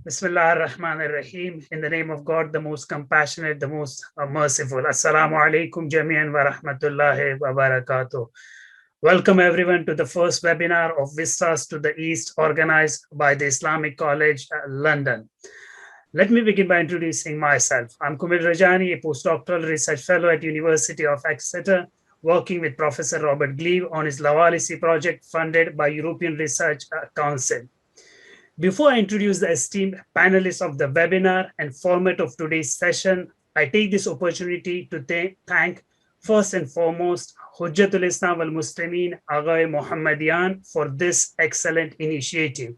Bismillah ar-Rahman ar-Rahim. In the name of God, the most compassionate, the most merciful. Assalamu alaikum jami'an wa rahmatullahi wa barakatuh. Welcome everyone to the first webinar of Vistas to the East, organized by the Islamic College, London. Let me begin by introducing myself. I'm Kumil Rajani, a postdoctoral research fellow at University of Exeter, working with Professor Robert Gleave on his Lavalisi project funded by European Research Council. Before I introduce the esteemed panelists of the webinar and format of today's session, I take this opportunity to thank first and foremost Hujjatul Islam wal Muslimin Aghay Muhammadiyan for this excellent initiative.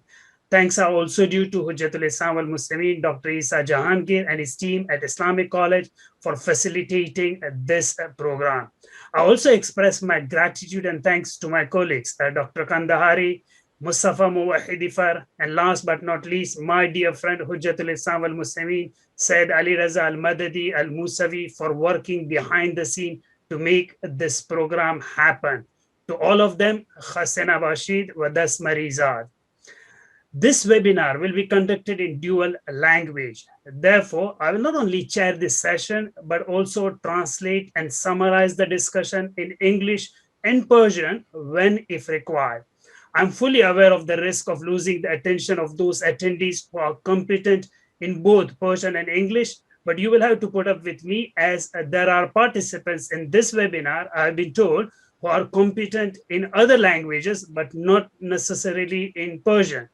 Thanks are also due to Hujjatul Islam wal Muslimin Dr. Isa Jahangir and his team at Islamic College for facilitating this program. I also express my gratitude and thanks to my colleagues, Dr. Kandahari, Mustafa Muwahidifar, and last but not least, my dear friend Hujjatul Islam al-Muslimin, Sayyid Ali Raza al-Madadi al-Musawi, for working behind the scene to make this program happen. To all of them, Khasena Bashid wa Das Marizad. This webinar will be conducted in dual language. Therefore, I will not only chair this session, but also translate and summarize the discussion in English and Persian when if required. I'm fully aware of the risk of losing the attention of those attendees who are competent in both Persian and English, but you will have to put up with me as there are participants in this webinar, I've been told, who are competent in other languages, but not necessarily in Persian.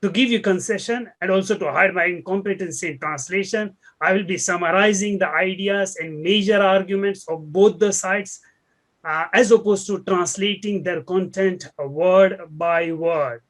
To give you concession and also to hide my incompetency in translation, I will be summarizing the ideas and major arguments of both the sides, as opposed to translating their content word by word.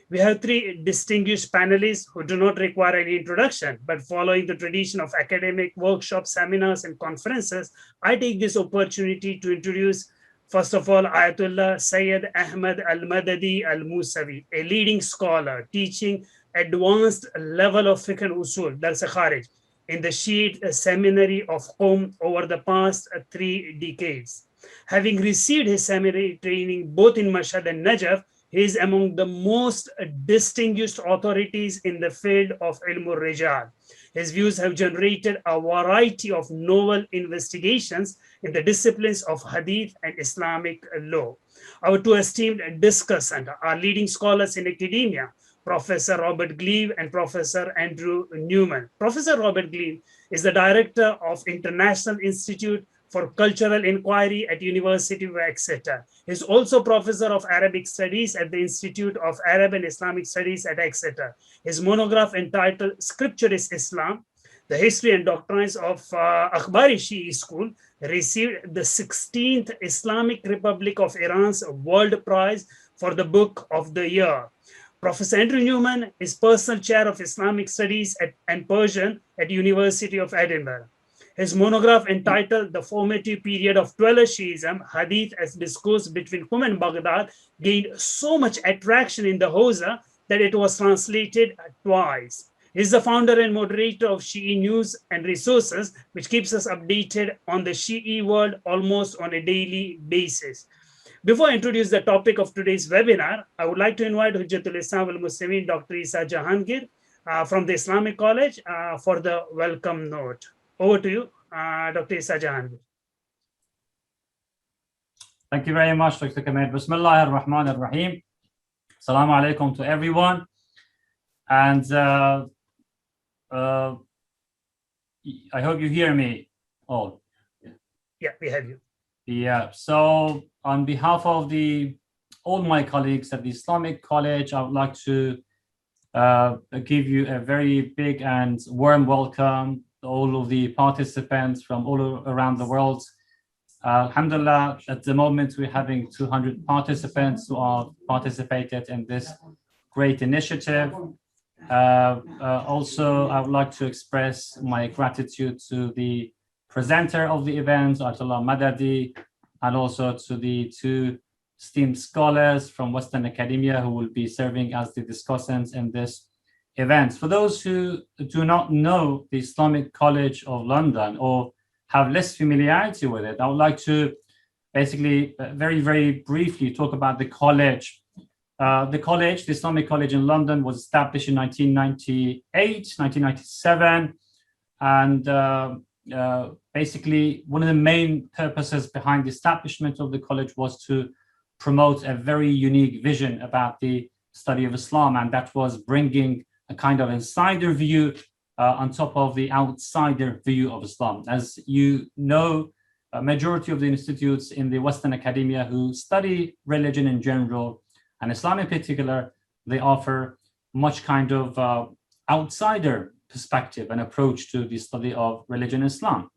We have three distinguished panelists who do not require any introduction, but following the tradition of academic workshops, seminars, and conferences, I take this opportunity to introduce, first of all, Ayatollah Sayyid Ahmad al-Madadi al-Musawi, a leading scholar teaching advanced level of fiqh and usul, that's a kharij, in the Shi'i seminary of Qom over the past 3 decades. Having received his seminary training both in Mashhad and Najaf, he is among the most distinguished authorities in the field of rijal. His views have generated a variety of novel investigations in the disciplines of Hadith and Islamic law. Our two esteemed discussants are leading scholars in academia, Professor Robert Gleave and Professor Andrew Newman. Professor Robert Gleave is the director of International Institute for Cultural Inquiry at University of Exeter. He is also Professor of Arabic Studies at the Institute of Arab and Islamic Studies at Exeter. His monograph entitled Scripture is Islam, The History and Doctrines of Akhbari Shi'i School received the 16th Islamic Republic of Iran's World Prize for the Book of the Year. Professor Andrew Newman is Personal Chair of Islamic Studies and Persian at University of Edinburgh. His monograph entitled The Formative Period of Dweller Shi'ism, Hadith as Discourse Between Qum and Baghdad, gained so much attraction in the Hausa that it was translated twice. He is the founder and moderator of Shi'i News and Resources, which keeps us updated on the Shi'i world almost on a daily basis. Before I introduce the topic of today's webinar, I would like to invite Hujjatul Islam wal Muslimin Dr. Isa Jahangir from the Islamic College for the welcome note. Over to you, Dr. Isa Jahangir. Thank you very much, Dr. Kamel. Bismillah ar-Rahman ar-Rahim. Assalamu alaikum to everyone. And I hope you hear me all. Yeah, we have you. Yeah, so on behalf of all my colleagues at the Islamic College, I would like to give you a very big and warm welcome to all of the participants from all around the world. Alhamdulillah, at the moment we're having 200 participants who are participated in this great initiative. Also, I would like to express my gratitude to the presenter of the event, Ayatollah Madadi, and also to the two esteemed scholars from Western academia who will be serving as the discussants in this event. For those who do not know the Islamic College of London or have less familiarity with it, I would like to basically very, very briefly talk about the college The college, the Islamic College in London, was established in 1998, 1997. And basically, one of the main purposes behind the establishment of the college was to promote a very unique vision about the study of Islam, and that was bringing a kind of insider view on top of the outsider view of Islam. As you know, a majority of the institutes in the Western academia who study religion in general, and Islam in particular, they offer much kind of outsider perspective and approach to the study of religion Islam.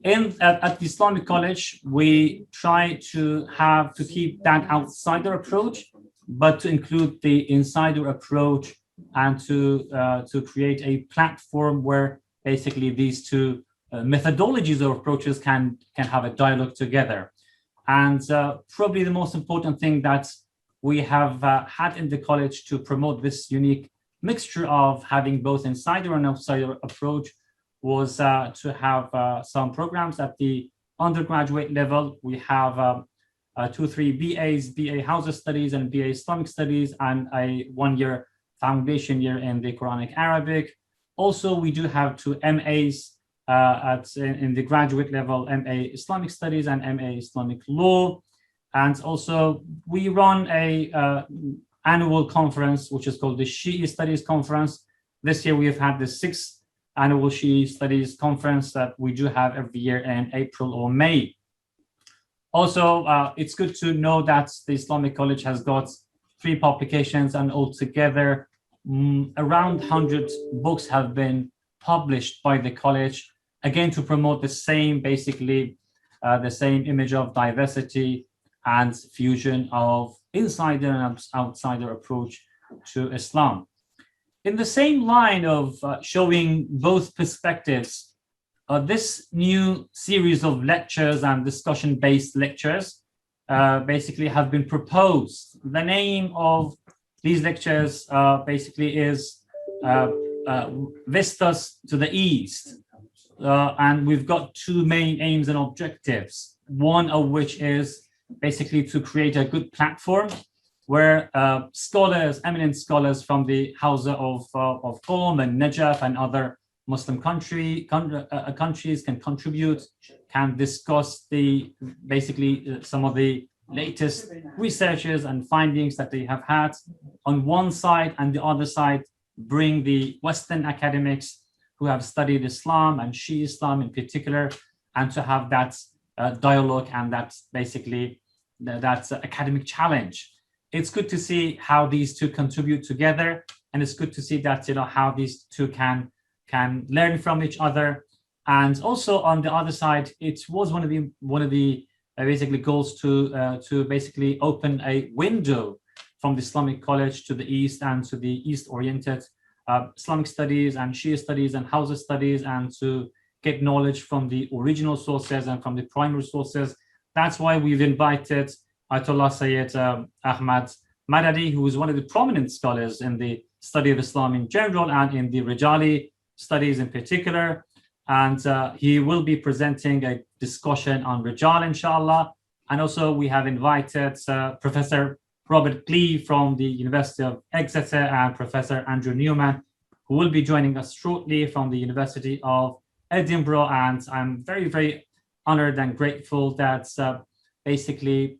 At the Islamic College, we try to keep that outsider approach, but to include the insider approach, and to create a platform where basically these two methodologies or approaches can have a dialogue together. And probably the most important thing that we have had in the college to promote this unique mixture of having both insider and outsider approach was to have some programs at the undergraduate level. We have 2-3 BAs, BA House Studies and BA Islamic Studies, and a 1-year foundation year in the Quranic Arabic. Also, we do have 2 MAs in the graduate level, MA Islamic Studies and MA Islamic Law. And also, we run a annual conference, which is called the Shi'i Studies Conference. This year, we have had the 6th annual Shi'i Studies Conference that we do have every year in April or May. Also, it's good to know that the Islamic College has got 3 publications, and altogether around 100 books have been published by the college, again to promote the same, basically the same image of diversity and fusion of insider and outsider approach to Islam. In the same line of showing both perspectives, this new series of lectures and discussion-based lectures basically have been proposed. The name of these lectures basically is Vistas to the East. And we've got 2 main aims and objectives, one of which is basically to create a good platform where scholars, eminent scholars from the Hawza of Qom and Najaf and other Muslim countries can contribute, can discuss some of the latest researches and findings that they have had on one side, and the other side bring the Western academics who have studied Islam and Shi'i Islam in particular, and to have that dialogue and that's basically that academic challenge. It's good to see how these 2 contribute together, and it's good to see that how these 2 can learn from each other. And also on the other side, it was one of the basically goals to basically open a window from the Islamic College to the East and to the East-oriented Islamic studies and Shia studies and Hausa studies, and to get knowledge from the original sources and from the primary sources. That's why we've invited Ayatollah Sayyid Ahmad Madadi, who is one of the prominent scholars in the study of Islam in general and in the rijali studies in particular. And he will be presenting a discussion on rijal, inshallah. And also we have invited Professor Robert Gleave from the University of Exeter and Professor Andrew Newman, who will be joining us shortly from the University of Edinburgh. And I'm very, very honored and grateful that basically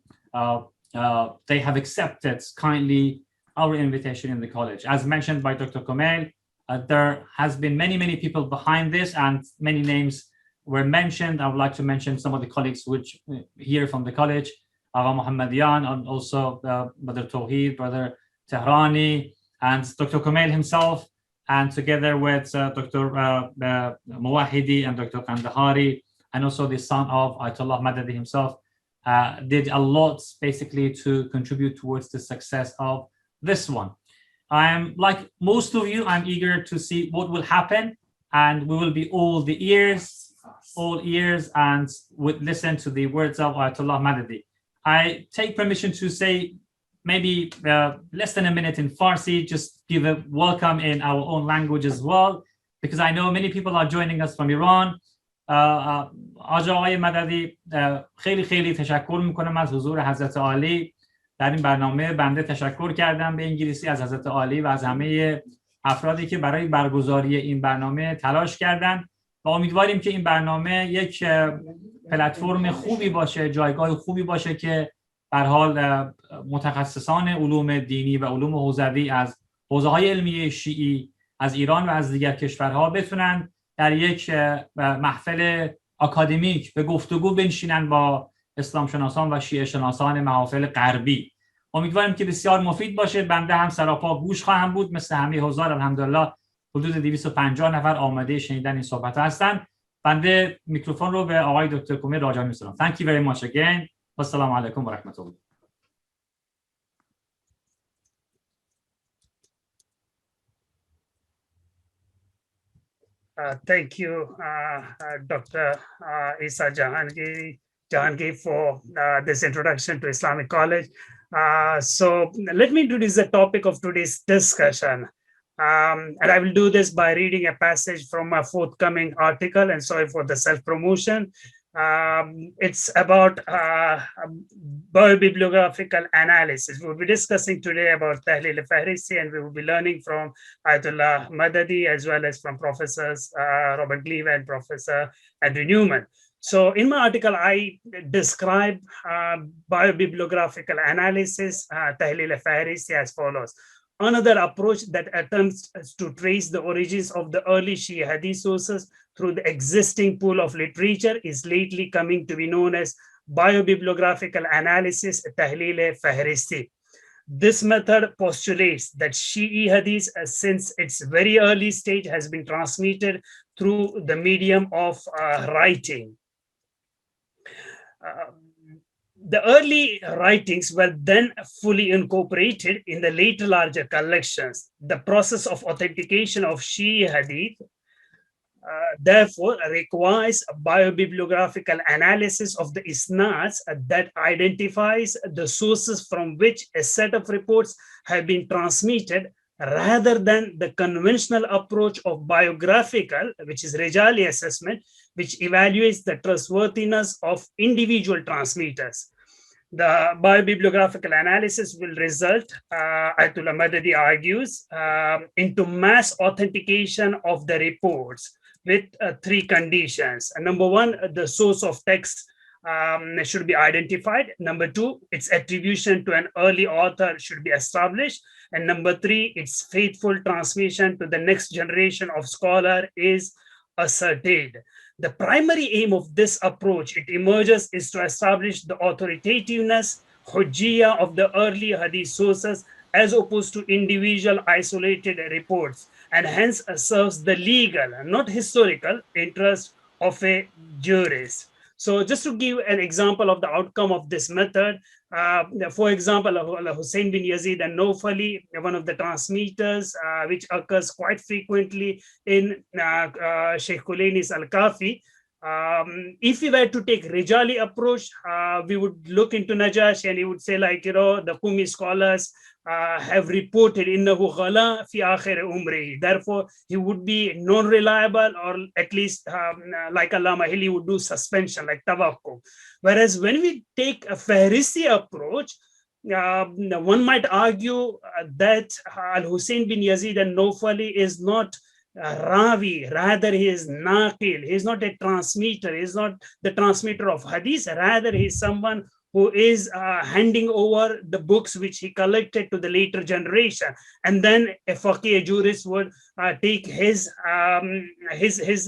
they have accepted kindly our invitation in the college. As mentioned by Dr. Komail, there has been many people behind this, and many names were mentioned. I would like to mention some of the colleagues which here from the college, Agha Muhammadian, and also Brother Tawheed, Brother Tehrani, and Dr. Komail himself, and together with Dr. Muwahidi and Dr. Kandahari, and also the son of Ayatollah Madadi himself, did a lot basically to contribute towards the success of this one. I am, like most of you, I'm eager to see what will happen, and we will be all ears, and would listen to the words of Ayatollah Madadi. I take permission to say maybe less than a minute in Farsi, just give a welcome in our own language as well, because I know many people are joining us from Iran. آقای مددی خیلی تشکر میکنم از حضور حضرت عالی در این برنامه بنده تشکر کردم به انگلیسی از حضرت عالی و از همه افرادی که برای برگزاری این برنامه تلاش کردند و امیدواریم که این برنامه یک پلتفرم خوبی باشه، جایگاه خوبی باشه که به هر حال متخصصان علوم دینی و علوم حوزوی از حوزه‌های علمی شیعی از ایران و از دیگر کشورها بتونن در یک محفل آکادمیک به گفتگو بنشینن با اسلام شناسان و شیعه شناسان محافل غربی. امیدواریم که بسیار مفید باشه. بنده هم سراپا گوش خواهم بود. مثل همه حضار الحمدلله حدود 250 نفر آماده شنیدن این صحبت هستند. بنده میکروفون رو به آقای دکتر کومی راجع می‌سپارم. Thank you very much again. و السلام علیکم و رحمت الله. Thank you, Dr. Isa Jahangir for this introduction to Islamic College. So let me introduce the topic of today's discussion. And I will do this by reading a passage from my forthcoming article, and sorry for the self-promotion. It's about biobibliographical analysis. We'll be discussing today about taḥlīl-i fihristī, and we will be learning from Ayatollah Madadi as well as from Professors Robert Gleave and Professor Andrew Newman. So in my article, I describe biobibliographical analysis, taḥlīl-i fihristī, as follows. Another approach that attempts to trace the origins of the early Shi'i Hadith sources through the existing pool of literature is lately coming to be known as biobibliographical analysis, taḥlīl-i fihristī. This method postulates that Shi'i Hadith, since its very early stage, has been transmitted through the medium of writing. The early writings were then fully incorporated in the later larger collections. The process of authentication of Shi'i Hadith therefore requires a biobibliographical analysis of the isnads that identifies the sources from which a set of reports have been transmitted, rather than the conventional approach of biographical, which is rijal assessment, which evaluates the trustworthiness of individual transmitters. The biobibliographical analysis will result, Ayatollah Madadi argues, into mass authentication of the reports with three conditions. Number one, the source of text should be identified. Number two, its attribution to an early author should be established. And number three, its faithful transmission to the next generation of scholar is ascertained. The primary aim of this approach, it emerges, is to establish the authoritativeness, hujjiyah of the early hadith sources as opposed to individual isolated reports, and hence serves the legal, not historical, interest of a jurist. So just to give an example of the outcome of this method, for example, Hussein bin Yazid and Nawfali, one of the transmitters, which occurs quite frequently in Sheikh Kulayni's Al-Kafi. If we were to take Rijali approach, we would look into Najaf, and he would say, like, the Qumi scholars have reported innahu ghala fi akhir umri. Therefore, he would be non-reliable, or at least like Allama Hilli would do suspension, like tawakkuf. Whereas when we take a fihristī approach, one might argue that Al-Hussein bin Yazid and Nawfali is not Ravi, rather he is Naqil. He is not a transmitter. He is not the transmitter of hadith. Rather, he is someone who is handing over the books which he collected to the later generation, and then a faqih, a jurist, would take his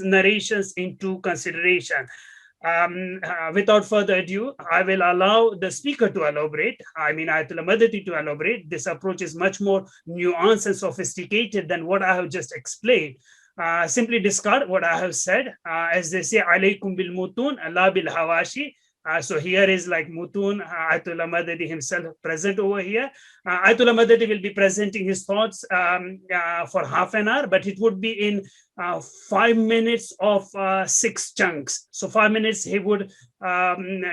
narrations into consideration. Without further ado, I will allow the speaker to elaborate. I mean, Ayatollah Madadi to elaborate. This approach is much more nuanced and sophisticated than what I have just explained. Simply discard what I have said. As they say, alaykum bil mutun, la bil hawashi. So here is like Mutun, Ayatollah Madadi himself present over here. Ayatollah Madadi will be presenting his thoughts for half an hour, but it would be in 5 minutes of 6 chunks. So 5 minutes he would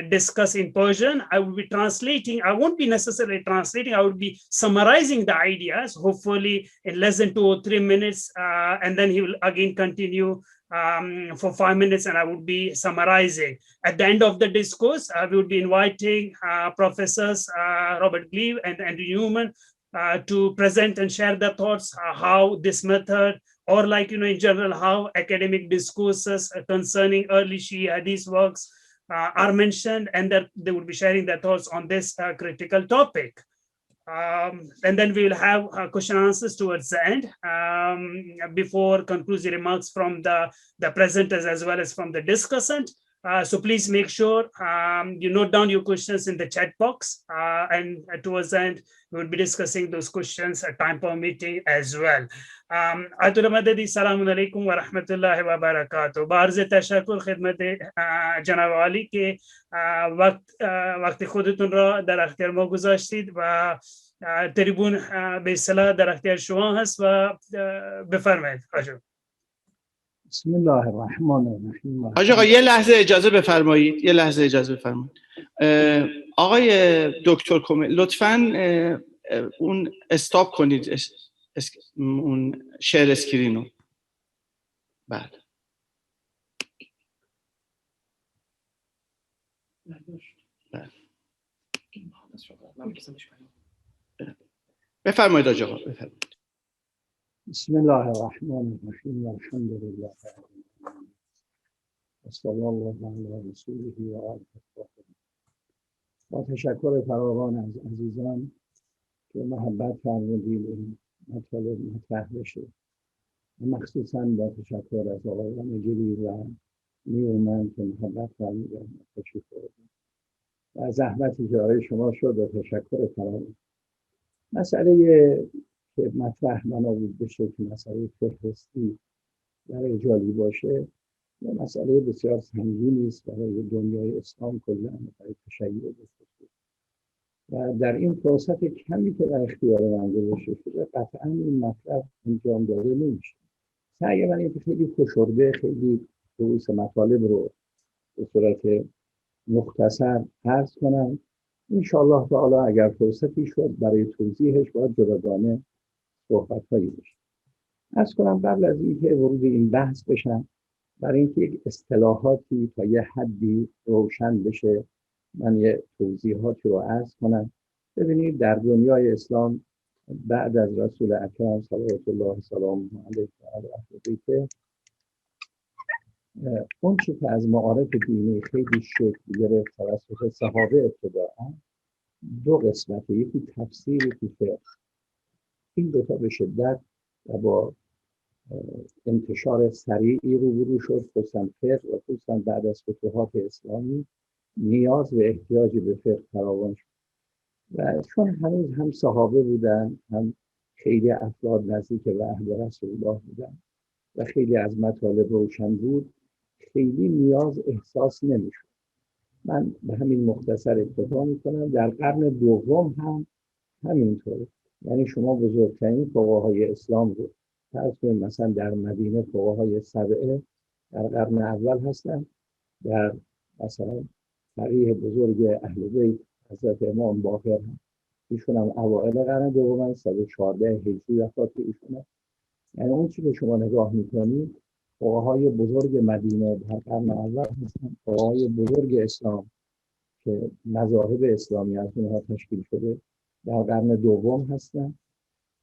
discuss in Persian. I will be translating. I won't be necessarily translating. I will be summarizing the ideas, hopefully in less than 2 or 3 minutes. And then he will again continue for 5 minutes, and I would be summarizing. At the end of the discourse, we would be inviting Professors Robert Gleave and Andrew Newman to present and share their thoughts, how this method, or like, in general, how academic discourses concerning early Shi'i Hadith works are mentioned, and that they would be sharing their thoughts on this critical topic. And then we will have question and answers towards the end, before conclusive remarks from the presenters as well as from the discussant. So please make sure you note down your questions in the chat box, and towards the end, we will be discussing those questions time permitting as well. Ayatollah Madadi, Assalamu alaikum wa rahmatullahi wa barakatuh. Barz tashakkur khidmat janab Ali ke waqt khudtun ra dar ikhtiyar ma guzashtid va tribun be salah dar ikhtiyar shuma hast va befarmayid. بسم الله الرحمن الرحیم. حاج آقا یه لحظه اجازه بفرمایید. آقای دکتر کمیل لطفاً اون استاپ کنید اون شیر اسکرین رو. بله. بفرمایید حاج آقا، بفرمایید. بسم الله الرحمن الرحیم و الحمد لله و صلی الله علی رسوله و آله الطاهرین. با تشکر فراوان از عزیزان که محبت فرمودید این مطالب مطرح بشه، و مخصوصا با تشکر از آقایان گلیو و نیومن که محبت فرمودن تشریف بردن و از زحمتی که برای شما شد و تشکر فراوان. مسئله که مطرح منابود بشه که مسئله فهرستی در رجالی باشه و مسئله بسیار سنگینی است برای دنیای اسلام کلا، برای تشیع بسیار. و در این فرصت کمی که در اختیار من گذاشته شده قطعا این مطلب انجام داده نمیشه. سعی من اینه که خیلی فشرده، خیلی رؤوس مطالب رو به صورت مختصر عرض کنم. انشاءالله تعالی اگر فرصتی شد برای توضیحش باید جداگانه صحبت‌هایی بشه. عرض کنم قبل از اینکه ورود این بحث بشم، برای اینکه یک اصطلاحاتی تا یه حدی روشن بشه، من یه توضیحاتی رو عرض کنم. ببینید در دنیای اسلام بعد از رسول اکرم صلوات الله سلامه علیه و آله اهل بیت، اون چی که از معارف دینی خیلی شکل گرفت توسط صحابه ابتداء، دو قسمته، یکی تفسیر، یکی فقه. این دو تا به شدت و با انتشار سریعی روبرو شد، خصوصا فقه و خصوصا بعد از فتوحات اسلامی نیاز و احتیاج به فقه فراوان شد. و چون هنوز هم صحابه بودن، هم خیلی افراد نزدیک به عهد رسول الله بودن و خیلی از مطالب روشن بود، خیلی نیاز احساس نمیشد. من به همین مختصر اکتفا میکنم. در قرن دوم هم همینطوره. یعنی شما بزرگترین فقهای اسلام رو فرض کنید، مثلا در مدینه فقهای سبعه در قرن اول هستن، در مثلا فقیه بزرگ اهل بیت حضرت امام باقر هم، ایشون هم اوائل قرن دوم 114 هجری وفات ایشونه. یعنی اون چی که شما نگاه میکنید فقهای بزرگ مدینه در قرن اول هستن، فقهای بزرگ اسلام که مذاهب اسلامی از اونها تشکیل شده در قرن دوم هستن.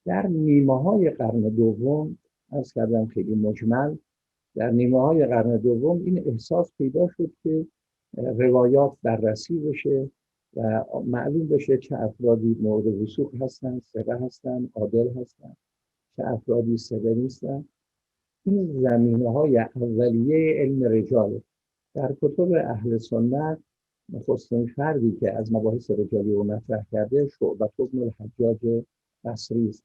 در نیمه های قرن دوم، از کردم خیلی مجمل، در نیمه های قرن دوم این احساس پیدا شد که روایات بررسی بشه و معلوم بشه چه افرادی مورد وثوق هستن، ثقه هستن، عادل هستن، چه افرادی ثقه نیستن. این زمینه های اولیه علم رجال در کتب اهل سنت. نخستین فردی که از مباحث رجالی رو مطرح کرده شعبة بن الحجاج بصری است.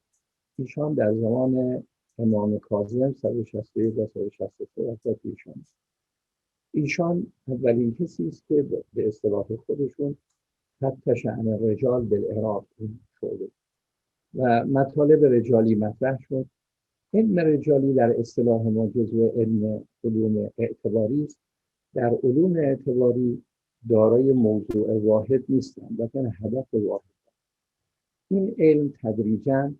ایشان در زمان امام کاظم 161 تا 163 وفات ایشان. ایشان اولین کسی است که به اصطلاح خودشون فتش عن الرجال بالعراق شده و مطالب رجالی مطرح شد. علم رجالی در اصطلاح ما جزو علم علوم اعتباری است. در علوم اعتباری دارای موضوع واحد نیستند، لیکن هدف واحد. این علم تدریجاً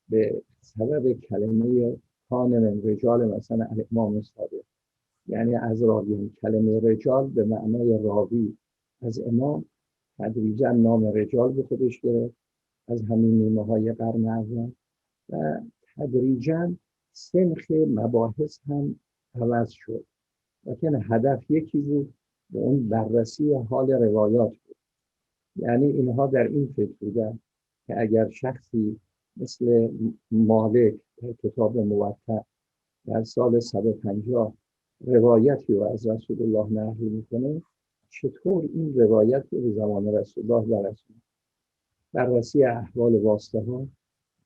به سبب کلمه کان من رجال مثلا الامام صادق، یعنی از راویان، کلمه رجال به معنای راوی از امام، تدریجاً نام رجال به خودش گرفت از همین نیمه های قرن اول و تدریجاً سنخ مباحث هم عوض شد، لیکن هدف یکی بود و اون بررسی حال روایات بود. یعنی اینها در این فکر بودن که اگر شخصی مثل مالک در کتاب موطأ در سال 150 روایتی رو از رسول الله نقل میکنه، چطور این روایت رو به زمان رسول الله برسونه، بررسی احوال واسطه ها،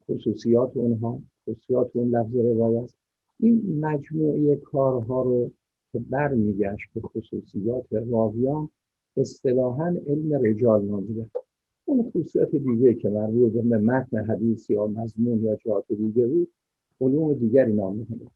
خصوصیات اونها، خصوصیات اون لفظ روایت، این مجموعه کارها رو که برمیگشت به خصوصیات راویان اصطلاحاً علم رجال نامیده. اون خصوصیات دیگه که مربوط به متن حدیث یا مضمون یا جهات دیگه بود علوم دیگری نام می‌کنه.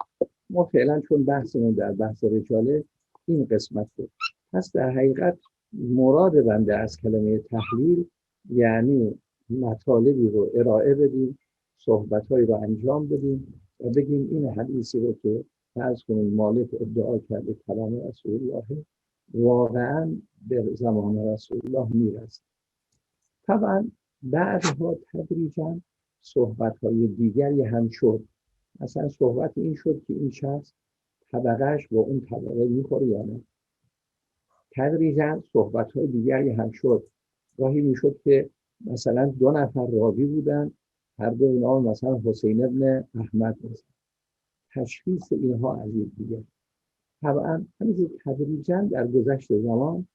ما فعلا چون بحثمون در بحث رجاله این قسمت بود. پس در حقیقت مراد بنده از کلمه تحلیل یعنی مطالبی رو ارائه بدیم، صحبت‌هایی رو انجام بدیم و بگیم این حدیثی رو که فرض کنیم مالک ادعا کرده کلام رسول الله واقعاً به زمان رسول الله میرسه. طبعا بعدها تدریجاً صحبت‌های دیگری هم شد. مثلا صحبت این شد که این شخص طبقهش با اون طبقه میخوره یا نه. تدریجاً صحبت‌های دیگری هم شد. راهی میشد که مثلا 2 نفر راوی بودن، هر دو اینا مثلا حسین ابن احمد مثلا. تشخیص اینها از دیگه. طبعا همینجور تدریجاً در گذشت زمان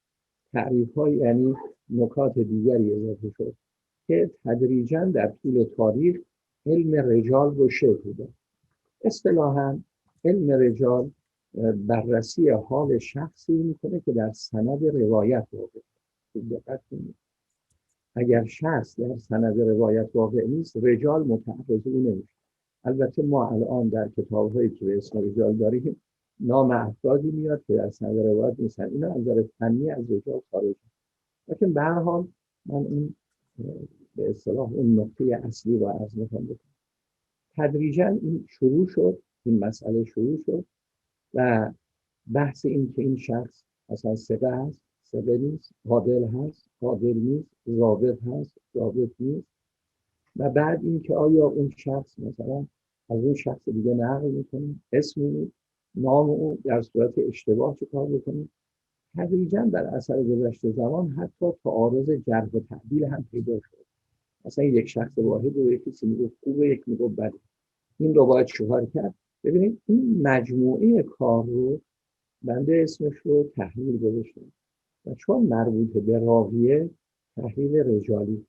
تعریف‌های یعنی نکات دیگری اضافه شد که تدریجاً در طول تاریخ علم رجال رو شکل داد. اصطلاحاً علم رجال بررسی حال شخصی میکنه که در سند روایت واقع دقت کنید. اگر شخص در سند روایت واقع نیست رجال متعرض او نمیشه. البته ما الان در کتاب‌هایی که به اسم رجال داریم نام افرادی میاد که در سند روایت نیستن، اینا از نظر فنی از رجال خارج. لیکن به هر حال من این به اصطلاح اون نقطه اصلی رو عرض می‌کنم. تدریجاً این شروع شد، این مسئله شروع شد و بحث این که این شخص مثلا ثقه هست، ثقه نیست، عادل هست، عادل نیست، ضابط هست، ضابط نیست، و بعد این که آیا اون شخص مثلا از اون شخص دیگه نقل میکنیم، اسم اون، نام اون در صورت اشتباه چه کار بکنیم. تدریجاً در اثر گذشت زمان حتی تعارض جرح و تعدیل هم پیدا شد. مثلا یک شخص واحد رو یکی میگفت خوبه، یک میگفت بده، این رو باید چهار کرد. ببینید این مجموعه کار رو بنده اسمش رو تحلیل گذاشتم و چون مربوط به راویه تحلیل رجالی.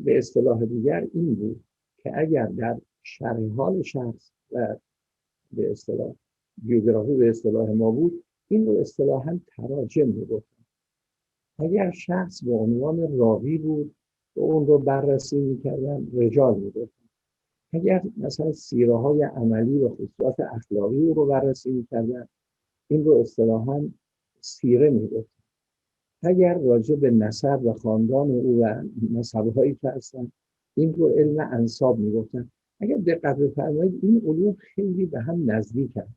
به اصطلاح دیگر این بود که اگر در شرح حال شخص و به اصطلاح بیوگرافی به اصطلاح ما بود این رو اصطلاحاً تراجم می‌گفتن. اگر شخص به عنوان راوی بود و اون رو بررسی می‌کردن رجال می‌گفتن. اگر مثلا سیره های عملی و خصوصیات اخلاقی رو بررسی می‌کردن این رو اصطلاحاً سیره می‌گفتن. اگر راجع به نسب و خاندان او و نسب‌هایی که هستن این رو علم انساب می‌گفتن. اگر دقت بفرمایید این علوم خیلی به هم نزدیکن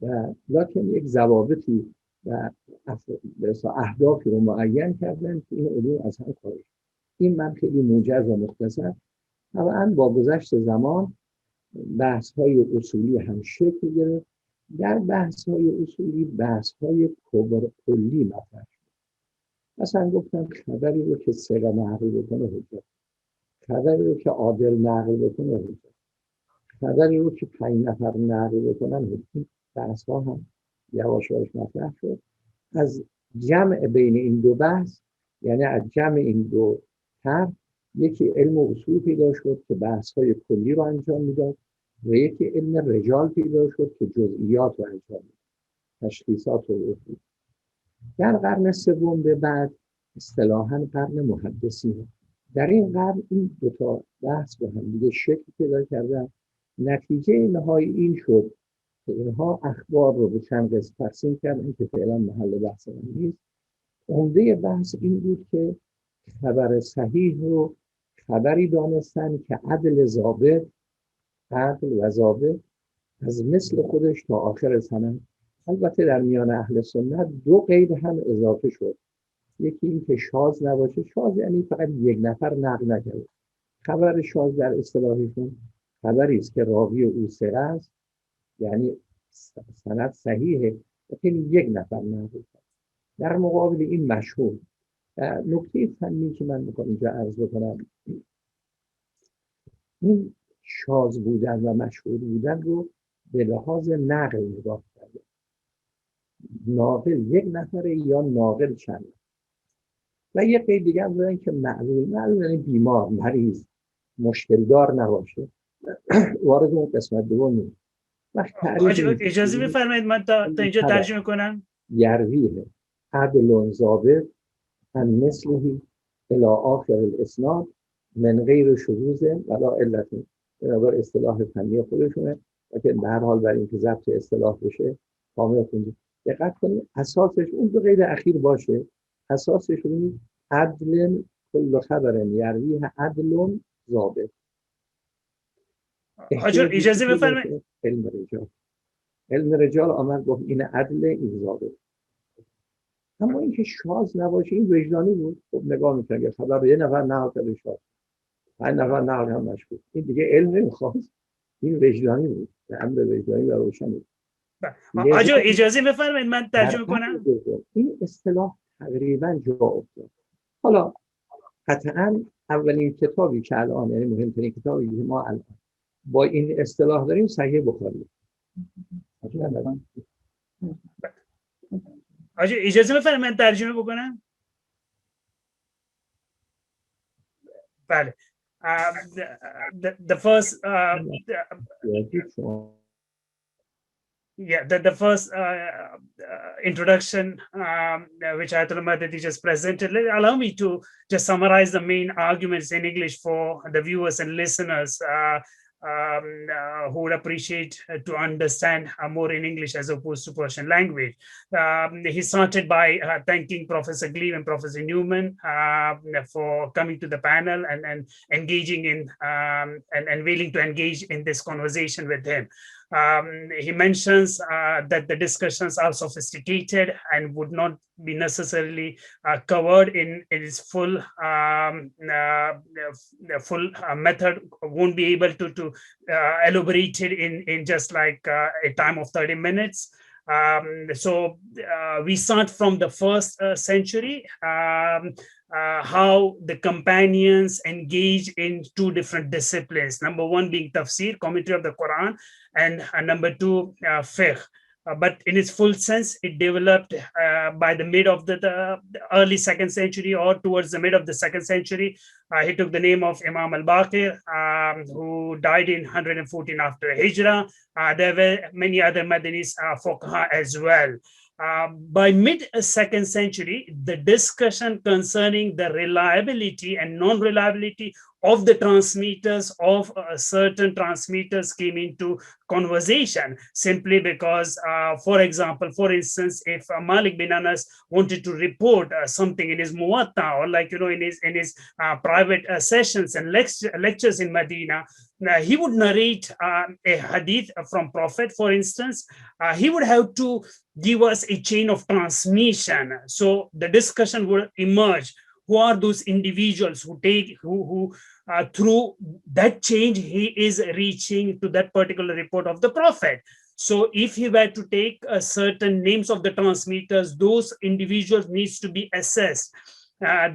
و لکن یک ضوابطی و اهدافی رو معین کردن که این علوم از هم خارج. این من خیلی موجز و مختصر. طبعاً با گذشت زمان بحث‌های اصولی هم شکل گرفت. در بحث‌های اصولی بحث‌های کلی مطرح شد. مثلا گفتم خبری رو که ثقه نقل بکنه حجت، خبری رو که عادل نقل بکنه حجت، خبری رو که 5 نفر نقل بکنن حجت. بحث‌ها هم یواش یواش مطرح شد. از جمع بین این دو بحث یعنی از جمع این دو طرح یکی علم و اصول پیدا شد که بحث‌های کلی رو انجام میداد و یکی علم رجال پیدا شد که جزئیات رو انجام میداد، تشخیصات و اصول. در قرن سوم به بعد اصطلاحاً قرن محدثین، در این قرن این دو تا بحث با هم دیگه شکل پیدا کردن. نتیجه نهایی این شد که اینها اخبار رو به چند قسم تقسیم کردن که فعلا محل بحث من نیست. عمده بحث این بود که خبر صحیح رو خبری دانستن که عدل و ضابط از مثل خودش تا آخر سند. البته در میان اهل سنت دو قید هم اضافه شد. یکی این که شاذ نباشه. شاذ یعنی فقط یک نفر نقل نکرده. خبر شاذ در اصطلاحشون خبری است که راوی او ثقه است، یعنی سند صحیحه لیکن یک نفر نقل کرده. در مقابل این مشهور. نکته فنی که من میخوام اینجا عرض بکنم، این شاذ بودن و مشهور بودن رو به لحاظ نقل نگاه کرده. ناقل یک نفره یا ناقل چند. و یه قید دیگه هم دارن که معلول یعنی بیمار، مریض، مشکل دار نباشه. وارد اون قسمت دوم نیست. اجازه بفرمایید من تا اینجا ترجمه کنم. یرویه عدل ضابط عن مثله الی آخر الاسناد من غیر شذوذ ولا علت. این اصطلاح فنی خودشونه که به هر حال برای اینکه ضبط اصطلاح بشه کامل کنید. دقت کنید اساسش اون دو قید اخیر باشه. اساسش این عدل کل خبر یرویه عدل ضابط. حاجر اجازه بفرمایید. علم رجال آمد گفت این عدل این ضابط. اما اینکه شاذ نباشه این وجدانی بود. خب نگاه میکنه خبر یه نفر نقل کرده شاذ، 5 نفر نقل هم مشکوک، این دیگه علم نمیخواد، این وجدانی بود. امر وجدانی و روشن بود. حاجر اجازه بفرمایید من ترجمه کنم. این اصطلاح تقریبا جا افتاد. حالا قطعا اولین کتابی که الان، یعنی مهمترین کتابی که ما الان با این اصطلاح داریم صحیح بخاری. حاجر اجازه بفرمایید من ترجمه بکنم. بله. The first the first introduction which Ayatollah Madadi just presented, allow me to just summarize the main arguments in English for the viewers and listeners who would appreciate to understand more in English as opposed to Persian language. He started by thanking Professor Gleave and Professor Newman for coming to the panel and engaging in and willing to engage in this conversation with him. He mentions that the discussions are sophisticated and would not be necessarily covered in its full method, won't be able to elaborate it in just like a time of 30 minutes. So we start from the first century, how the companions engage in two different disciplines. Number one being tafsir, commentary of the Quran, and number two, fiqh. But in its full sense, it developed by the mid of the early 2nd century or towards the mid of the 2nd century. He took the name of Imam al-Baqir, who died in 114 after Hijrah. There were many other Madanis fuqaha as well. By mid-2nd century, the discussion concerning the reliability and non-reliability of the transmitters of certain transmitters came into conversation simply because, for example, for instance, if Malik bin Anas wanted to report something in his Muwatta or like, you know, in his private sessions and lectures in Medina, he would narrate a hadith from Prophet, for instance. He would have to give us a chain of transmission. So the discussion would emerge. Who are those individuals who through that change he is reaching to that particular report of the Prophet? So if he were to take certain names of the transmitters, those individuals needs to be assessed.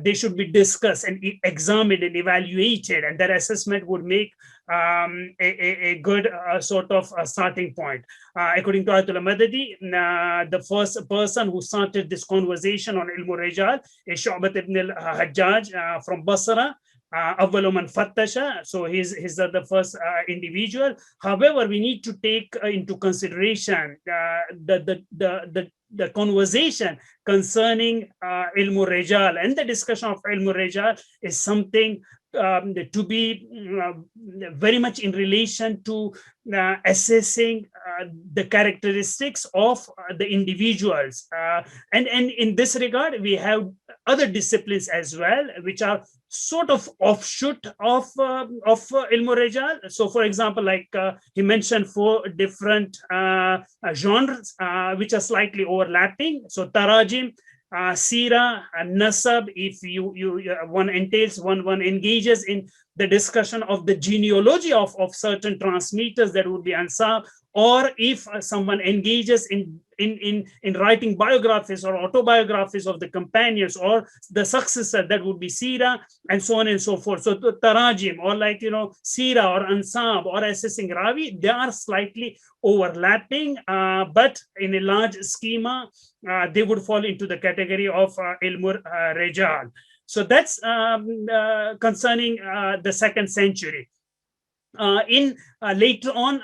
They should be discussed and examined and evaluated, and that assessment would make a good sort of starting point. According to Ayatollah Madadi, the first person who started this conversation on ilm rijal is Shu'bat ibn al-Hajjaj from Basra. أول من فتش, so he's the first individual. However, we need to take into consideration the conversation concerning ilm al-rijal, and the discussion of ilm al-rijal is something to be very much in relation to assessing the characteristics of the individuals. And in this regard, we have other disciplines as well, which are sort of offshoot of ilm al-rijal. So, for example, like he mentioned 4 different genres which are slightly overlapping. So, tarajim, sira, nasab, if one engages in the discussion of the genealogy of certain transmitters, that would be ansab. Or if someone engages in writing biographies or autobiographies of the companions or the successor, that would be sira, and so on and so forth. So tarajim, or like, sira or ansab, or assessing rawi, they are slightly overlapping, but in a large schema, they would fall into the category of ilm al-rijal. So that's concerning the 2nd century. Later on,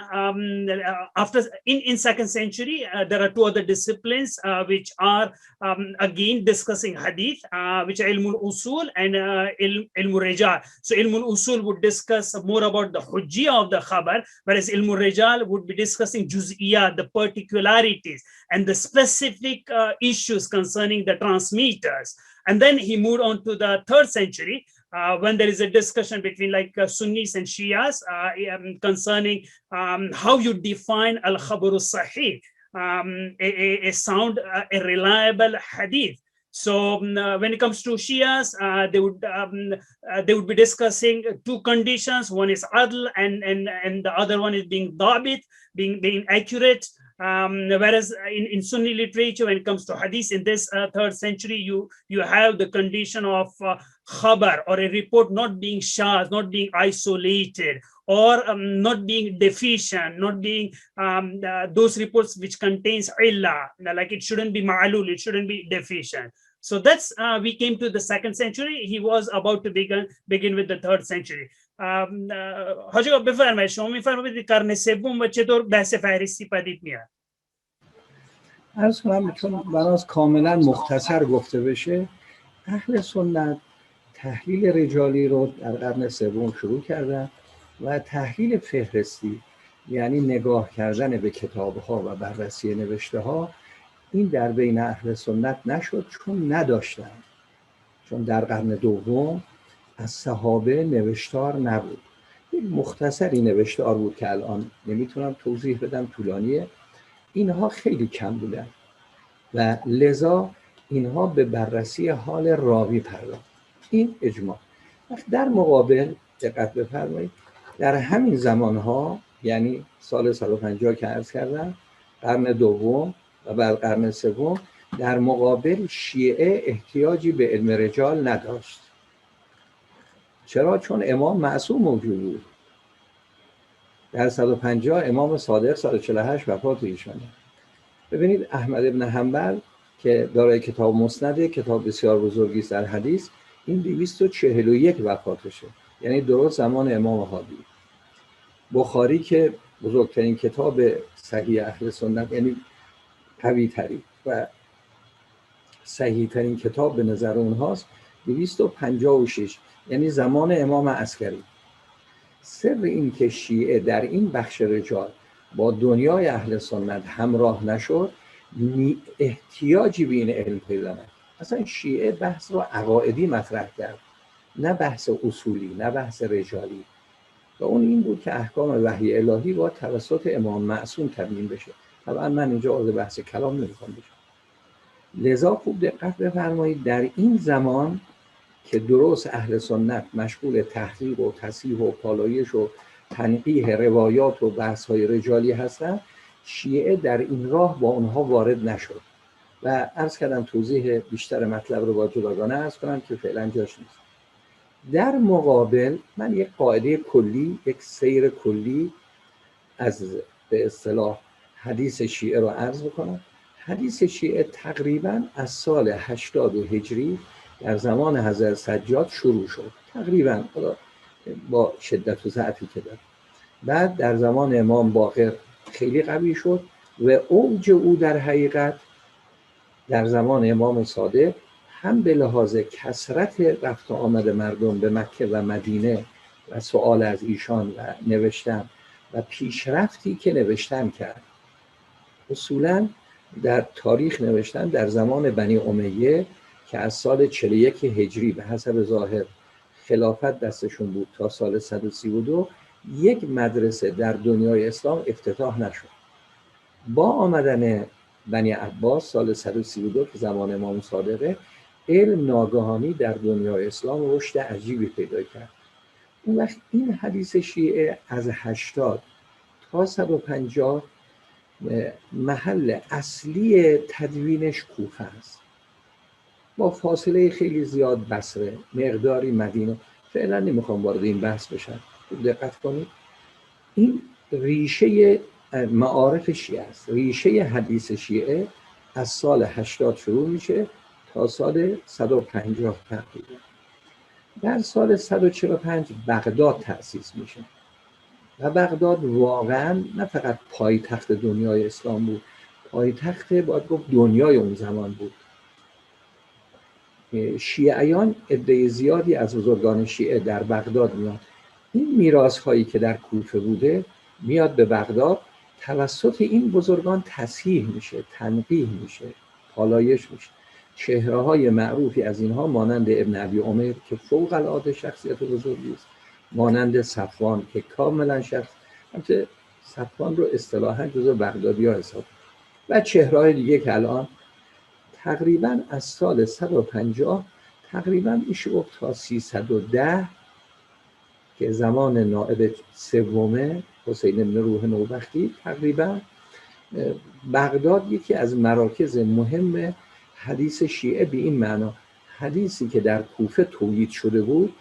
in 2nd century, there are 2 other disciplines which are again discussing hadith, which are ilm al-usul and ilm al-rijal. So ilm al-usul would discuss more about the hujjiyah of the khabar, whereas ilm al-rijal would be discussing juz'iyah, the particularities and the specific issues concerning the transmitters. And then he moved on to the 3rd century, when there is a discussion between like Sunnis and Shias concerning how you define al-khabar al-sahih, a sound, a reliable hadith. So when it comes to Shias, they would be discussing 2 conditions. One is adl, and the other one is being dabit, being accurate. Whereas in Sunni literature, when it comes to hadith in this 3rd century, you have the condition of khabar, or a report not being shaz, not being isolated, or not being deficient, not being those reports which contains illah, like it shouldn't be ma'lul, it shouldn't be deficient. So that's we came to the 2nd century. He was about to begin with the 3rd century. حاجی آقا بفرمایید، شما میفرمایید قرن 3 و چطور بحث فهرستی پدید میاد؟ عرض کنم چون براز کاملا مختصر گفته بشه، اهل سنت تحلیل رجالی رو در قرن 3 شروع کردن و تحلیل فهرستی، یعنی نگاه کردن به کتاب‌ها و بررسی نوشته‌ها، این در بین اهل سنت نشد چون نداشتن. چون در قرن 2 از صحابه نوشتار نبود. یک مختصری نوشتار بود که الان نمیتونم توضیح بدم، طولانیه. اینها خیلی کم بودن و لذا اینها به بررسی حال راوی پرداخت. این اجماع. در مقابل دقت بفرمایید، در همین زمانها، یعنی سال 150 که عرض کردم، قرن 2 و بعد قرن 3، در مقابل شیعه احتیاجی به علم رجال نداشت. چرا؟ چون امام معصوم موجود بود. در 150 امام صادق 148 وفات ایشانه. ببینید احمد ابن حنبل که دارای کتاب مسنده، کتاب بسیار بزرگی است در حدیث، این 241 وفاتشه، یعنی درست زمان امام هادی. بخاری که بزرگترین کتاب صحیح اهل سنت، یعنی قوی ترین و صحیح ترین کتاب به نظر اونهاست، 256، یعنی زمان امام عسکری. سر این که شیعه در این بخش رجال با دنیای اهل سنت همراه نشد، احتیاجی به این علم پیدا نکرد. اصلا شیعه بحث رو عقائدی مطرح کرد، نه بحث اصولی، نه بحث رجالی، و اون این بود که احکام وحی الهی با توسط امام معصوم تبیین بشه. طبعا من اینجا عرض بحث کلام نمی‌کنم بشه. لذا خوب دقت بفرمایید، در این زمان که درست اهل سنت مشغول تحقیق و تصحیح و پالایش و تنقیح روایات و بحث‌های رجالی هستند، شیعه در این راه با اونها وارد نشد. و عرض کردم توضیح بیشتر مطلب رو با جداگانه عرض کنم که فعلا جاش نیست. در مقابل من یک قاعده کلی، یک سیر کلی از به اصطلاح حدیث شیعه رو عرض بکنم. حدیث شیعه تقریبا از سال 80 هجری در زمان حضرت سجاد شروع شد، تقریبا با شدت و ضعفی که داره. بعد در زمان امام باقر خیلی قوی شد و اوج او در حقیقت در زمان امام صادق هم به لحاظ کثرت رفت و آمد مردم به مکه و مدینه و سؤال از ایشان و نوشتن و پیشرفتی که نوشتن کرد. اصولاً در تاریخ نوشتن در زمان بنی امیه که از سال 41 هجری به حسب ظاهر خلافت دستشون بود تا سال 132 یک مدرسه در دنیای اسلام افتتاح نشد. با آمدن بنی عباس سال 132 که زمان امام صادقه، علم ناگهانی در دنیای اسلام رشد عجیبی پیدا کرد. اون وقت این حدیث شیعه از 80 تا 150 محل اصلی تدوینش کوفه است، با فاصله خیلی زیاد بصره، مقداری مدینه. فعلا نمیخوام وارد این بحث بشم، دقت کنید. این ریشه معارف شیعه است. ریشه حدیث شیعه از سال 80 شروع میشه تا سال 150 تقریبا. در سال 145 بغداد تأسیس میشه و بغداد واقعا نه فقط پایتخت دنیای اسلام بود، پایتخت باید گفت دنیای اون زمان بود. شیعیان عده زیادی از بزرگان شیعه در بغداد میاد. این میراث هایی که در کوفه بوده میاد به بغداد، توسط این بزرگان تصحیح میشه، تنقیح میشه، پالایش میشه. چهره های معروفی از اینها مانند ابن ابی عمر که فوق العاده شخصیت بزرگی است، مانند صفوان که کاملا البته صفوان رو اصطلاحاً جزو بغدادی‌ها حساب، و چهره‌های دیگه که الان تقریباً از سال 150 تقریباً میشه گفت تا 310 که زمان نائب سوم حسین بن روح نوبختی، تقریباً بغداد یکی از مراکز مهم حدیث شیعه به این معنا، حدیثی که در کوفه تولید شده بود،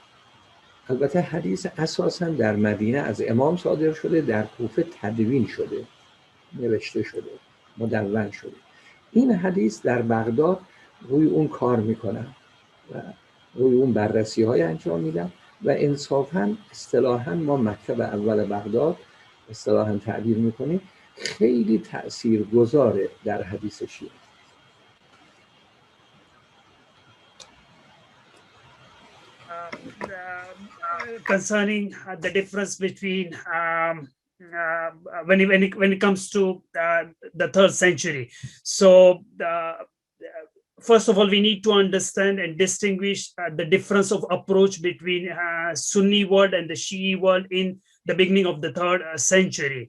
البته حدیث اساساً در مدینه از امام صادر شده، در کوفه تدوین شده، نوشته شده، مدون شده. این حدیث در بغداد روی اون کار میکنن و روی اون بررسی های انجام میدن و انصافاً اصطلاحاً ما مکتب اول بغداد اصطلاحاً تعبیر میکنیم خیلی تأثیر گذاره در حدیث شیعه. Concerning the difference between when it comes to the 3rd century. So first of all, we need to understand and distinguish the difference of approach between Sunni world and the Shi'i world in the beginning of the 3rd century.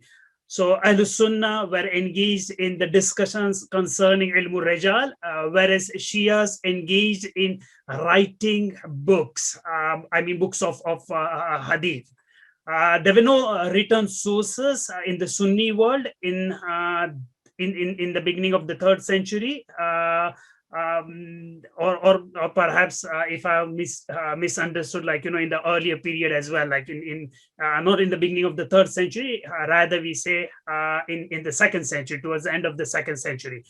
So Ahl-Sunnah were engaged in the discussions concerning rijal, whereas Shias engaged in writing books, books of Hadith. There were no written sources in the Sunni world in the beginning of the 3rd century, or perhaps if I misunderstood, in the earlier period as well, not in the beginning of the 3rd century, rather we say in the 2nd century, towards the end of the 2nd century.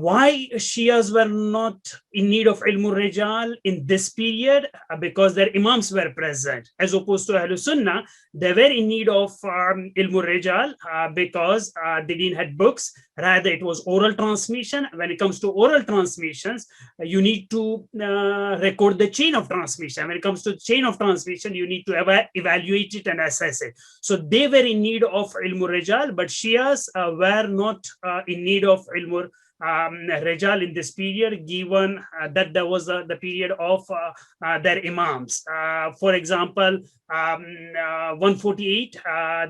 Why Shias were not in need of rijal in this period? Because their imams were present, as opposed to Ahl-Sunnah, they were in need of rijal because they didn't have books. Rather, it was oral transmission. When it comes to oral transmissions, you need to record the chain of transmission. When it comes to chain of transmission, you need to evaluate it and assess it. So they were in need of rijal, but Shias were not in need of rijal in this period, given that there was the period of their imams. For example, 148,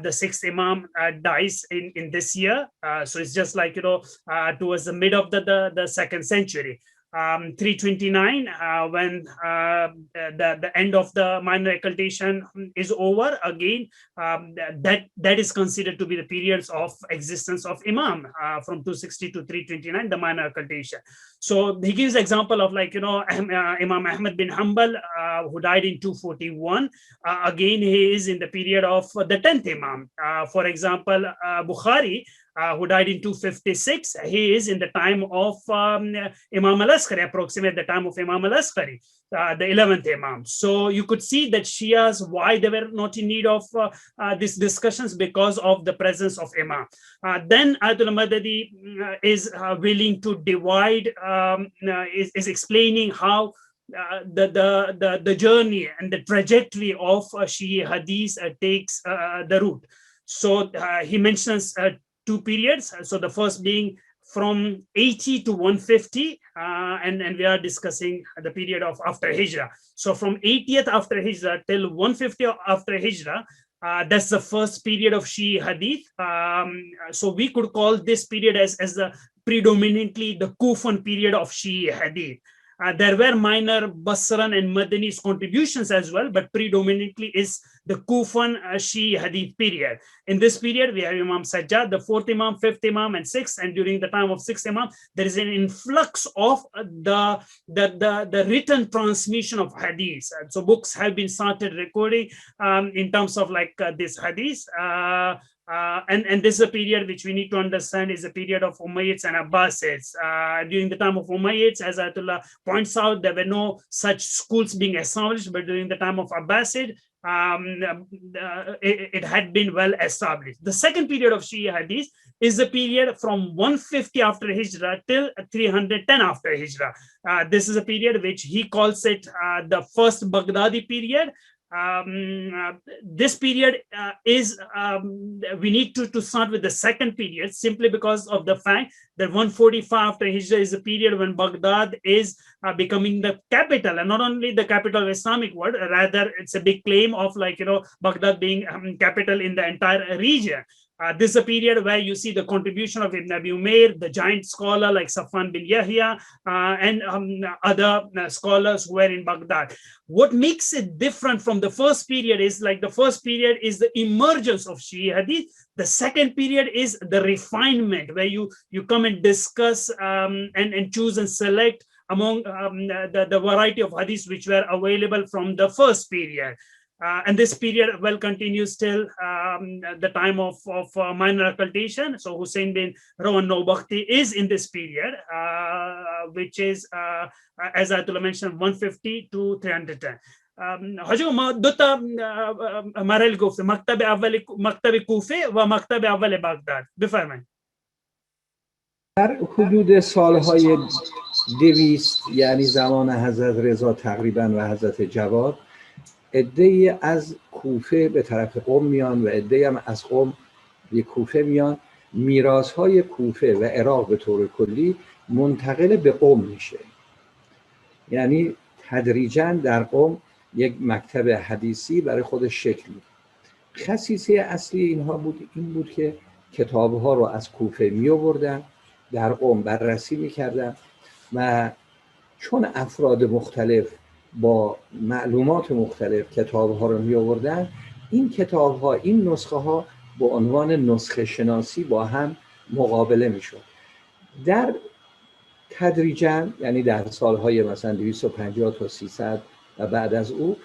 the 6th imam dies in this year. So it's just towards the mid of the 2nd century. 329, when the end of the minor occultation is over, again, that is considered to be the periods of existence of Imam from 260 to 329, the minor occultation. So he gives example of Imam Ahmad bin Hanbal, who died in 241. Again, he is in the period of the 10th Imam. For example, Bukhari who died in 256. He is in the time of Imam al-Asqari, approximately the time of Imam al-Asqari, the 11th Imam. So you could see that Shias, why they were not in need of these discussions, because of the presence of Imam. Then Ayatollah Madadi is willing to divide, is explaining how the journey and the trajectory of Shi'i Hadith takes the route. So he mentions 2 periods. So the first being from 80 to 150, and we are discussing the period of after Hijrah. So from 80th after Hijrah till 150 after Hijrah, that's the first period of Shi'i Hadith. So we could call this period as the predominantly the Kufan period of Shi'i Hadith. There were minor Basran and Madani's contributions as well, but predominantly is the Kufan Shi'i Hadith period. In this period, we have Imam Sajjad, the 4th Imam, 5th Imam, and 6th. And during the time of 6th Imam, there is an influx of the written transmission of Hadith. So books have been started recording in terms of like this Hadith. And this is a period which we need to understand is a period of Umayyads and Abbasids. During the time of Umayyads, as Ayatollah points out, there were no such schools being established, but during the time of Abbasid, it had been well established. The second period of Shi'i Hadith is the period from 150 after Hijrah till 310 after Hijrah. This is a period which he calls it the first Baghdadi period. This period is we need to start with the second period, simply because of the fact that 145 after Hijrah is a period when Baghdad is becoming the capital, and not only the capital of Islamic world, rather it's a big claim of like, Baghdad being capital in the entire region. This is a period where you see the contribution of Ibn Abi Umair, the giant scholar like Safwan bin Yahya, and other scholars who were in Baghdad. What makes it different from the first period is like the first period is the emergence of Shi'i Hadith. The second period is the refinement, where you come and discuss and choose and select among the variety of hadiths which were available from the first period. And this period well continues till the time of minor occultation. So Hussein bin Rowan Nawbakhti is in this period, which is, as Ayatollah mentioned, 150 to 310. حاجی ما دو تا مراحل گفته، مکتب کوفه و مکتب اول بغداد. بفرمایید. در حدود سالهای 200 یعنی زمان حضرت رضا تقریبا و حضرت جواد، عده‌ای از کوفه به طرف قم میان و عده‌ای هم از قم به کوفه میان. میراث‌های کوفه و عراق به طور کلی منتقل به قم میشه. یعنی تدریجاً در قم یک مکتب حدیثی برای خودش شکل میده. خصیصه اصلی اینها این بود که کتاب‌ها رو از کوفه می آوردن، در قم بررسی می‌کردن و چون افراد مختلف با معلومات مختلف کتاب‌ها رو می آوردن، این کتاب‌ها، این نسخه‌ها به عنوان نسخه شناسی با هم مقابله می‌شد. در تدریجاً، یعنی در سال‌های مثلا 250 تا 300 و بعد از او،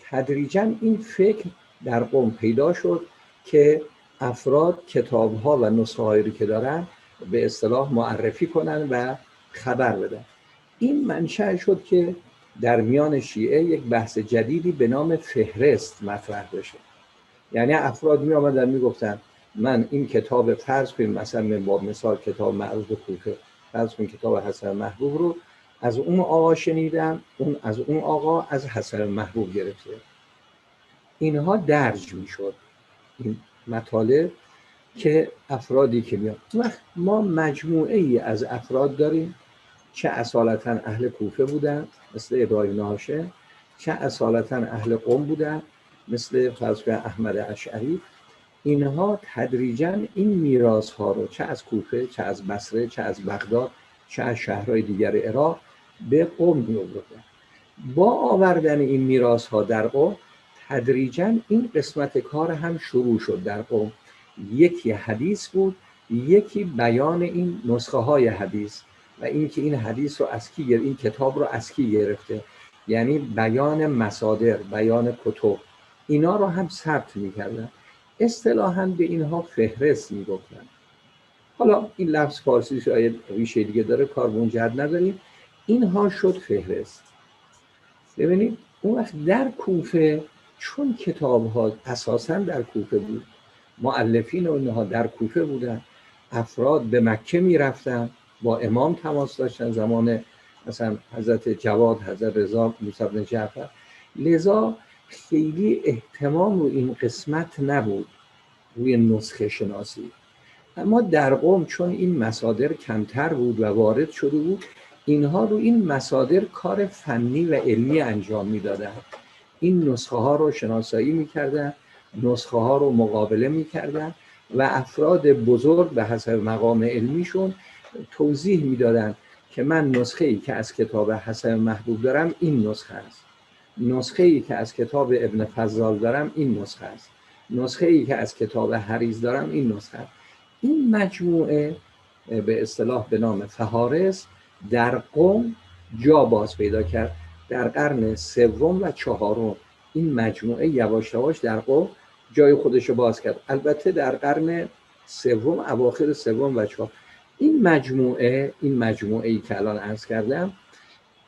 تدریجاً این فکر در قم پیدا شد که افراد کتاب‌ها و نسخه‌هایی رو که دارن به اصطلاح معرفی کنن و خبر بدن. این منشأ شد که در میان شیعه یک بحث جدیدی به نام فهرست مطرح بشه. یعنی افراد می آمدن می گفتن من این کتاب، فرض کنیم مثلا با مثال کتاب معروف کوفه، فرض کنیم کتاب حسن محبوب رو از اون آقا شنیدم، اون از اون آقا از حسن محبوب گرفته. اینها درج می شد این مطالب که افرادی که میان. ما مجموعه ای از افراد داریم، چه اصالتا اهل کوفه بودن مثل ابراهیم هاشم، چه اصالتا اهل قم بودن مثل فرض کنید احمد اشعری. اینها تدریجاً این میراث ها رو چه از کوفه، چه از بصره، چه از بغداد، چه از شهرهای دیگر عراق به قم می آوردن. با آوردن این میراث ها در قم، تدریجاً این قسمت کار هم شروع شد در قم. یکی حدیث بود، یکی بیان این نسخه های حدیث و اینکه این حدیث رو از کی گرفته، این کتاب رو از کی گرفته، یعنی بیان مصادر، بیان کتب، اینا رو هم ثبت می‌کردن. اصطلاحاً به اینها فهرست می‌گفتن. حالا این لفظ فارسی شاید ریشه دیگه داره، کار به اون جهت نداریم. اینها شد فهرست. ببینید اون وقت در کوفه، چون کتاب ها اساسا در کوفه بود، مؤلفین اونها در کوفه بودن، افراد به مکه می رفتن، با امام تماس داشتن، زمان مثلا حضرت جواد، حضرت رضا، موسی بن جعفر، لذا خیلی اهتمام رو این قسمت نبود روی نسخه شناسی. اما در قم چون این مصادر کمتر بود و وارد شده بود، اینها رو این مصادر کار فنی و علمی انجام میدادن. این نسخه ها رو شناسایی میکردن، نسخه ها رو مقابله میکردن و افراد بزرگ به حسب مقام علمیشون توضیح میدادن که من نسخه ای که از کتاب حسن محبوب دارم این نسخه است، نسخه ای که از کتاب ابن فضال دارم این نسخه است، نسخه ای که از کتاب حریز دارم این نسخه است. این مجموعه به اصطلاح به نام فهارس در قم جا باز پیدا کرد. در قرن سوم و چهارم این مجموعه یواش یواش در قم جای خودش رو باز کرد. البته در قرن سوم، اواخر سوم و چهارم، این مجموعه‌ای که الان عرض کردم،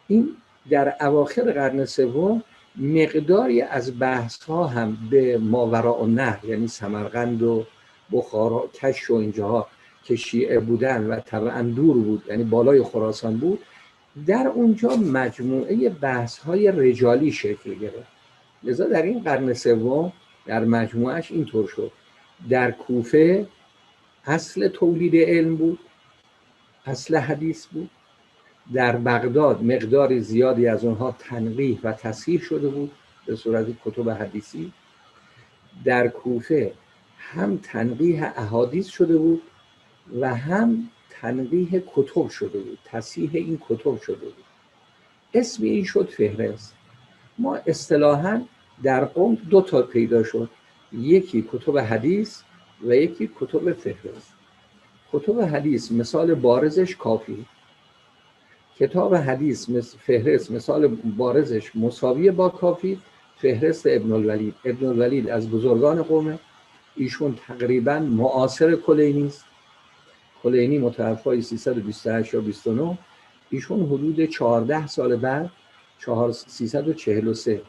این در اواخر قرن سوم مقداری از بحث‌ها هم به ماوراء النهر، یعنی سمرقند و بخارا، کش و اینجاها که شیعه بودن و طبعا دور بود، یعنی بالای خراسان بود، در اونجا مجموعه بحث‌های رجالی شکل گرفت. لذا در این قرن سوم در مجموعش اینطور شد: در کوفه اصل تولید علم بود، اصل حدیث بود. در بغداد مقدار زیادی از اونها تنقیح و تصحیح شده بود به صورت کتب حدیثی. در کوفه هم تنقیح احادیث شده بود و هم تنقیح کتب شده بود، تصحیح این کتب شده بود. اسم این شد فهرست. ما اصطلاحاً در قم دو تا پیدا شد، یکی کتب حدیث و یکی کتب فهرست. کتب حدیث مثال بارزش کافی، کتاب حدیث فهرست مثال بارزش مساوی با کافی، فهرست ابن الولید. ابن الولید از بزرگان قومه، ایشون تقریبا معاصر کلینی است. کلینی متوفای 328 یا 29، ایشون حدود 14 سال بعد 343.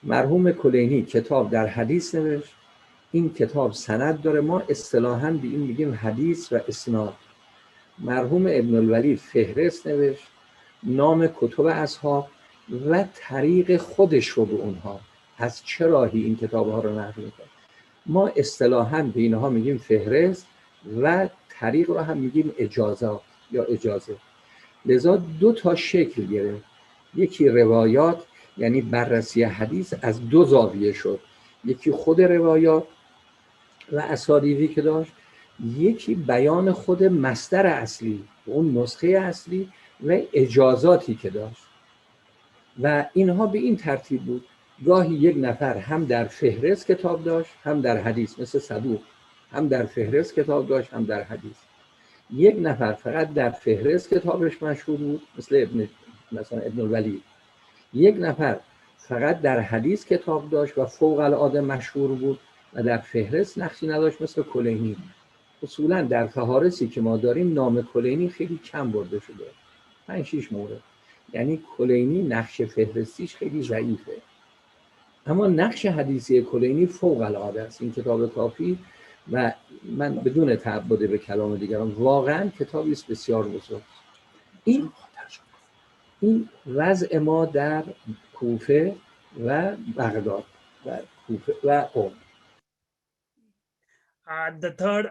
مرحوم کلینی کتاب در حدیث نوشت. این کتاب سند داره، ما اصطلاحاً به این میگیم حدیث و اسناد. مرحوم ابن الولید فهرست نوشت، نام کتب اصحاب و طریق خودش رو به اونها، از چه راهی این کتاب‌ها رو نقل می‌کنه. ما اصطلاحاً به اینها میگیم فهرست و طریق رو هم میگیم اجازات یا اجازه. لذا دو تا شکل گرفت. یکی روایات، یعنی بررسی حدیث از دو زاویه شد، یکی خود روایات و اسانیدی که داشت، یکی بیان خود مصدر اصلی، اون نسخه اصلی و اجازاتی که داشت. و اینها به این ترتیب بود: گاهی یک نفر هم در فهرست کتاب داشت هم در حدیث، مثل صدوق، هم در فهرست کتاب داشت هم در حدیث. یک نفر فقط در فهرست کتابش مشهور بود، مثل ابن الولید. یک نفر فقط در حدیث کتاب داشت و فوق العاده مشهور بود و در فهرست نقشی نداشت، مثل کلینی. اصولا در فهارسی که ما داریم نام کلینی خیلی کم برده شده، 5-6 مورد. یعنی کلینی نقش فهرستیش خیلی ضعیفه، اما نقش حدیثی کلینی فوق العاده است. این کتاب کافی، و من بدون تعبد به کلام دیگران، واقعا کتابی است بسیار بزرگ. این وضع ما در کوفه و بغداد و کوفه و قم. The third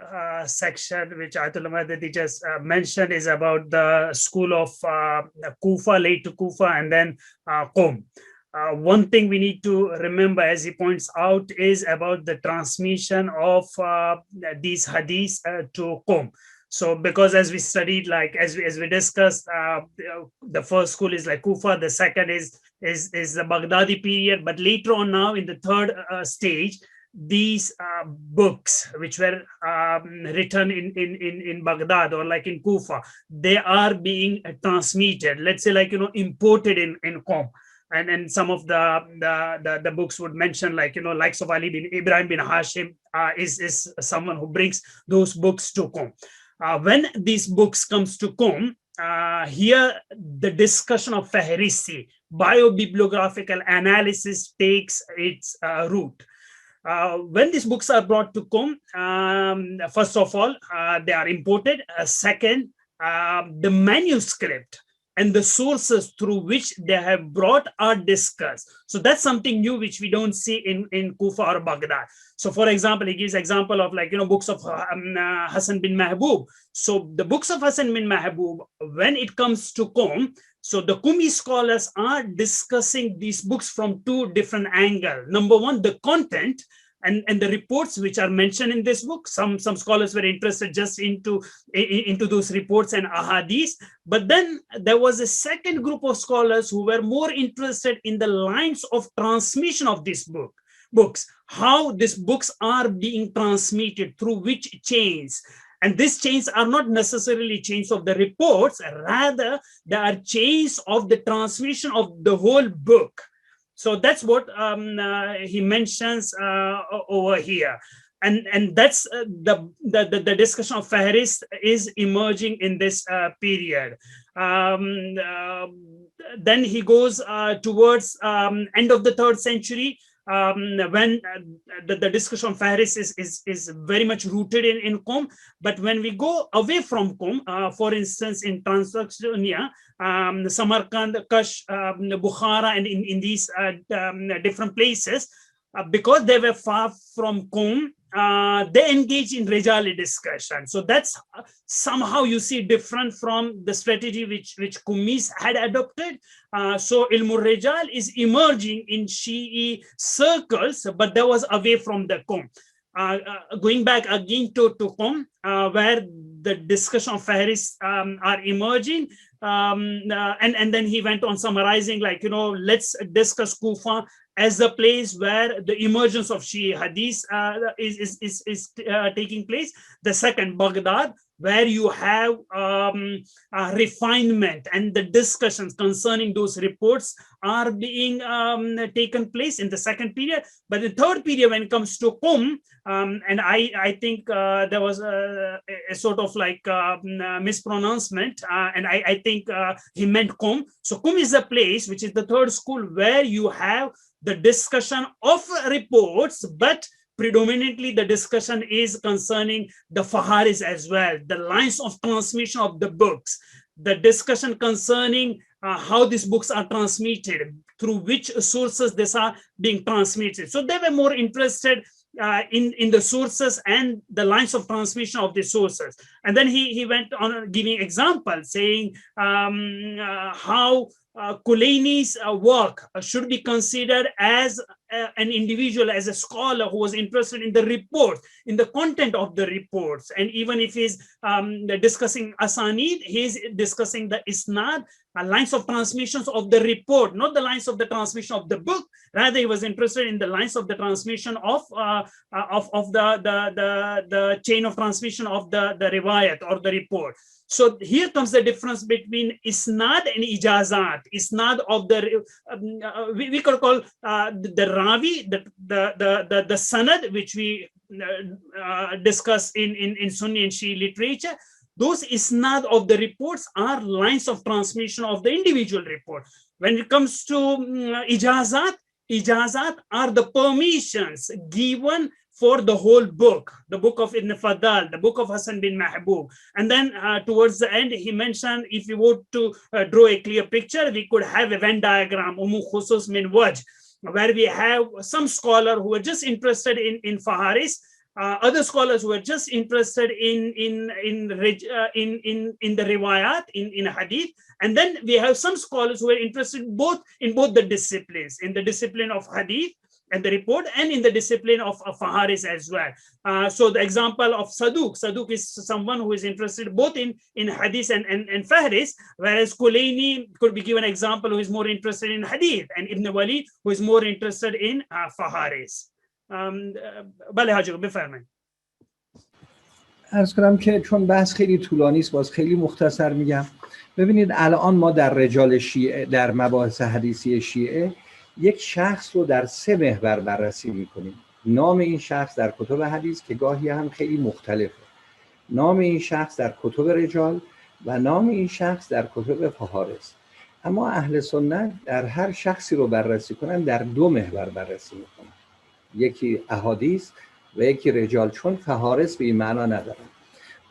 section, which Ayatollah Madadi just mentioned, is about the school of Kufa, late to Kufa, and then Qum. One thing we need to remember, as he points out, is about the transmission of these hadiths to Qum. So, because as we studied, like as we discussed, the first school is like Kufa, the second is the Baghdadi period, but later on now in the third stage, these books which were written in Baghdad or like in Kufa, they are being transmitted, let's say, like, imported in Qom. And some of the books would mention, like, likes of Ali bin Ibrahim bin Hashim is someone who brings those books to Qom. When these books comes to come, here the discussion of fihristi, biobibliographical analysis, takes its root. When these books are brought to come, first of all, they are imported. Second, the manuscript and the sources through which they have brought are discussed. So that's something new which we don't see in Kufa or Baghdad. So for example, he gives example of books of Hassan bin Mahbub. So the books of Hassan bin Mahbub, when it comes to Qum, so the Qumi scholars are discussing these books from two different angles. Number one, the content and the reports which are mentioned in this book. Some scholars were interested just into those reports and ahadith. But then there was a second group of scholars who were more interested in the lines of transmission of this books, how these books are being transmitted, through which chains. And these chains are not necessarily chains of the reports, rather they are chains of the transmission of the whole book. So that's what he mentions over here. And that's the discussion of fihrist is emerging in this period. Then he goes towards end of the 3rd century, when the discussion of fihrist is very much rooted in Qum. But when we go away from Qum, for instance, in Transylvania, Samarkand, Kash, Bukhara, and in these different places, because they were far from Qum, they engage in rijal discussion. So that's somehow you see different from the strategy which Qummis had adopted. So ilmul rijal is emerging in Shi'i circles, but that was away from the Qum. Going back again to Qum, where the discussion of fihrist are emerging, and then he went on summarizing, let's discuss Kufa as a place where the emergence of Shi'i Hadith is taking place. The second, Baghdad, where you have refinement and the discussions concerning those reports are being taken place in the second period. But the third period, when it comes to Qum, and I think there was a sort of mispronouncement, and I think he meant Qum. So Qum is a place which is the third school where you have the discussion of reports, but predominantly the discussion is concerning the faharis as well, the lines of transmission of the books, the discussion concerning how these books are transmitted, through which sources these are being transmitted. So they were more interested in the sources and the lines of transmission of the sources. And then he went on giving examples, saying how Kulaini's work should be considered as an individual, as a scholar who was interested in the report, in the content of the reports. And even if he's discussing asanid, he's discussing the isnad, lines of transmissions of the report, not the lines of the transmission of the book. Rather, he was interested in the lines of the transmission of the chain of transmission of the riwayat or the report. So here comes the difference between isnad and ijazat. Isnad of the we could call the ravi, the sanad, which we discuss in Sunni and Shi'i literature. Those isnad of the reports are lines of transmission of the individual report. When it comes to ijazat are the permissions given for the whole book, the book of Ibn Fadal, the book of Hassan bin Mahbub. And then towards the end, he mentioned, if you were to draw a clear picture, we could have a Venn diagram, umu khusus min wajh, where we have some scholar who are just interested in faharis, other scholars who are just interested in the riwayat, in hadith, and then we have some scholars who are interested in both the disciplines, in the discipline of hadith and the report, and in the discipline of faharis as well. So the example of Saduq is someone who is interested both in hadith and faharis, whereas Kulaini could be given an example who is more interested in hadith, and Ibn Wali who is more interested in faharis. بله حاجه بفرمایید. عرض کنم که چون بحث خیلی طولانی است، باز خیلی مختصر میگم. ببینید الان ما در رجال شیعه، در مباحث حدیثی شیعه، یک شخص رو در 3 محور بررسی میکنیم. نام این شخص در کتب حدیث که گاهی هم خیلی مختلفه. نام این شخص در کتب رجال و نام این شخص در کتب فهارس. اما اهل سنت در هر شخصی رو بررسی کنن در دو محور بررسی میکنن، یکی احادیث و یکی رجال، چون فهارس به این معنا ندارن.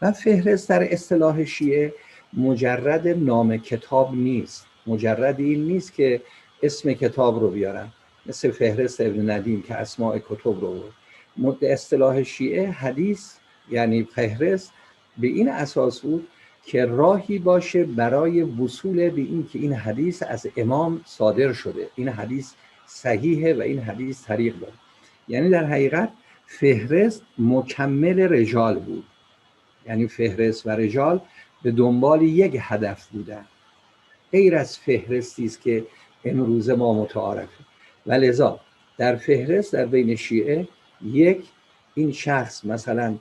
و فهرست در اصطلاح شیعه مجرد نام کتاب نیست، مجرد این نیست که اسم کتاب رو بیارن مثل فهرست ابن ندیم که اسماء کتب رو بود. اصطلاح شیعه حدیث یعنی فهرست به این اساس بود که راهی باشه برای وصول به این که این حدیث از امام صادر شده، این حدیث صحیحه و این حدیث طریق داره. یعنی در حقیقت فهرست مکمل رجال بود، یعنی فهرست و رجال به دنبال یک هدف بودن، غیر از فهرستی است که امروز ما متعارفه. و لذا در فهرست در بین شیعه یک، این شخص مثلا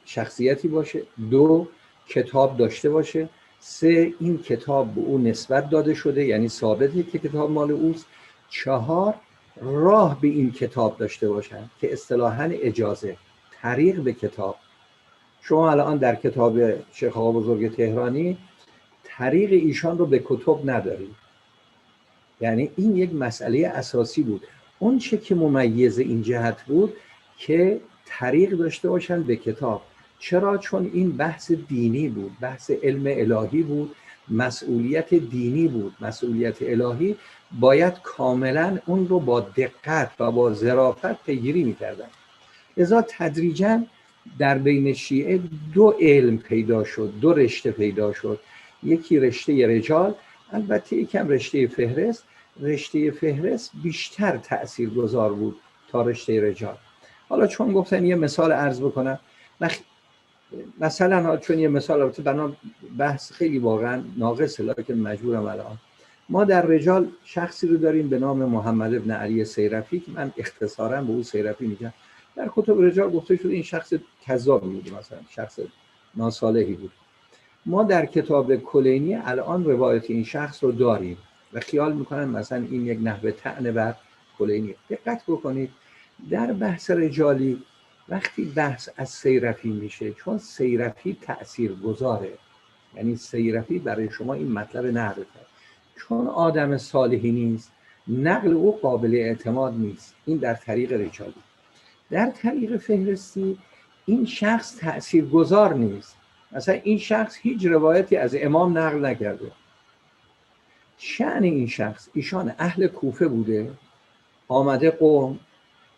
شخصیتی باشه، دو، کتاب داشته باشه، سه، این کتاب به او نسبت داده شده یعنی ثابته که کتاب مال اوست، چهار، راه به این کتاب داشته باشن که اصطلاحاً اجازه، طریق به کتاب. شما الان در کتاب شیخ آقا بزرگ تهرانی طریق ایشان رو به کتب ندارید. یعنی این یک مسئله اساسی بود. اون چه که ممیز این جهت بود که طریق داشته باشن به کتاب. چرا؟ چون این بحث دینی بود، بحث علم الهی بود، مسئولیت دینی بود، مسئولیت الهی، باید کاملا اون رو با دقت و با ظرافت پیگیری می‌کردن. لذا تدریجاً در بین شیعه دو علم پیدا شد، دو رشته پیدا شد، یکی رشته رجال، البته یکم رشته فهرست. رشته فهرست بیشتر تأثیرگذار بود تا رشته رجال. حالا چون گفتن یه مثال عرض بکنم، مثلا چون یه مثال، البته بنا بحث خیلی واقعا ناقصه لکن مجبورم الان. ما در رجال شخصی رو داریم به نام محمد ابن علی سیرفی که من اختصارا به او سیرفی میگم. در کتب رجال گفته شده این شخص کذابی بود، مثلا شخص ناصالحی بود. ما در کتاب کلینی الان روایت این شخص رو داریم و خیال میکنن مثلا این یک نحوه طعن بر کلینی. دقت بکنید در بحث رجالی وقتی بحث از سیرفی میشه، چون سیرفی تأثیر گذاره، یعنی سیرفی برای شما این مطلب نقل کرد، چون آدم صالحی نیست نقل او قابل اعتماد نیست. این در طریق رجالی. در طریق فهرستی این شخص تأثیر گذار نیست، مثلا این شخص هیچ روایتی از امام نقل نکرده. شأن این شخص، ایشان اهل کوفه بوده، آمده قم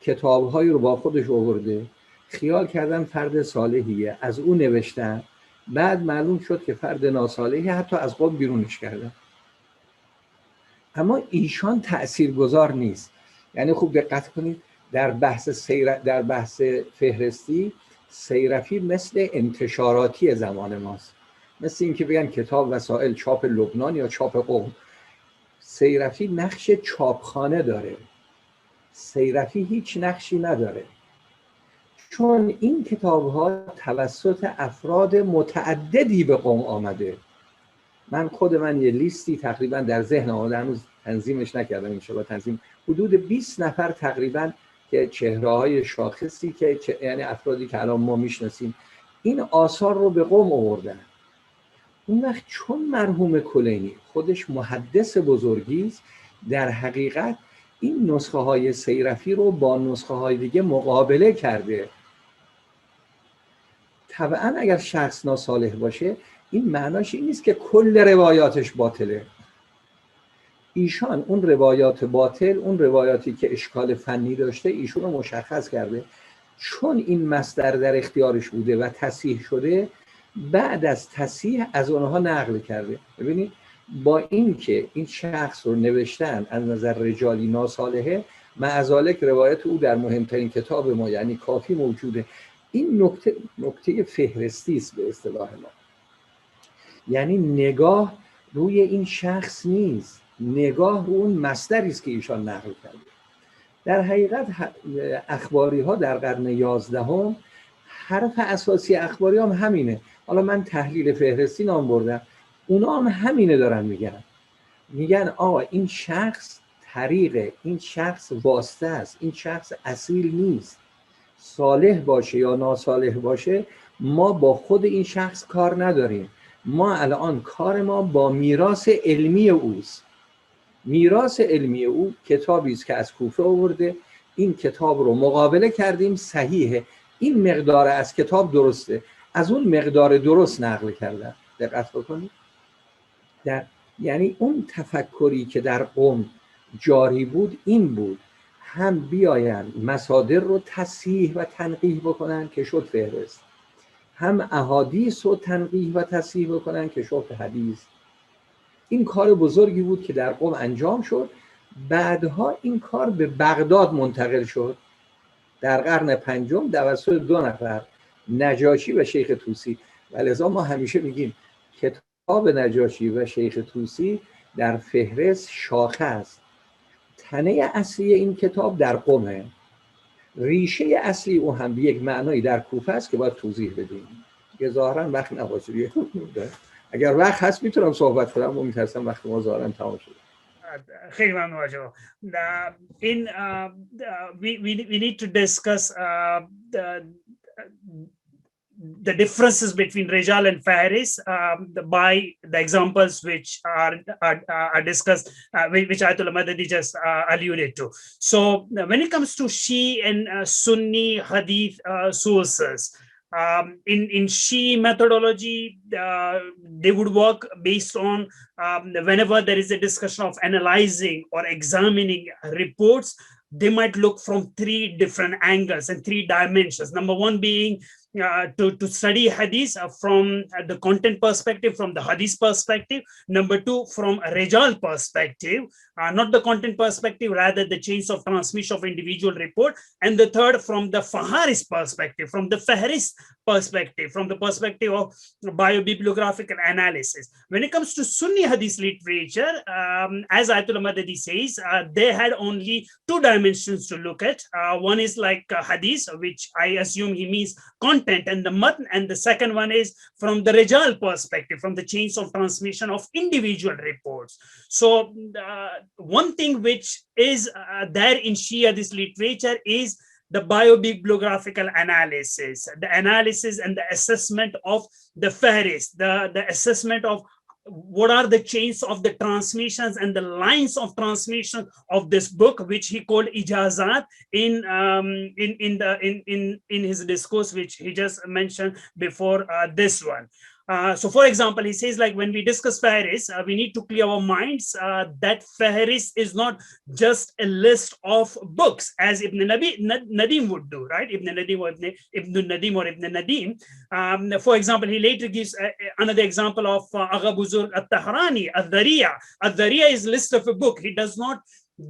کتاب‌هایی رو با خودش آورده، خیال کردن فرد صالحیه، از او نوشتن، بعد معلوم شد که فرد ناصالحی، حتی از قم بیرونش کردن. اما ایشان تأثیرگذار نیست. یعنی خوب دقت کنید در بحث فهرستی سیرفی مثل انتشاراتی زمان ماست، مثل این که بگن کتاب وسائل چاپ لبنان یا چاپ قم. سیرفی نقش چاپخانه داره، سیرفی هیچ نقشی نداره، چون این کتاب‌ها توسط افراد متعددی به قم آمده. من یه لیستی تقریبا در ذهن آمده، هنوز تنظیمش نکردم، انشاءالله تنظیم، حدود 20 نفر تقریبا که چهره‌های شاخصی که یعنی افرادی که الان ما میشناسیم این آثار رو به قم آوردن. اون وقت چون مرحوم کلینی خودش محدث بزرگی است، در حقیقت این نسخه های سیرفی رو با نسخه های دیگه مقابله کرده. طبعا اگر شخص ناصالح باشه این معناش این نیست که کل روایاتش باطله. ایشان اون روایات باطل، اون روایاتی که اشکال فنی داشته، ایشون رو مشخص کرده، چون این مصدر در اختیارش بوده و تصحیح شده، بعد از تصحیح از اونها نقل کرده. ببینید با این که این شخص رو نوشتن از نظر رجالی ناصالحه، معذالک روایت او در مهمترین کتاب ما یعنی کافی موجوده. این نکته فهرستی است به اصطلاح ما، یعنی نگاه روی این شخص نیست، نگاه رو اون مصدری است که ایشان نقل کرده. در حقیقت اخباری ها در قرن 11 حرف اساسی اخباری هم همینه. حالا من تحلیل فهرستی نام بردم، اونا هم همینه دارن میگن آقا این شخص طریقه، این شخص واسطه است، این شخص اصیل نیست. صالح باشه یا ناصالح باشه ما با خود این شخص کار نداریم. ما الان کار ما با میراث علمی اوست. میراث علمی او کتابی است که از کوفه آورده. این کتاب رو مقابله کردیم، صحیحه، این مقدار از کتاب درسته، از اون مقدار درست نقل کردن. دقت بکنید. یعنی اون تفکری که در قم جاری بود این بود، هم بیاین مصادر رو تصحیح و تنقیح بکنن که شد فهرست، هم احادیث رو تنقیح و تصحیح بکنن که شد حدیث. این کار بزرگی بود که در قم انجام شد. بعدها این کار به بغداد منتقل شد در قرن پنجم توسط دو نفر، نجاشی و شیخ طوسی. و لذا ما همیشه میگیم کتاب نجاشی و شیخ طوسی در فهرست شاخه است. تنه اصلی این کتاب در قمه، ریشه اصلی او هم به یک معنایی در کوفه است که باید توضیح بدیم. که ظاهرا وقت نباشه. اگر وقت هست میتونم صحبت کنم و میترسم وقت ما ظاهرا تمام شده. خیلی ممنون آجا. We need to discuss the differences between rijal and fihrist by the examples which are discussed, which Ayatollah Madadi just alluded to. So when it comes to Shi'i and Sunni Hadith sources, in Shi'i methodology, they would work based on whenever there is a discussion of analyzing or examining reports, they might look from three different angles and three dimensions. Number one being to study hadith from the content perspective, from the hadith perspective. Number two, from a rijal perspective, not the content perspective, rather the chains of transmission of individual report. And the third, from the fihrist perspective, from the fihrist perspective, from the perspective of biobibliographical analysis. When it comes to Sunni hadith literature, as Ayatollah Madadi says, they had only two dimensions to look at. One is like hadith, which I assume he means content and the matn, and the second one is from the rijal perspective, from the chains of transmission of individual reports. So one thing which is there in Shi'i hadith literature is the biobibliographical analysis, the analysis and the assessment of the fihrist, the assessment of what are the chains of the transmissions and the lines of transmission of this book, which he called ijazat in his discourse, which he just mentioned before this one. So for example, he says, like, when we discuss fihrist, we need to clear our minds that fihrist is not just a list of books, as Ibn Nadim would do, right? Ibn Nadim or Ibn Nadim. For example, he later gives another example of Agha Buzurg al-Tahrani, al-Dhariya. Al-Dhariya is a list of a book. He does not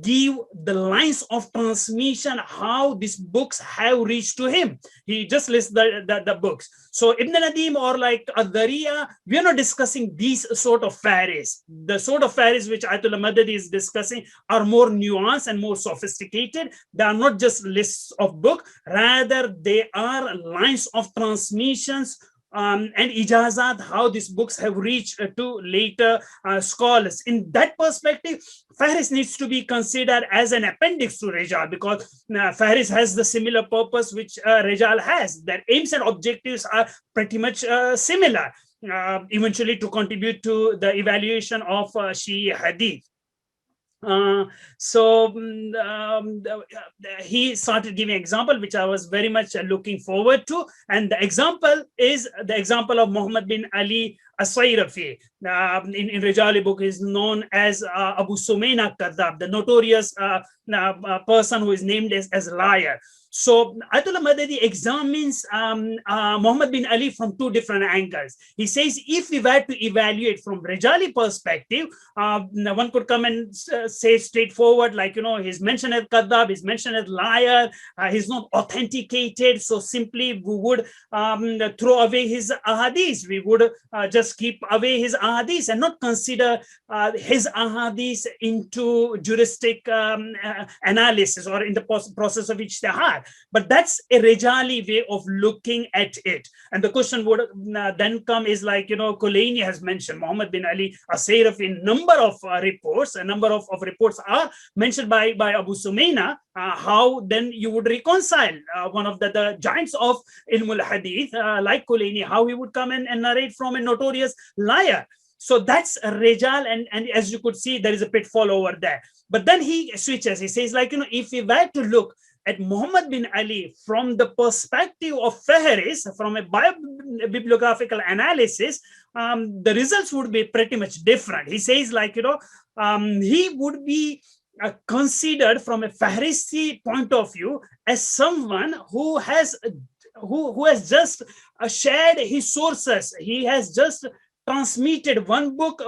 give the lines of transmission, how these books have reached to him. He just lists the books. So Ibn Nadim or like Al-Dhariya, we are not discussing these sort of fihrist. The sort of fihrist which Ayatollah Madadi is discussing are more nuanced and more sophisticated. They are not just lists of books, rather they are lines of transmissions and ijazat, how these books have reached to later scholars. In that perspective, fihrist needs to be considered as an appendix to rijal, because fihrist has the similar purpose which rijal has. Their aims and objectives are pretty much similar, eventually to contribute to the evaluation of Shi'i hadith. He started giving example, which I was very much looking forward to. And the example is the example of Muhammad bin Ali as-Sayrafi. In Rijali book is known as Abu Sumayna Kadhab, the notorious person who is named as liar. So Ayatollah Madadi examines Muhammad bin Ali from two different angles. He says, if we were to evaluate from Rijali perspective, one could come and say straightforward, like, you know, he's mentioned as Kadhab, he's mentioned as liar, he's not authenticated. So simply we would throw away his ahadith. We would just keep away his ahadith and not consider his ahadith into juristic analysis or in the process of ijtihad. rijal. But that's a rijali way of looking at it. And the question would then come is like, Kulaini has mentioned Muhammad bin Ali as-Sayrafi in number of reports. A number of reports are mentioned by Abu Sumayna. How then you would reconcile one of the giants of Ilm al-Hadith, like Kulaini, how he would come and narrate from a notorious liar. So that's a rijal, and as you could see, there is a pitfall over there. But then he switches. He says, like, if we were to look at Muhammad bin Ali from the perspective of fihrist, from a biobibliographical analysis, the results would be pretty much different. He says, like, he would be considered from a fihristi point of view as someone who has just shared his sources. He has just transmitted one book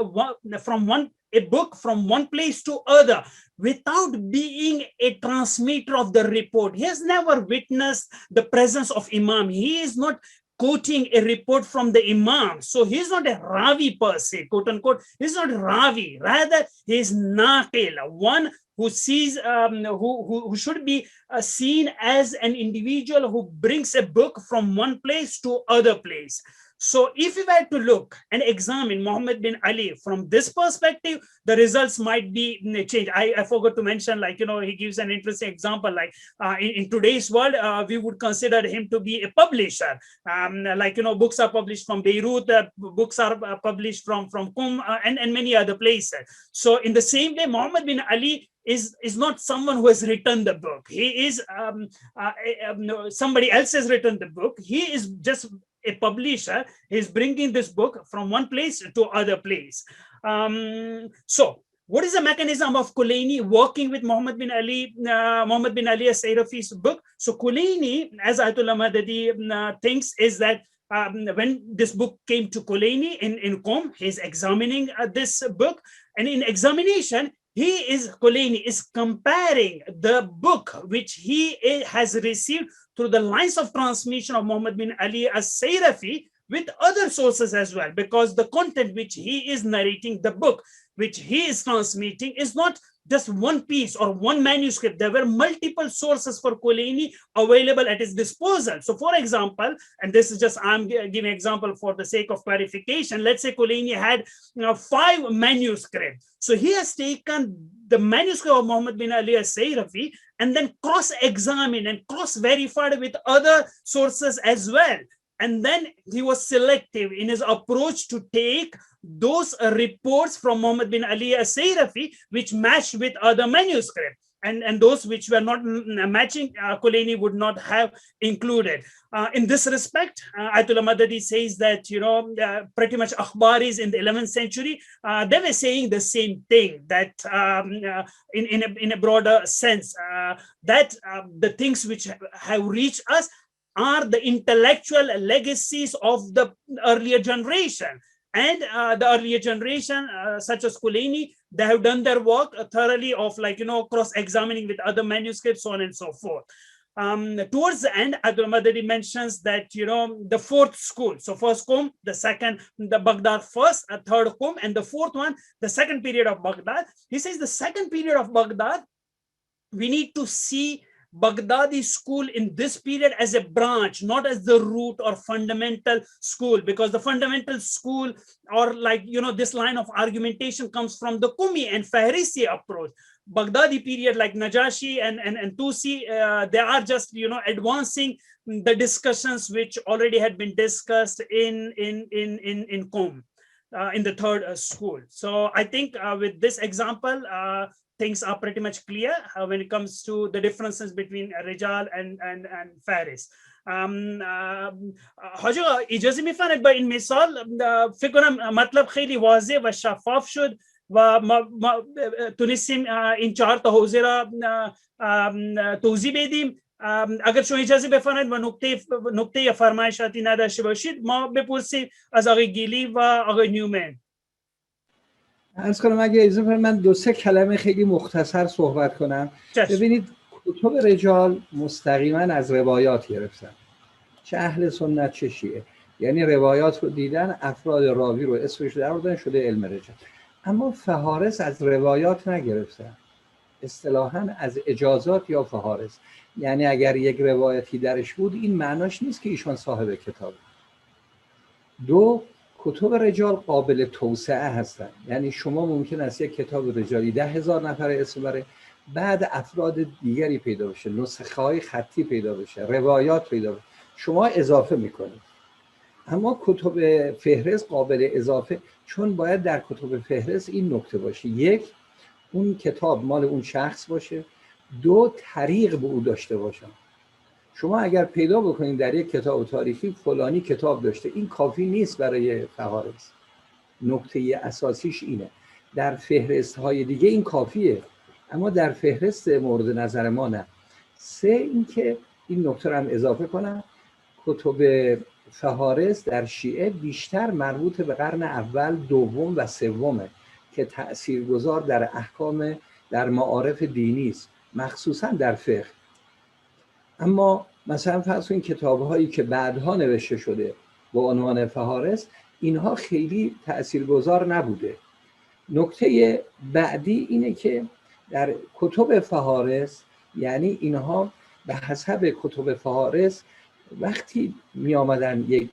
from one place to other without being a transmitter of the report. He has never witnessed the presence of Imam. He is not quoting a report from the Imam. So he's not a Ravi per se, quote unquote. He's not Ravi. Rather, he is Naqil, one who sees, who should be seen as an individual who brings a book from one place to other place. So if we were to look and examine Muhammad bin Ali from this perspective, the results might be changed. I forgot to mention, like, he gives an interesting example, like in today's world, we would consider him to be a publisher. Like, books are published from Beirut, books are published from Qum and many other places. So in the same way, Muhammad bin Ali is not someone who has written the book. He is somebody else has written the book. He is just a publisher. He's bringing this book from one place to other place. So what is the mechanism of Kulaini working with Muhammad bin Ali as-Sayrafi's book? So Kulaini, as Ayatollah Madadi thinks, is that when this book came to Kulaini in Qom, he's examining this book, and in examination, Kulaini is comparing the book which he has received through the lines of transmission of Muhammad bin Ali as-Sayrafi with other sources as well, because the content which he is narrating, the book which he is transmitting, is not just one piece or one manuscript. There were multiple sources for Kulaini available at his disposal. So for example, and this is just, I'm giving example for the sake of clarification, let's say Kulaini had 5 manuscripts. So he has taken the manuscript of Muhammad bin Ali as-Sayrafi and then cross-examined and cross-verified with other sources as well. And then he was selective in his approach to take those reports from Muhammad bin Ali as-Sayrafi which matched with other manuscripts. And those which were not matching, Kulaini would not have included. In this respect, Ayatollah Madadi says that, pretty much Akhbaris in the 11th century, they were saying the same thing, that in a broader sense, that the things which have reached us are the intellectual legacies of the earlier generation. And the earlier generation, such as Kulaini, they have done their work thoroughly of, like, cross-examining with other manuscripts, so on and so forth. Towards the end, Ayatollah Madadi mentions that, the 4th school. So first Qom, the second, the Baghdad first, a third Qom, and the 4th one, the second period of Baghdad. He says the second period of Baghdad, we need to see Baghdadi school in this period as a branch, not as the root or fundamental school, because the fundamental school, or like, this line of argumentation comes from the Qumi and Fihristi approach. Baghdadi period, like Najashi and Tusi, they are just, advancing the discussions which already had been discussed in Qom, in the 3rd school. So I think with this example, things are pretty much clear when it comes to the differences between rijal and fihrist. حاجه اجازه میفرمایید با این مثال فکر کنم مطلب خیلی واضح و شفاف شد و ما تونستیم این 4 تا حوزه را توضیح بدیم. اگر شما اجازه بفرمایید و نکته یا فرمایشاتی نداشته باشید، ما بپرسیم از آقای گلیو و آقای نیومن. عرض کنم اگه اجازه کنید من 2-3 کلمه خیلی مختصر صحبت کنم. ببینید، کتب رجال مستقیما از روایات گرفتن، چه اهل سنت چه شیعه، یعنی روایات رو دیدن، افراد راوی رو اسمش در آوردن، شده علم رجال. اما فهارس از روایات نگرفتن، اصطلاحاً از اجازات یا فهارس. یعنی اگر یک روایتی درش بود این معناش نیست که ایشان صاحب کتابه. دو، کتب رجال قابل توسعه هستن. یعنی شما ممکن است یک کتاب رجالی 10,000 نفر اسم بره، بعد افراد دیگری پیدا بشه، نسخه‌های خطی پیدا بشه، روایات پیدا بشه، شما اضافه میکنید. اما کتب فهرست قابل اضافه، چون باید در کتب فهرست این نکته باشه: یک، اون کتاب مال اون شخص باشه. دو، طریق به او داشته باشن. شما اگر پیدا بکنید در یک کتاب تاریخی فلانی کتاب داشته، این کافی نیست برای فهارس. نکته اساسیش اینه. در فهرست های دیگه این کافیه، اما در فهرست مورد نظر ما نه. سه، اینکه این نکته رو هم اضافه کنم: کتب فهارس در شیعه بیشتر مربوط به قرن اول، دوم و سومه که تأثیرگذار در احکام در معارف دینی است، مخصوصا در فقه. اما مثلا فرض کنید کتاب‌هایی که بعدها نوشته شده با عنوان فهارس، اینها خیلی تأثیرگذار نبوده. نکته بعدی اینه که در کتب فهارس، یعنی اینها به حسب کتب فهارس وقتی می آمدن یک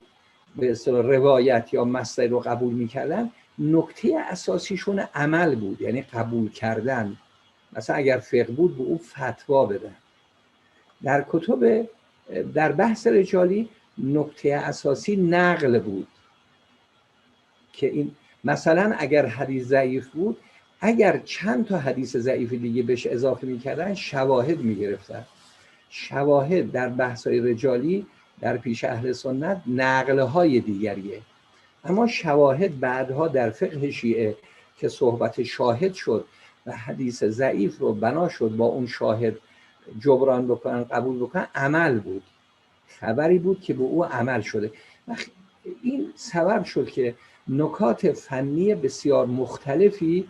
به اصطلاح روایت یا مصدر رو قبول می کردن، نکته اساسیشون عمل بود، یعنی قبول کردن. مثلا اگر فقه بود به او فتوا بدن. در کتب در بحث رجالی نکته اساسی نقل بود که این مثلا اگر حدیث ضعیف بود، اگر چند تا حدیث ضعیف دیگه بهش اضافه می‌کردن شواهد می‌گرفتن. شواهد در بحث‌های رجالی در پیش اهل سنت نقل‌های دیگریه، اما شواهد بعدها در فقه شیعه که صحبت شاهد شد و حدیث ضعیف رو بنا شد با اون شاهد جبران بکنن، قبول بکنن، عمل بود، خبری بود که به او عمل شده. این سبب شد که نکات فنی بسیار مختلفی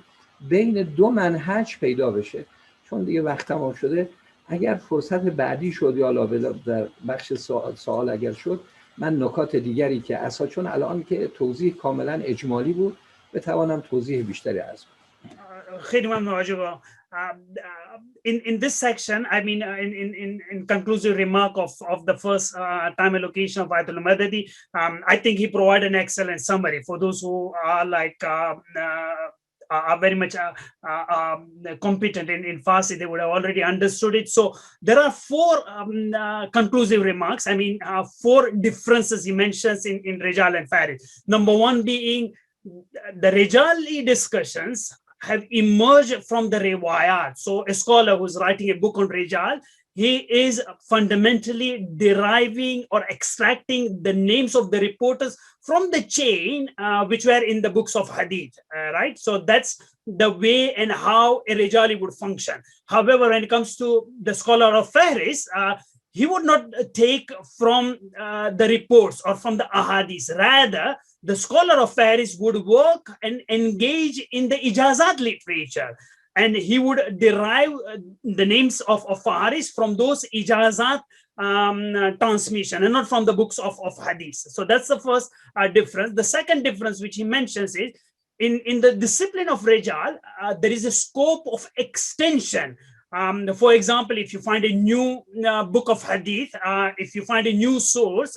بین دو منهج پیدا بشه. چون دیگه وقت تمام شده، اگر فرصت بعدی شد یا در بخش سوال اگر شد، من نکات دیگری که اساسا چون الان که توضیح کاملا اجمالی بود بتوانم توضیح بیشتری عرض کنم. خیلی ممنون آقا. In this section, I mean, in conclusive remark of the first time allocation of Ayatollah Madadi, I think he provided an excellent summary for those who are like are very much competent in Farsi. They would have already understood it. So there are four conclusive remarks. I mean, four differences he mentions in Rijal and Farid. Number one being the Rijali discussions have emerged from the riwayat. So a scholar who's writing a book on Rijal, he is fundamentally deriving or extracting the names of the reporters from the chain which were in the books of Hadith, right? So that's the way and how a Rijali would function. However, when it comes to the scholar of Fihrist, he would not take from the reports or from the ahadith. Rather, the scholar of Fihrist would work and engage in the ijazat literature, and he would derive the names of Fihrist from those ijazat transmission and not from the books of Hadith. So that's the first difference. The second difference which he mentions is in the discipline of Rijal, there is a scope of extension. For example, if you find a new book of Hadith, if you find a new source,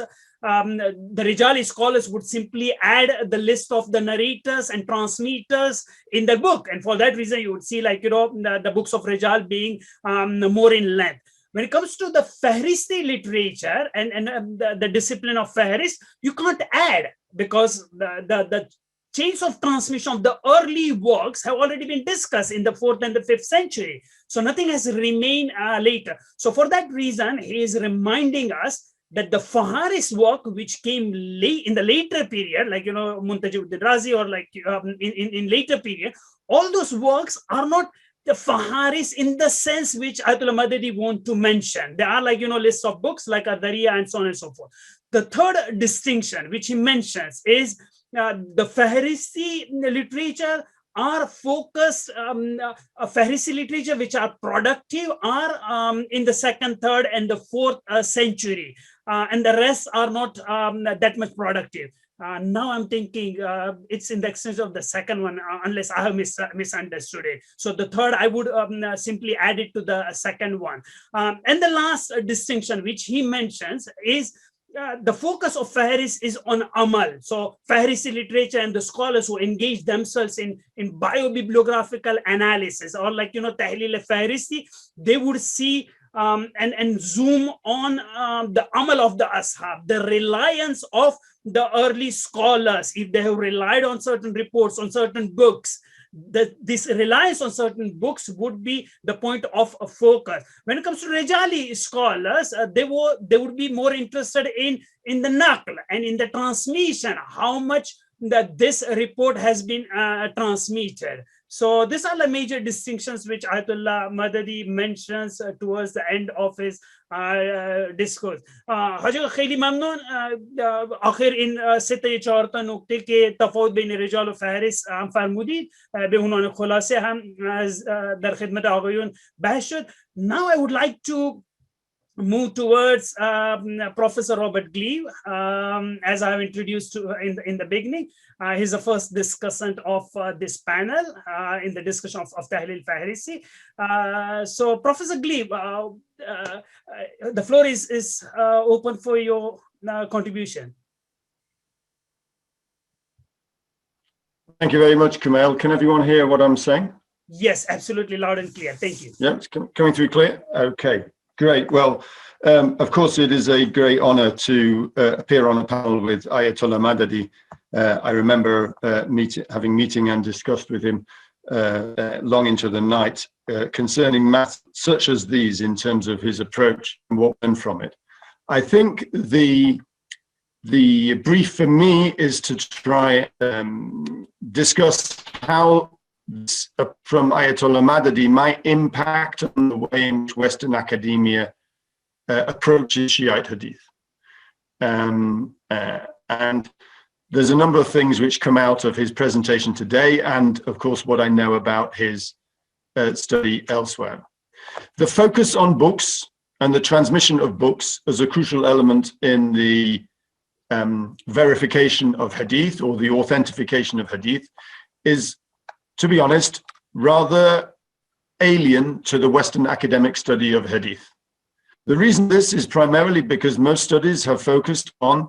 the Rijali scholars would simply add the list of the narrators and transmitters in the book. And for that reason, you would see like, you know, the books of Rijal being more in length. When it comes to the fihristi literature and the discipline of Fihrist, you can't add because the chains of transmission of the early works have already been discussed in the 4th and the 5th century. So nothing has remained later. So for that reason, he is reminding us that the Fihrist work, which came late in the later period, like, you know, Muntajib Razi or like in later period, all those works are not the Fihrist in the sense which Ayatollah Madadi want to mention. They are like, you know, lists of books like Adariya and so on and so forth. The third distinction which he mentions is the Fihristi literature are focused, Fihristi literature which are productive are in the 2nd, 3rd and the 4th century. And the rest are not that much productive. Now I'm thinking it's in the extent of the second one, unless I have misunderstood it. So the third, I would simply add it to the second one. And the last distinction which he mentions is the focus of fihrist is on amal. So fihristī literature and the scholars who engage themselves in biobibliographical analysis, or like, taḥlīl-i, they would see and zoom on the amal of the ashab, the reliance of the early scholars, if they have relied on certain reports, on certain books. This reliance on certain books would be the point of focus. When it comes to Rijali scholars, they would be more interested in the naql and in the transmission, how much that this report has been transmitted. So these are the major distinctions which Ayatollah Madadi mentions towards the end of his discourse. حاجة خیلی ممنون. آخر این سه چهار تا نکته که تفاوت بین رجال و فهرست هم فرمودید به عنوان خلاصه هم در خدمت آقایون بحث شد. Now I would like to move towards Professor Robert Gleave, as I have introduced to in the beginning. He's the first discussant of this panel in the discussion of taḥlīl-i. So Professor Gleave, the floor is open for your contribution. Thank you very much, Kumail. Can everyone hear what I'm saying? Yes, absolutely, loud and clear. Thank you. Yeah, it's coming through clear. Okay. Great. Well, of course, it is a great honor to appear on a panel with Ayatollah Madadi. I remember having meeting and discussed with him long into the night concerning maths such as these in terms of his approach and what went from it. I think the brief for me is to try discuss how from Ayatollah Madadi might impact on the way in which Western academia approaches Shiite Hadith. And there's a number of things which come out of his presentation today, and of course what I know about his study elsewhere. The focus on books and the transmission of books as a crucial element in the verification of Hadith or the authentication of Hadith is, to be honest, rather alien to the Western academic study of Hadith. The reason this is primarily because most studies have focused on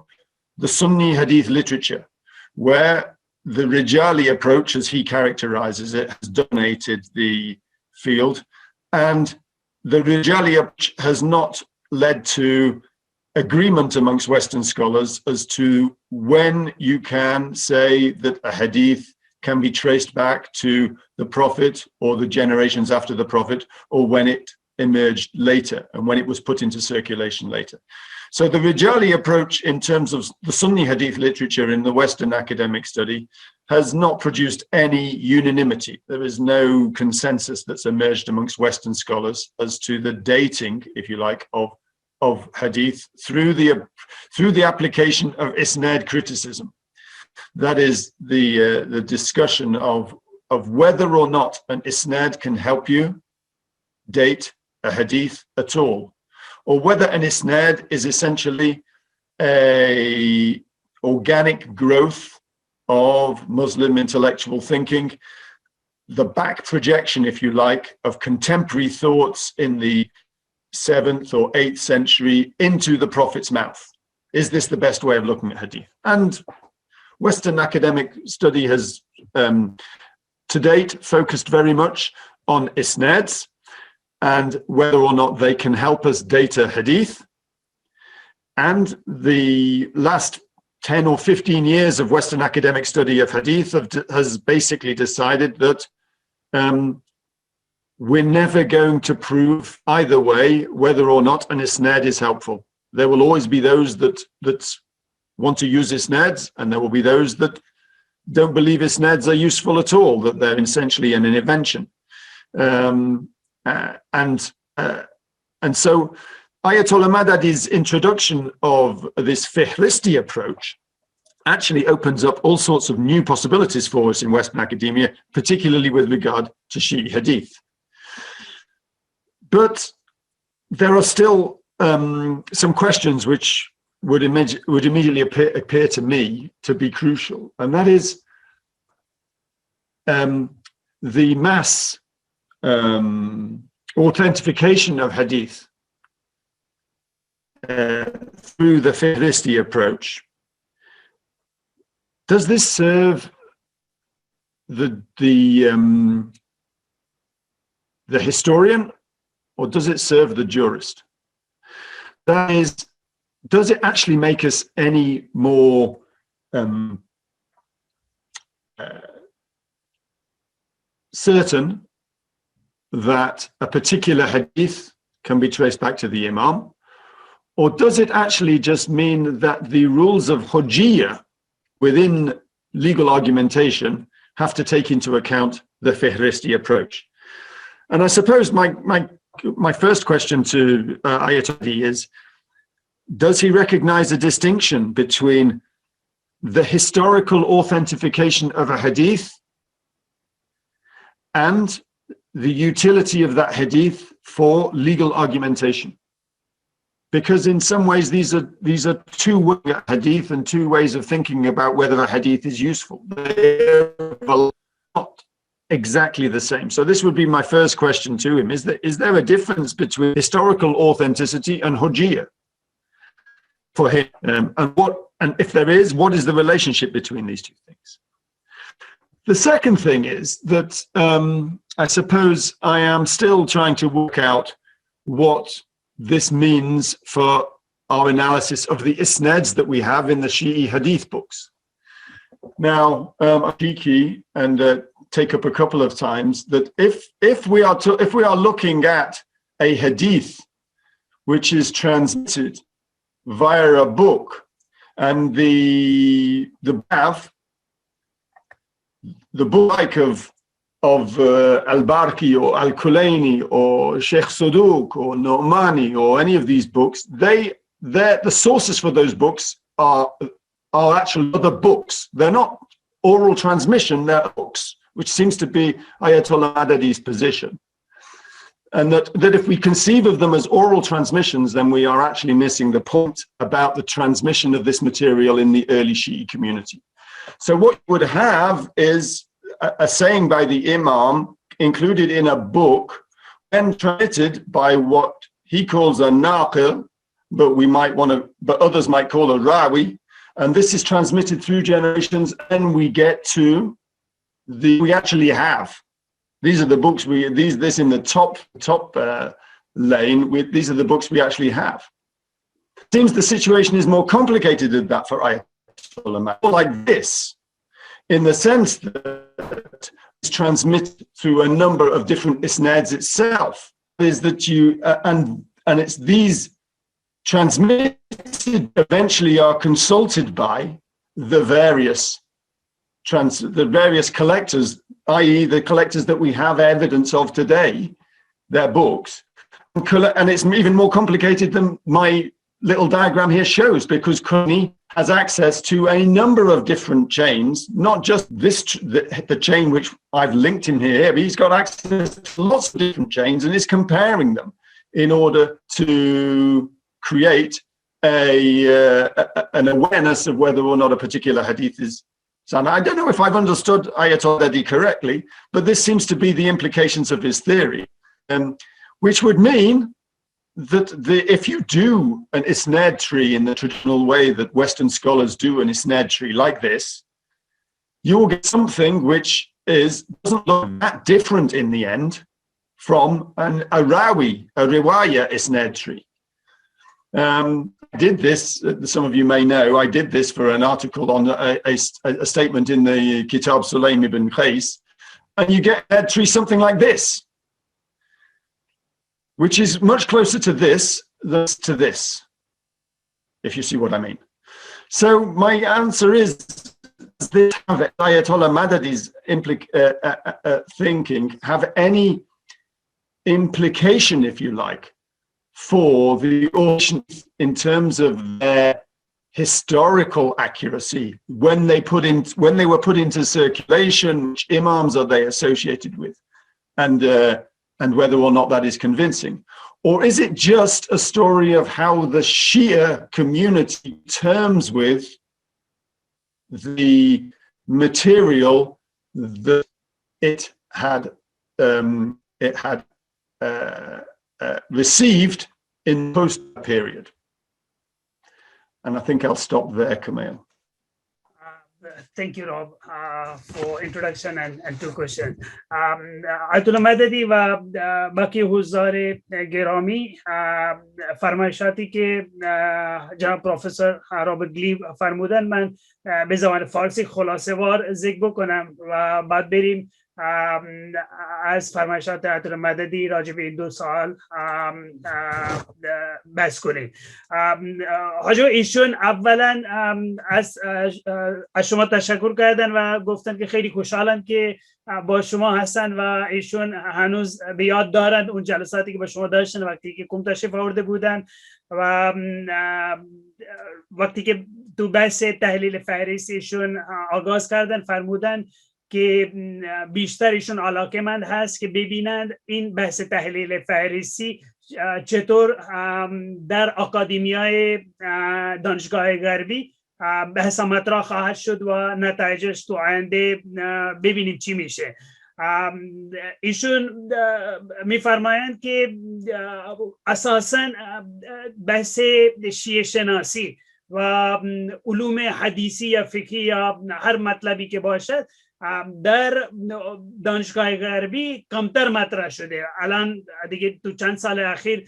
the Sunni Hadith literature, where the Rijali approach, as he characterizes it, has dominated the field. And the Rijali approach has not led to agreement amongst Western scholars as to when you can say that a Hadith can be traced back to the Prophet or the generations after the Prophet, or when it emerged later and when it was put into circulation later. So the Rijali approach in terms of the Sunni Hadith literature in the Western academic study has not produced any unanimity. There is no consensus that's emerged amongst Western scholars as to the dating, if you like, of Hadith through the application of isnad criticism. That is the discussion of whether or not an isnad can help you date a hadith at all, or whether an isnad is essentially a organic growth of Muslim intellectual thinking, the back projection, if you like, of contemporary thoughts in the 7th or 8th century into the Prophet's mouth. Is this the best way of looking at hadith? And Western academic study has, to date, focused very much on isnads and whether or not they can help us date a hadith. And the last 10 or 15 years of Western academic study of hadith has basically decided that we're never going to prove either way whether or not an isnad is helpful. There will always be those that want to use isnads, and there will be those that don't believe isnads are useful at all, that they're essentially an invention. And so Ayatollah Madadi's introduction of this fihristi approach actually opens up all sorts of new possibilities for us in Western academia, particularly with regard to Shi'i hadith. But there are still some questions which would immediately appear to me to be crucial, and that is the mass authentication of hadith through the fihristi approach. Does this serve the historian, or does it serve the jurist? That is, does it actually make us any more certain that a particular hadith can be traced back to the Imam? Or does it actually just mean that the rules of hujjiyah within legal argumentation have to take into account the fihristi approach? And I suppose my first question to Ayatollah is, does he recognize a distinction between the historical authentication of a hadith and the utility of that hadith for legal argumentation? Because in some ways these are two ways of hadith and two ways of thinking about whether a hadith is useful. They're not exactly the same. So this would be my first question to him: is there a difference between historical authenticity and hujjiyah for him? And if there is, what is the relationship between these two things? The second thing is that I suppose I am still trying to work out what this means for our analysis of the isnads that we have in the Shi'i hadith books. Now, I'm cheeky and take up a couple of times that if we are looking at a hadith which is transmitted via a book, and the book like of al-Barqi or al-Kulaini or Sheikh Suduq or Nu'mani or any of these books, the sources for those books are actually other books. They're not oral transmission, they're books, which seems to be Ayatollah Madadi's position. And that if we conceive of them as oral transmissions, then we are actually missing the point about the transmission of this material in the early Shi'i community. So what you would have is a saying by the Imam included in a book and transmitted by what he calls a naqil, but others might call a rawi, and this is transmitted through generations, and we get to we actually have. These are the books this in the top lane. These are the books we actually have. It seems the situation is more complicated than that for Ayatollah, like this, in the sense that it's transmitted through a number of different isnads itself. Is that you and it's these transmitted eventually are consulted by the various collectors, i.e. the collectors that we have evidence of today, their books. And it's even more complicated than my little diagram here shows, because Kuni has access to a number of different chains, not just the chain which I've linked in here, but he's got access to lots of different chains and is comparing them in order to create an awareness of whether or not a particular hadith is. So I don't know if I've understood Ayatollah Madadi correctly, but this seems to be the implications of his theory, which would mean that if you do an isnad tree in the traditional way that Western scholars do an isnad tree like this, you will get something which doesn't look that different in the end from a riwaya isnad tree. I did this, some of you may know, I did this for an article on a statement in the Kitab Sulaym ibn Qais, and you get a tree something like this, which is much closer to this than to this, if you see what I mean. So my answer is, does this have Ayatollah Madadi's thinking have any implication, if you like, for the audience in terms of their historical accuracy when they were put into circulation, which imams are they associated with, and whether or not that is convincing? Or is it just a story of how the Shia community terms with the material that it had received in post period? And I think I'll stop there, Kamil. Thank you, Rob, for introduction and two questions. Ayatollah Madadi و باقی حضار گرامی فرمایشاتی که جناب پروفسور رابرت گلیو فرمودن من به زبان فارسی خلاصه وار ذکر بکنم و بعد بریم از فرمایشات آیت‌الله مددی راجع به این دو سوال بحث کنیم. حاجی ایشون اولا از شما تشکر کردن و گفتن که خیلی خوشحالن که با شما هستن و ایشون هنوز به یاد دارن اون جلساتی که با شما داشتن وقتی که تشریف آورده بودن و وقتی که تو بحث تحلیل فهرست ایشون آغاز کردن فرمودن که بیشتر ایشون علاقه‌مند هست که ببینند این بحث تحلیل فهرستی چطور در اکادمیای دانشگاه غربی بحث مطرح خواهد شد و نتایجش تو آینده ببینیم چی میشه. ایشون میفرمایند که اساساً بحث شیعه شناسی و علوم حدیثی یا فقهی یا هر مطلبی که باشد در دانشگاه غربی کمتر مطرح شده. الان دیگه تو چند سال اخیر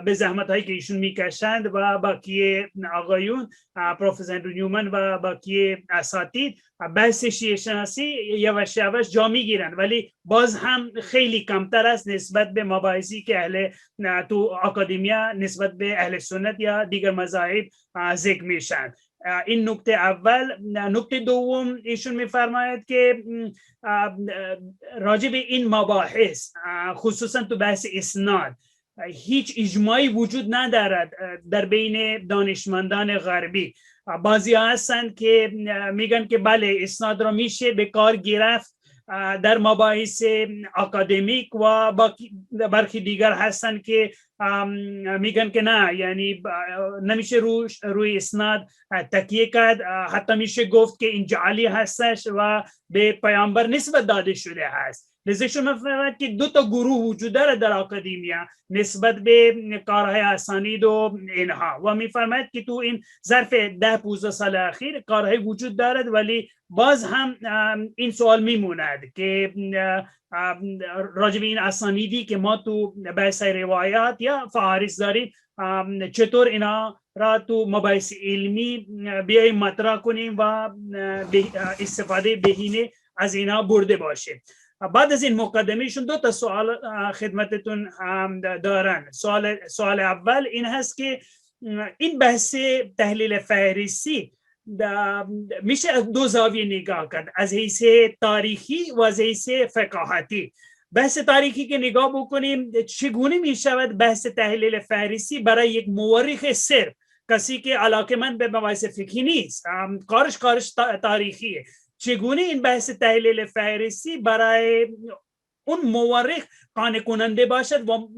به زحمت هایی که ایشون میکشند و باقی آقایون پروفسور نیومن و باقی اساتید بحث شیعه شناسی یواش یواش جا میگیرند، ولی باز هم خیلی کمتر است نسبت به مباحثی که اهل تو اکادمیا نسبت به اهل سنت یا دیگر مذاهب ذکر میشن. این نکته اول. نکته دوم ایشون میفرماید که راجع به این مباحث خصوصا تو بحث اسناد هیچ اجماعی وجود ندارد در بین دانشمندان غربی. بعضی هستند که میگن که بله اسناد را میشه به کار گرفت در مباحث اکادمیک و برخی دیگر هستن که میگن که نه، یعنی نمیشه روی اسناد تکیه کرد، حتی میشه گفت که این جعلی هستش و به پیامبر نسبت داده شده هست. لذا شما میفهمید که دو تا گروه وجود داره در اکادمیا نسبت به کارهای اسانید و اینها و میفرماید که تو این ظرف 10-15 سال اخیر کارهای وجود دارد، ولی باز هم این سوال میموند که راجع به این اسانیدی که ما تو بحث روایات یا فهرست داریم چطور اینا را تو مباحث علمی بیاییم مطرح کنیم و استفاده بهینه از اینا برده باشه. بعد از این مقدمهشون دو تا سوال خدمتتون دارن. سوال اول این هست که این بحث تحلیل فهرستی میشه از دو زاویه نگاه کرد، از حیث تاریخی و از حیث فقاهتی. بحث تاریخی که نگاه بکنیم چگونه میشود بحث تحلیل فهرستی برای یک مورخ صرف، کسی که علاقه‌مند به مباحث فقهی نیست، کارش تاریخیه، چگونه این بحث تحلیل فهرستی برای اون مورخ قانع کننده باشد و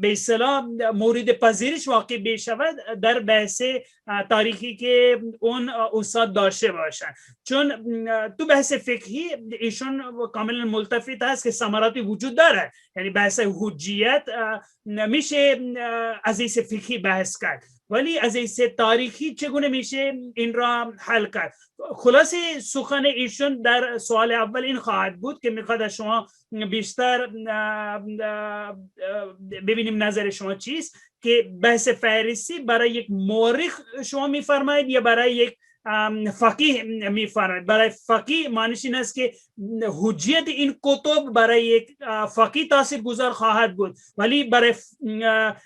به اصطلاح مورد پذیرش واقع بشود در بحث تاریخی که اون استاد داشته باشند. چون تو بحث فقهی ایشون کاملا ملتفت هست که ثمراتی وجود داره، یعنی بحث حجیت میشه از حیث فقهی بحث کرد، ولی از حیث تاریخی چگونه میشه این را حل کرد. خلاصه سخن ایشون در سوال اول این خواهد بود که میخواد از شما بیشتر ببینیم نظر شما چیست، که بحث فهرستی برای یک مورخ شما میفرمایید یا برای یک فقیه میفرمایید؟ برای فقیه معنیش این است که حجیت این کتب برای یک فقیه تاثیرگذار خواهد بود، ولی برای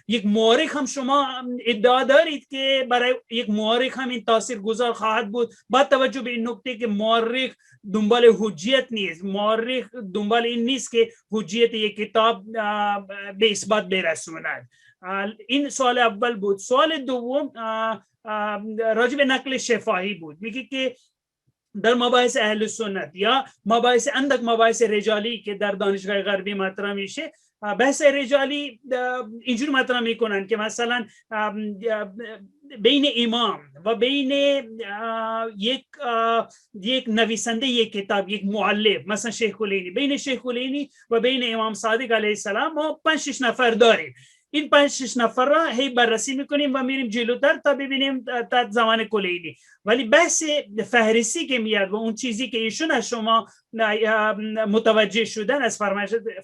یک مورخ هم شما ادعا دارید که برای یک مورخ هم این تاثیرگذار خواهد بود، با توجه به این نکته که مورخ دنبال حجیت نیست، مورخ دنبال این نیست که حجیت یک کتاب به اثبات برسوند. این سوال اول بود. سوال دوم راجع به نقل شفاهی بود. میگه که در مباحث اهل سنت یا مباحث اندک مباحث رجالی که در دانشگاه غربی مطرح میشه بحث رجالی اینجور مطرح میکنن که مثلا بین امام و بین یک نویسنده یک کتاب، یک معلم، مثلا شیخ کلینی، بین شیخ کلینی و بین امام صادق علیه السلام ما 5-6 نفر داریم. این 5-6 نفر را هی بررسی میکنیم و میریم جلوتر تا ببینیم تا زمان کلینی. ولی بحث فهرستی که میاد و اون چیزی که ایشون از شما متوجه شدن، از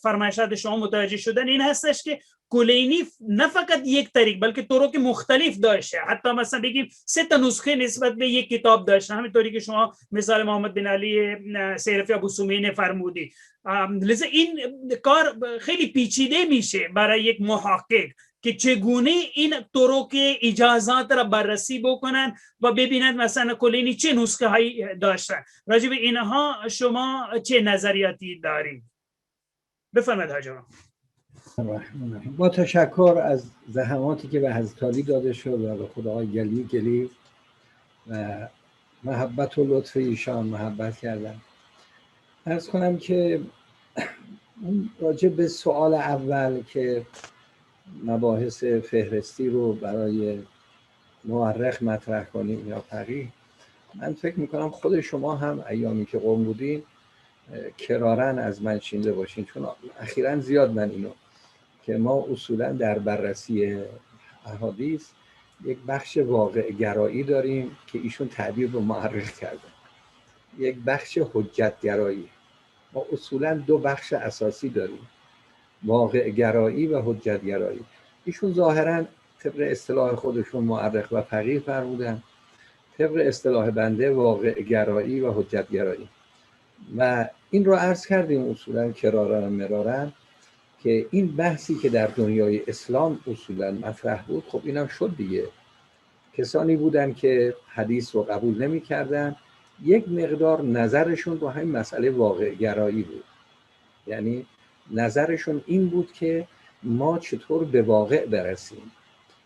فرمایشات شما متوجه شدن، این هستش که کلینی نه فقط یک طریق بلکه طرق مختلف داشته. حتی مثلا بگیم 3 تا نسخه نسبت به یک کتاب داشته، همینطوری که شما مثال محمد بن علی سیرفی ابو سمینه فرمودی. لذا این کار خیلی پیچیده میشه برای یک محقق که چگونه این طرق اجازات را بررسی بکنن و ببینند مثلا کلینی چه نسخه هایی داشتن. راجع به اینها شما چه نظریاتی دارید؟ بفرمایید حاج آقا. با تشکر از زحماتی که به حضرت علی داده شد و به خدای گلیو و محبت و لطف ایشان محبت کردن. عرض کنم که راجع به سوال اول که مباحث فهرستی رو برای مورخ مطرح کنیم یا فقیه، من فکر میکنم خود شما هم ایامی که قم بودین کرارن از من شنیده باشین، چون اخیراً زیاد من اینو که ما اصولاً در بررسی احادیث یک بخش واقع گرایی داریم که ایشون تعبیر رو معرف کردن، یک بخش حجت گرایی. ما اصولاً 2 بخش اساسی داریم، واقع گرایی و حجت گرایی. ایشون ظاهراً طبق اصطلاح خودشون مورخ و فقیه فرمودن، طبق اصطلاح بنده واقع گرایی و حجت گرایی. و این رو عرض کردیم اصولاً کرارا مرارا که این بحثی که در دنیای اسلام اصولاً مطرح بود، خب اینم شد دیگه. کسانی بودن که حدیث رو قبول نمی کردن، یک مقدار نظرشون رو همین مسئله واقع گرایی بود. یعنی نظرشون این بود که ما چطور به واقع برسیم،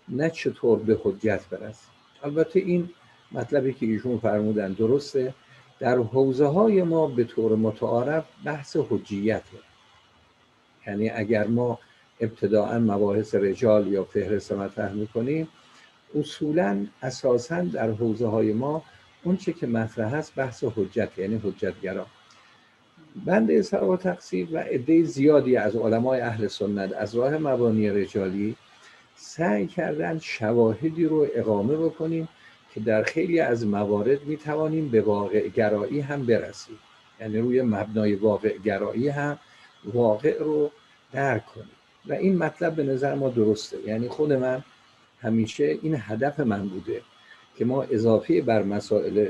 نه چطور به حجت برسیم. البته این مطلبی که ایشون فرمودن درسته. در حوزه های ما به طور متعارف بحث حجیته. یعنی اگر ما ابتداءً مباحث رجال یا فهرست مطرح میکنیم، اصولاً اساساً در حوزه های ما اون چه که مطرح است بحث حجت، یعنی حجتگرا. بنده سر و تقصیر و عده زیادی از علمای اهل سنت از راه مبانی رجالی سعی کردن شواهدی رو اقامه بکنیم که در خیلی از موارد میتوانیم به واقع گرایی هم برسیم. یعنی روی مبنای واقع گرایی هم واقع رو درک کنیم و این مطلب به نظر ما درسته. یعنی خود من همیشه این هدف من بوده که ما اضافه بر مسائل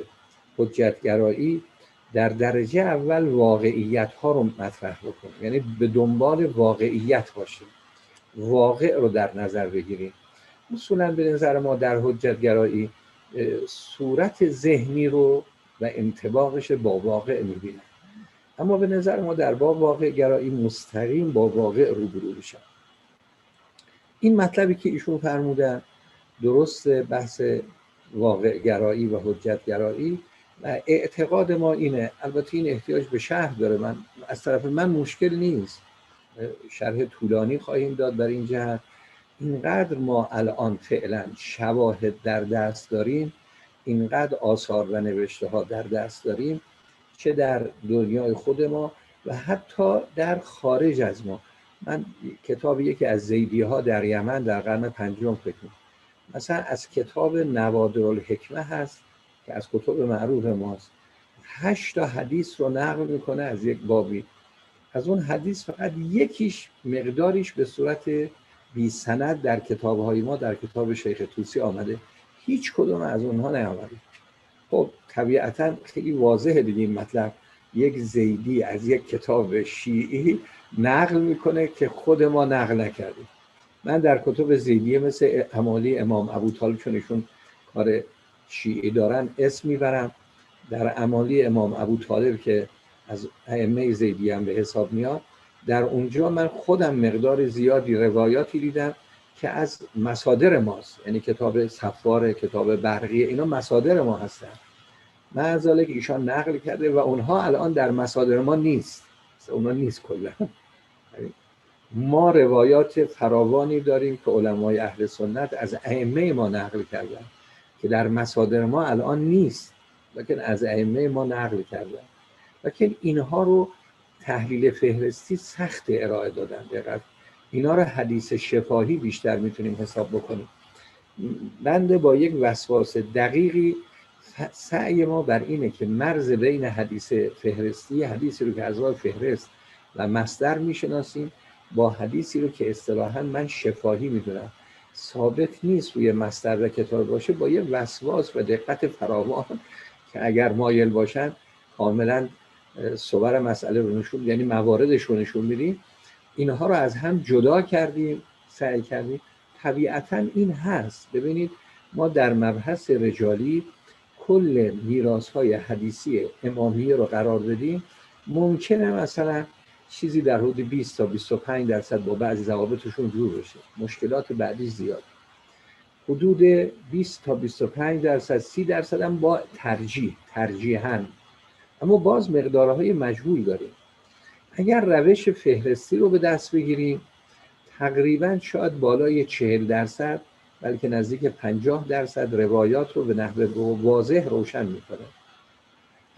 حجتگرایی در درجه اول واقعیت ها رو مطرح بکنیم، یعنی به دنبال واقعیت باشیم، واقع رو در نظر بگیریم. اصولا به نظر ما در حجتگرایی صورت ذهنی رو و انطباقش با واقع میبینیم، اما به نظر ما در باب واقع گرایی مستقیم با واقع روبرو میشن. این مطلبی که ایشون فرمودن درست، بحث واقع گرایی و حجت گرایی و اعتقاد ما اینه. البته این احتیاج به شرح داره، من از طرف من مشکل نیست، شرح طولانی خواهیم داد بر این جهت. اینقدر ما الان فعلا شواهد در دست داریم، اینقدر آثار و نوشته ها در دست داریم، چه در دنیای خود ما و حتی در خارج از ما. من کتاب یکی از زیدی ها در یمن در قرن 5 فکر می‌کنم، مثلا از کتاب نوادرالحکمه هست که از کتب معروف ماست، 8 تا حدیث رو نقل میکنه از یک بابی. از اون حدیث فقط یکیش مقداریش به صورت بی سند در کتاب‌های ما، در کتاب شیخ طوسی آمده، هیچ کدوم از اونها نیامده. خب طبیعتاً خیلی واضحه دیگه این مطلب. یک زیدی از یک کتاب شیعی نقل میکنه که خود ما نقل نکردیم. من در کتب زیدیه مثل امالی امام ابو طالب، چون ایشون کار شیعی دارن، اسم میبرم. در امالی امام ابو طالب که از ائمه زیدی هم به حساب میاد، در اونجا من خودم مقدار زیادی روایاتی دیدم که از مصادر ماست، یعنی کتاب صفار، کتاب برقیه، اینا مصادر ما هستن. معذالک ایشان نقل کرده و اونها الان در مصادر ما نیست، اونها نیست کلا. ما روایات فراوانی داریم که علمای اهل سنت از ائمه ما نقل کردن که در مصادر ما الان نیست، لیکن از ائمه ما نقل کردن، لیکن اینها رو تحلیل فهرستی سخت ارائه دادن. دقیقاً اینا رو حدیث شفاهی بیشتر میتونیم حساب بکنیم. بنده با یک وسواس دقیقی سعی ما بر اینه که مرز بین حدیث فهرستی، حدیثی رو که از راه فهرست و مصدر میشناسیم، با حدیثی رو که اصطلاحاً من شفاهی میدونم ثابت نیست روی مصدر و کتاب باشه، با یه وسواس و دقت فراوان که اگر مایل باشن کاملا صور مسئله رو نشون، یعنی مواردش رو نشون میدیم، اینها رو از هم جدا کردیم، سعی کردیم. طبیعتاً این هست. ببینید ما در مبحث رجالی کل میراث‌های حدیثی امامیه رو قرار بدیم، ممکنه مثلا چیزی در حدود 20 تا 25% با بعضی ضوابطشون جور بشه، مشکلات بعدی زیاد، حدود 20 تا 25%، 30% هم با ترجیحاً، اما باز مقدارهای مجهول داریم. اگر روش فهرستی رو به دست بگیریم تقریباً شاید بالای 40%، بلکه نزدیک 50% روایات رو به نحو واضح روشن میکنه،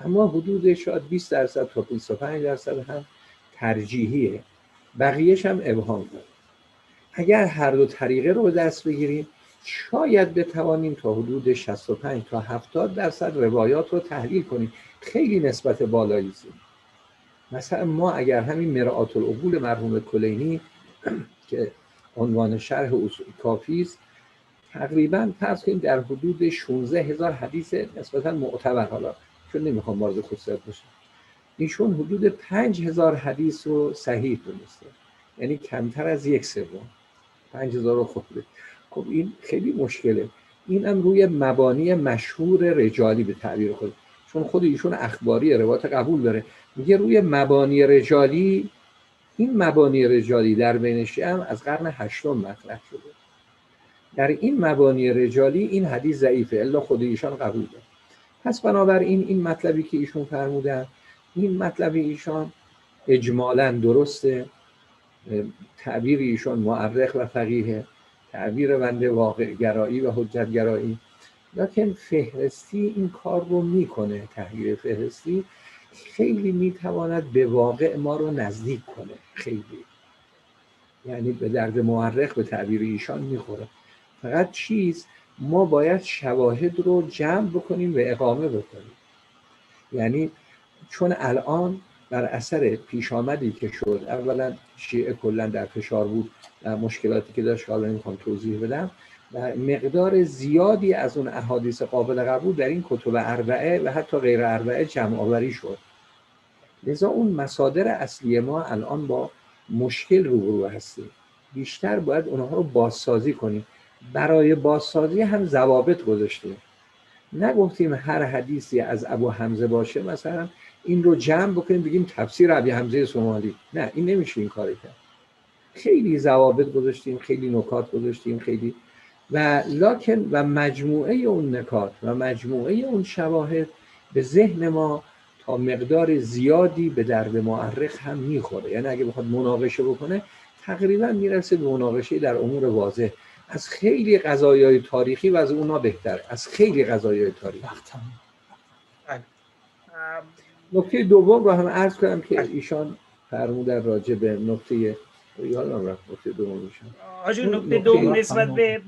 اما حدود شاید 20% تا 25% هم ترجیحیه، بقیهش هم ابهام داره. اگر هر دو طریقه رو به دست بگیریم شاید بتوانیم تا حدود 65 تا 70% روایات رو تحلیل کنیم. خیلی نسبت بالایی است. مثلا ما اگر همین مرآت العقول مرحوم کلینی که عنوان شرح اصول کافی است، تقریبا فرض کنیم در حدود 16,000 حدیث نسبتا معتبر، حالا چون نمیخوام وارد خصوصیات بشم، ایشون حدود 5,000 حدیث رو صحیح دونسته، یعنی کمتر از 1/3. 5,000 رو خورده. خب این خیلی مشکله. این هم روی مبانی مشهور رجالی به تعبیر خود، چون خود ایشون اخباری روایت قبول داره، میگه روی مبانی رجالی، این مبانی رجالی در بین شیعه هم از قرن 8 مطرح شده. در این مبانی رجالی این حدیث ضعیفه، الا خود ایشان قبول داره. پس بنابراین این مطلبی که ایشون فرمودن، این مطلب ایشان اجمالاً درسته، تعبیر ایشان مؤرخ و فقیه، تعبیر بنده واقع گرایی و حجت گرایی، لیکن فهرستی این کار رو میکنه. تحلیل فهرستی خیلی میتواند به واقع ما رو نزدیک کنه، خیلی، یعنی به درد مورخ به تعبیر ایشان میخوره. فقط ما باید شواهد رو جمع بکنیم و اقامه بکنیم. یعنی چون الان بر اثر پیش آمدی که شد، اولا شیعه کلا در فشار بود و مشکلاتی که داشت، حالا نمیخوام توضیح بدم، و مقدار زیادی از اون احادیث قابل قبول در این کتب اربعه و حتی غیر اربعه جمع آوری شد. لذا اون مصادر اصلی ما الان با مشکل روبرو هستیم. بیشتر باید اونها رو بازسازی کنیم. برای بازسازی هم ضوابط گذاشتیم. نگفتیم هر حدیثی از ابو حمزه باشه مثلا این رو جمع بکنیم بگیم تفسیر ابی حمزه سومالی. نه، این نمیشه این کاری کرد. خیلی ضوابط گذاشتیم، خیلی نکات گذاشتیم، خیلی و مجموعه اون نکات و مجموعه اون شواهد به ذهن ما تا مقدار زیادی به درد مورخ هم میخوره. یعنی اگه بخواد مناقشه بکنه تقریبا میرسه به مناقشه در امور واضح، از خیلی قضایای تاریخی و از اونا بهتره، از خیلی قضایای تاریخی. نکته دوم رو هم عرض کنم که ایشان فرمودن راجع به نکته یادم رفت نکته دوم ایشان. نکته دوم نسبت به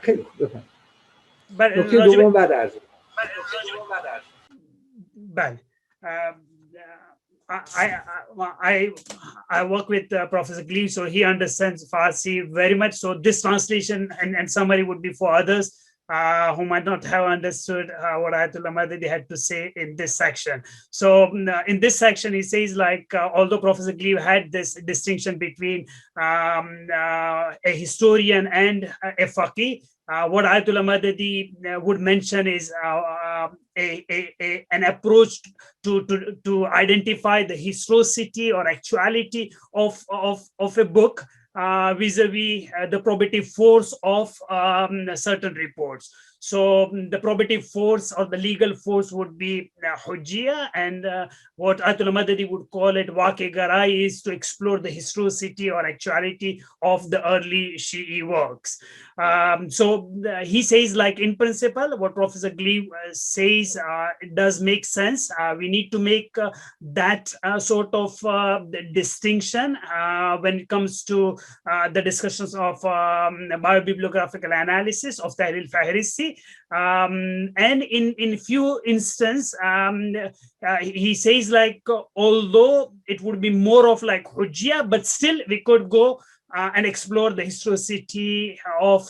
خیلی خوب بفرمایید. نکته دوم بعد عرض. بله. I work with Professor Gleave, so he understands Farsi very much. So this translation and summary would be for others who might not have understood what Ayatollah Madadi had to say in this section. So in this section, he says, like, although Professor Gleave had this distinction between a historian and a faqih, what Ayatollah Madadi would mention is an approach to identify the historicity or actuality of a book vis-a-vis the probative force of certain reports. So the probative force or the legal force would be hujjiyah, and what Ayatollah Madadi would call it waqi garai is to explore the historicity or actuality of the early Shi'i works. He says, like, in principle, what Professor Gleave says, it does make sense. We need to make that sort of distinction when it comes to the discussions of biobibliographical analysis of taḥlīl-i, and in few instances, he says, like, although it would be more of like hujjiyah, but still we could go and explore the historicity of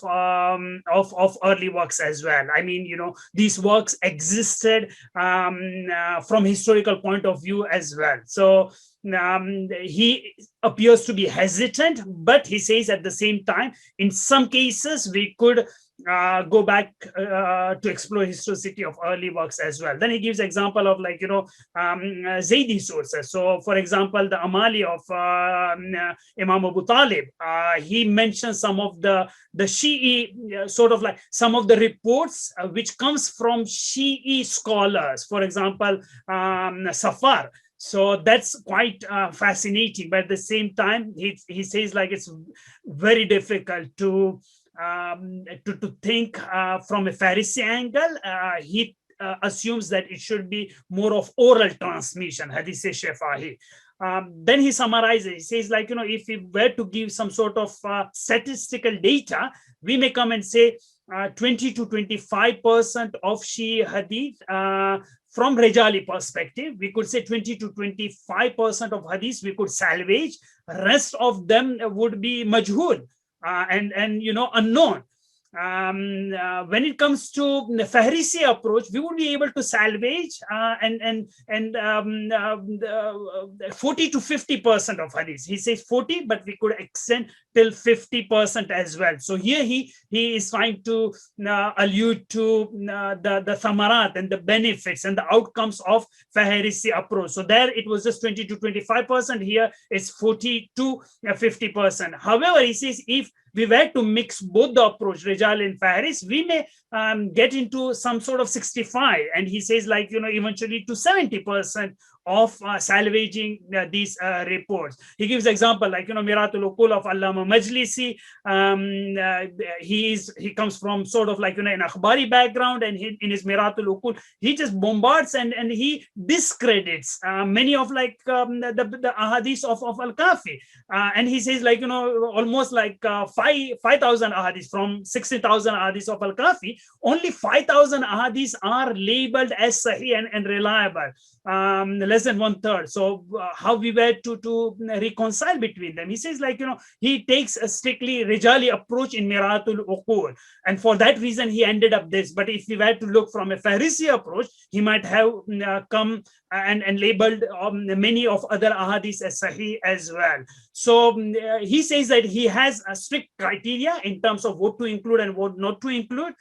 early works as well. I mean, you know, these works existed from historical point of view as well. So he appears to be hesitant, but he says at the same time, in some cases, we could go back to explore historicity of early works as well. Then he gives example of, like, you know, Zaydi sources. So, for example, the Amali of Imam Abu Talib, he mentions some of the Shi'i, sort of like some of the reports which comes from Shi'i scholars. For example, Safar. So that's quite fascinating. But at the same time, he says, like, it's very difficult to think from a fihristī angle. He assumes that it should be more of oral transmission, hadith shafahi. Then he summarizes, he says, like, you know, if we were to give some sort of statistical data, we may come and say 20 to 25% of Shi'i hadith from rijali perspective. We could say 20 to 25% of hadith we could salvage. Rest of them would be majhul. And you know, unknown. When it comes to the fihristī approach, we would be able to salvage 40 to 50% of hadith. He says 40, but we could extend till 50% as well. So here he is trying to allude to the thamarat and the benefits and the outcomes of fihristī approach. So there it was just 20 to 25%. Here it's 40 to 50%. However, he says if we were to mix both the approach, rijal and fihrist, we may get into some sort of 65. And he says, like, you know, eventually to 70% of salvaging these reports. He gives example, like, you know, Miratul Uqul of Allama Majlisi. He comes from sort of like, you know, an akhbari background, and in his Miratul Uqul, he just bombards and he discredits many of, like, the ahadith of al-Kafi. And he says, like, you know, almost like 5,000 ahadith from 60,000 ahadith of al-Kafi, only 5,000 ahadith are labeled as sahih and reliable. Less than 1/3. So how we were to reconcile between them? He says, like, you know, he takes a strictly rijali approach in Miratul Uqul, and for that reason he ended up this. But if we were to look from a fihristī approach, he might have come and labeled many of other ahadith as sahih as well. So he says that he has a strict criteria in terms of what to include and what not to include.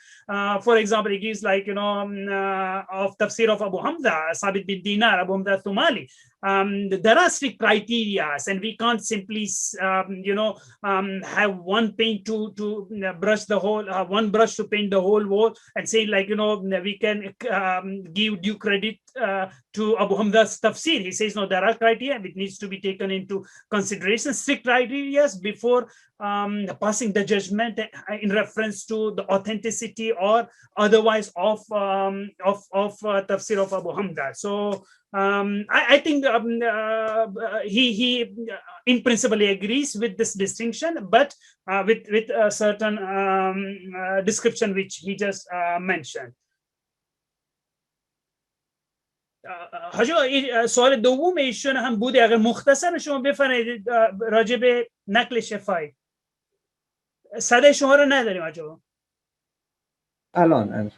For example, he gives, like, you know, of tafsir of Abu Hamza, Sabit bin Dinar, Abu Hamza Thumali. There are strict criteria, and we can't simply, you know, have one paint to brush the whole, one brush to paint the whole wall, and say, like, you know, we can give due credit to Abu Hamza's tafsir. He says, no, there are criteria which needs to be taken into consideration, strict criteria before passing the judgment in reference to the authenticity or otherwise of tafsir of Abu Hamza. So I think he in principle agrees with this distinction, but with a certain description which he just mentioned. حاجه سوال دوم ایشون هم بوده، اگر مختصر شما بفرمایید راجع به نقل شفاهی. صدای شما رو نداریم آجا. الان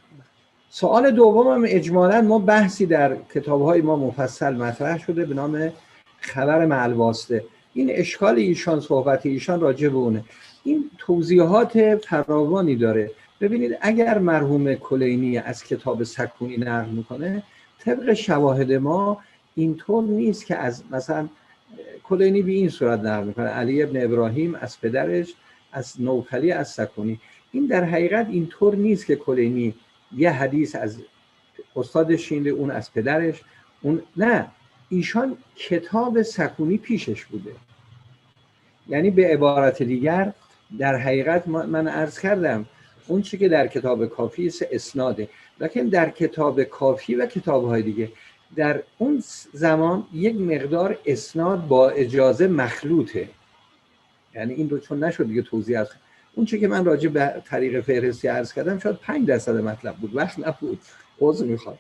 سوال دومم اجمالاً ما بحثی در کتاب‌های ما مفصل مطرح شده به نام خبر مع الواسطه. این اشکال ایشان، صحبت ایشان راجع به اونه. این توضیحات فراوانی داره. ببینید اگر مرحوم کلینی از کتاب سکونی نقل میکنه، طبق شواهد ما اینطور نیست که از مثلا کلینی به این صورت نقل میکنه، علی ابن ابراهیم از پدرش، از نوفلی، از سکونی. این در حقیقت اینطور نیست که کلینی یه حدیث از استادش شینده، اون از پدرش، اون نه، ایشان کتاب سکونی پیشش بوده. یعنی به عبارت دیگر در حقیقت من عرض کردم اون چی که در کتاب کافی اسناده، لکن در کتاب کافی و کتاب‌های دیگه در اون زمان یک مقدار اسناد با اجازه مخلوطه. یعنی این رو چون نشد دیگه توضیح از اون چی که من راجع به طریق فهرستی عرض کردم شاید 5% مطلب بود، وقت نبود، عذر میخوام.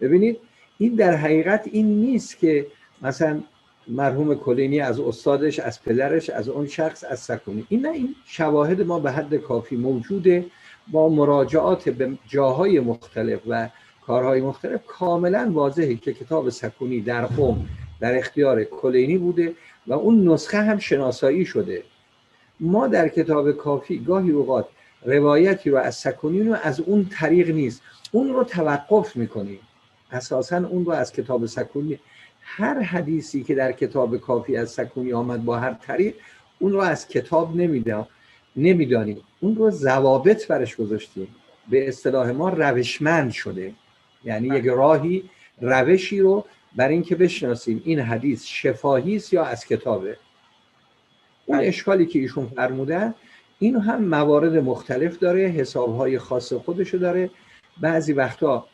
ببینید این در حقیقت این نیست که مثلا مرحوم کلینی از استادش، از پدرش، از اون شخص، از سکونی. این نه، این شواهد ما به حد کافی موجوده، با مراجعات به جاهای مختلف و کارهای مختلف کاملا واضحه که کتاب سکونی در قم در اختیار کلینی بوده و اون نسخه هم شناسایی شده. ما در کتاب کافی گاهی اوقات روایتی رو از سکونی رو از اون طریق نیست، اون رو توقف میکنیم، اساساً اون رو از کتاب سکونی، هر حدیثی که در کتاب کافی از سکونی آمد با هر طریق اون رو از کتاب نمیدانیم، اون رو ضوابط برش گذاشتیم، به اصطلاح ما روشمند شده. یعنی یک راهی، روشی رو برای اینکه بشناسیم این حدیث شفاهی است یا از کتابه. اون اشکالی که ایشون فرمودن این هم موارد مختلف داره، حسابهای خاص خودشو داره، بعضی وقتا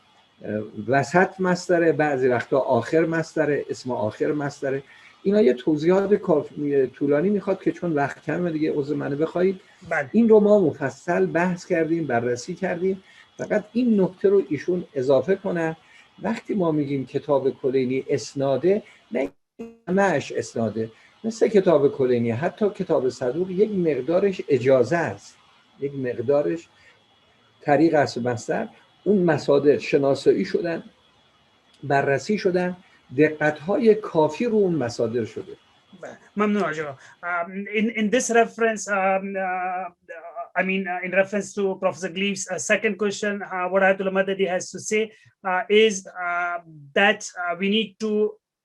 وسط مصدره، بعضی وقتا آخر مصدره، اسم آخر مصدره. اینا یه توضیحات طولانی میخواد که چون وقت کمه دیگه عذر منو بخواید. این رو ما مفصل بحث کردیم، بررسی کردیم. فقط این نکته رو ایشون اضافه کنن، وقتی ما میگیم کتاب کلینی اسناده، نه همه‌اش اسناده، مثل کتاب کلینی حتی کتاب صدوق یک مقدارش اجازه است، یک مقدارش طریق است مصدر. اون مصادر شناسایی شدن، بررسی شدن، دقت‌های کافی رو اون مصادر شده. ممنون آقا. In this reference, in reference to Professor Gleave's second question, what Ayatollah Madadi has to say is that we need to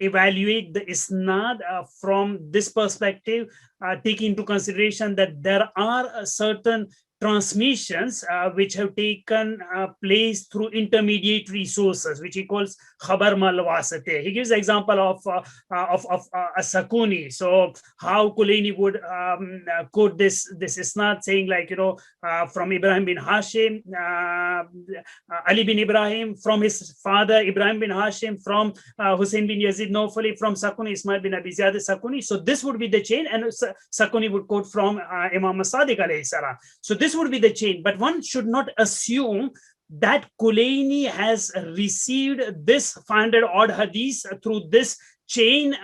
evaluate the isnad from this perspective, taking into consideration that there are certain transmissions which have taken place through intermediary sources, which he calls khabar mal wasite. He gives the example of Sakuni. So how Kulaini would quote this isnad saying, like, from Ibrahim bin Hashim, Ali bin Ibrahim, from his father Ibrahim bin Hashim, from Hussein bin Yazid Nawfali, from Sakuni Ismail bin Abi Ziyad Sakuni. So this would be the chain, and Sakuni would quote from Imam Sadiq alayhi salam. So this would be the chain, but one should not assume that Kulaini has received this 500 odd hadith through this chain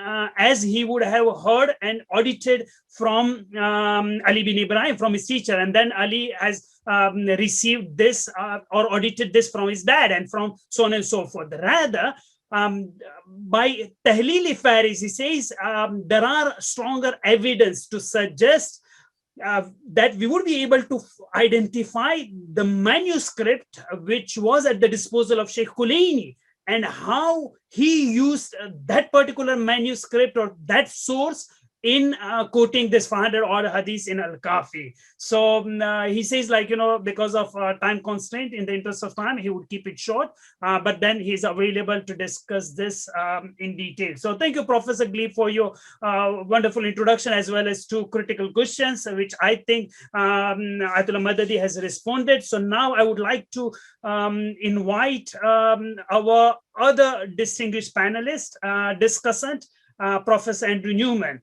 as he would have heard and audited from Ali bin Ibrahim, from his teacher, and then Ali has received this or audited this from his dad, and from so on and so forth. Rather, by taḥlīl-i faris, he says there are stronger evidence to suggest that we would be able to identify the manuscript which was at the disposal of Sheikh Kulaini, and how he used that particular manuscript or that source in quoting this 500 odd hadith in Al-Kafi. So he says, like, because of time constraint, in the interest of time, he would keep it short, but then he's available to discuss this in detail. So thank you, Professor Gleave, for your wonderful introduction, as well as two critical questions, which I think Ayatollah Madadi has responded. So now I would like to invite our other distinguished panelist, discussant, Professor Andrew Newman.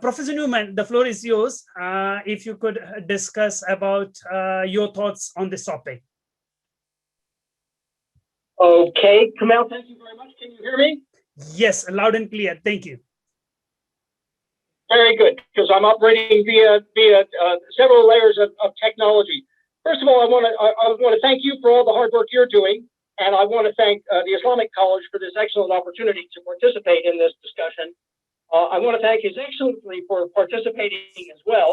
Professor Newman, the floor is yours. If you could discuss about your thoughts on this topic. Okay, Kamal, thank you very much. Can you hear me? Yes, loud and clear. Thank you. Very good, because I'm operating via several layers of technology. First of all, I want to thank you for all the hard work you're doing, and I want to thank the Islamic College for this excellent opportunity to participate in this discussion. I want to thank His Excellency for participating as well.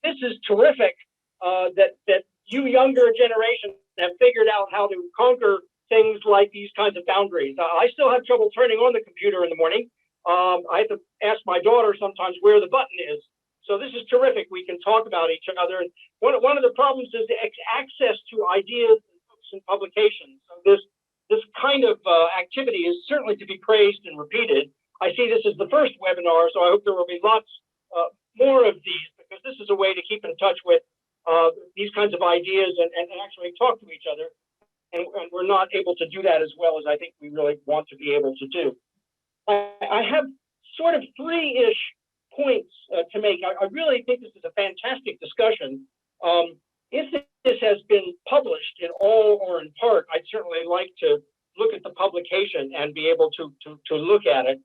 This is terrific that you younger generation have figured out how to conquer things like these kinds of boundaries. I still have trouble turning on the computer in the morning. I have to ask my daughter sometimes where the button is. So this is terrific. We can talk about each other. And one of the problems is the access to ideas recent publications. So this kind of activity is certainly to be praised and repeated. I see this as the first webinar, so I hope there will be lots more of these, because this is a way to keep in touch with these kinds of ideas and actually talk to each other. And we're not able to do that as well as I think we really want to be able to do. I have sort of three-ish points to make. I really think this is a fantastic discussion. If this has been published in all or in part, I'd certainly like to look at the publication and be able to look at it,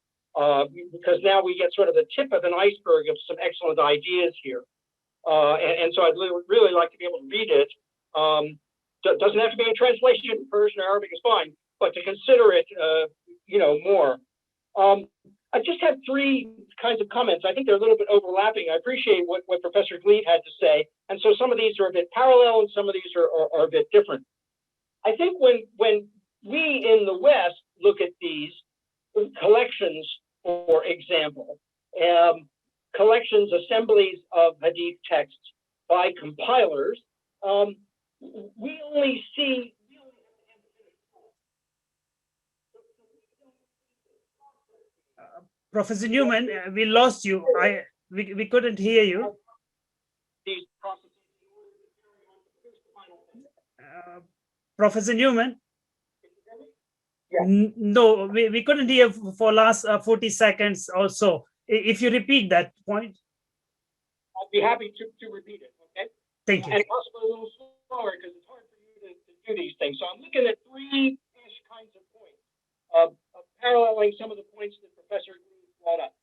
because now we get sort of the tip of an iceberg of some excellent ideas here. And so I'd really like to be able to read it. Doesn't have to be in translation, Persian or Arabic is fine, but to consider it, more. I just have three kinds of comments. I think they're a little bit overlapping. I appreciate what Professor Gleave had to say. And so some of these are a bit parallel and some of these are a bit different. I think when we in the West look at these collections, for example, collections, assemblies of Hadith texts by compilers, we only see Professor Newman, we lost you. We couldn't hear you. these processes. Professor Newman? Yeah. No, we couldn't hear for last 40 seconds or so. If you repeat that point. I'd be happy to repeat it, okay? Thank you. And possibly a little slower because it's hard for you to do these things. So I'm looking at three-ish kinds of points, of paralleling some of the points that Professor Gleave brought up.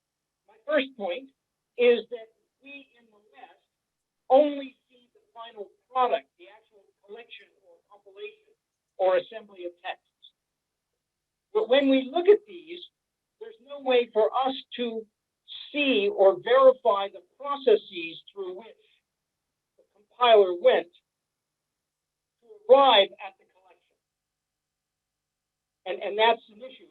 My first point is that we in the West only see the final product, the actual collection or compilation or assembly of texts. But when we look at these, there's no way for us to see or verify the processes through which the compiler went to arrive at the collection. And that's an issue.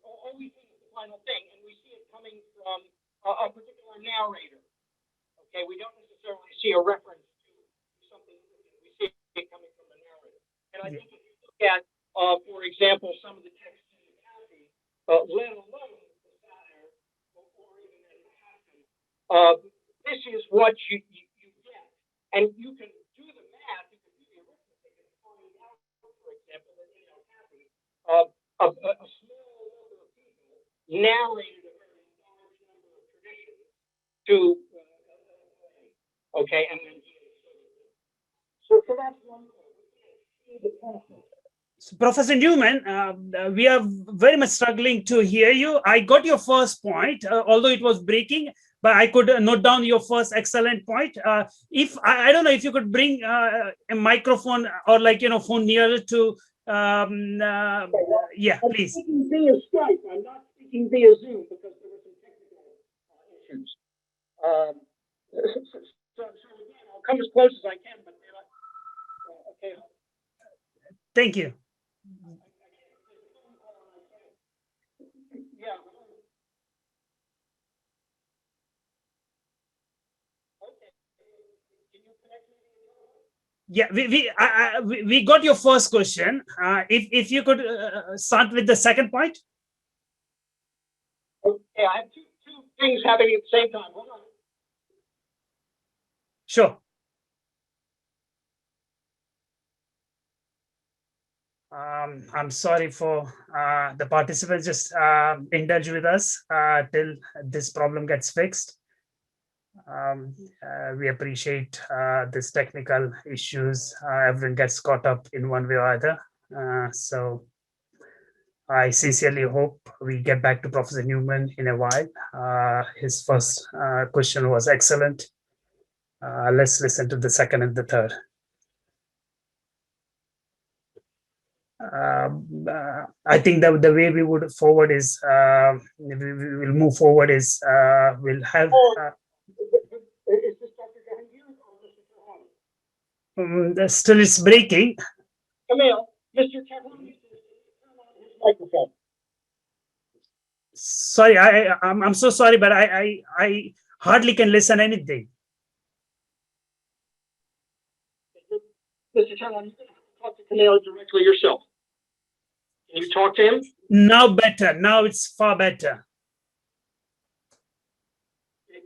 All we see is the final thing, and we see it coming from a particular narrator. Okay, we don't necessarily see a reference to something. We see it coming from the narrator. And I think if you look at, for example, some of the texts in the Kafi, let alone the Satire or even the Hadith, this is what you get. And you can do the math, you can do the arithmetic and find out, for example, that in the Kafi, a small number of people narrated a very large number of traditions to, okay, and then so that's one thing. So, Professor Newman, we are very much struggling to hear you. I got your first point, although it was breaking, but I could note down your first excellent point. If I don't know if you could bring a microphone or phone nearer to, yeah, please. I'm speaking via Skype. I'm not speaking via Zoom because there were some technical issues. So again, I'll come as close as I can, but okay. Thank you. Yeah. Okay. Can you connect me? Yeah, we got your first question. If you could start with the second point. Okay, I have two things happening at the same time. Hold on. Sure. I'm sorry for the participants. Just indulge with us till this problem gets fixed. We appreciate this technical issues. Everyone gets caught up in one way or other. So I sincerely hope we get back to Professor Newman in a while. His first question was excellent. Let's listen to the second and the third. I think that the way we would forward is we will move forward is we'll have Is this Dr. Jahangir or Mr. Chauhan? still it's breaking. Camille, Mr. Chauhan needs to turn on his microphone. Sorry, I'm so sorry, but I hardly can listen anything. Mr. Chauhan, talk to Camille directly yourself. Can you talk to him? Now better. Now it's far better.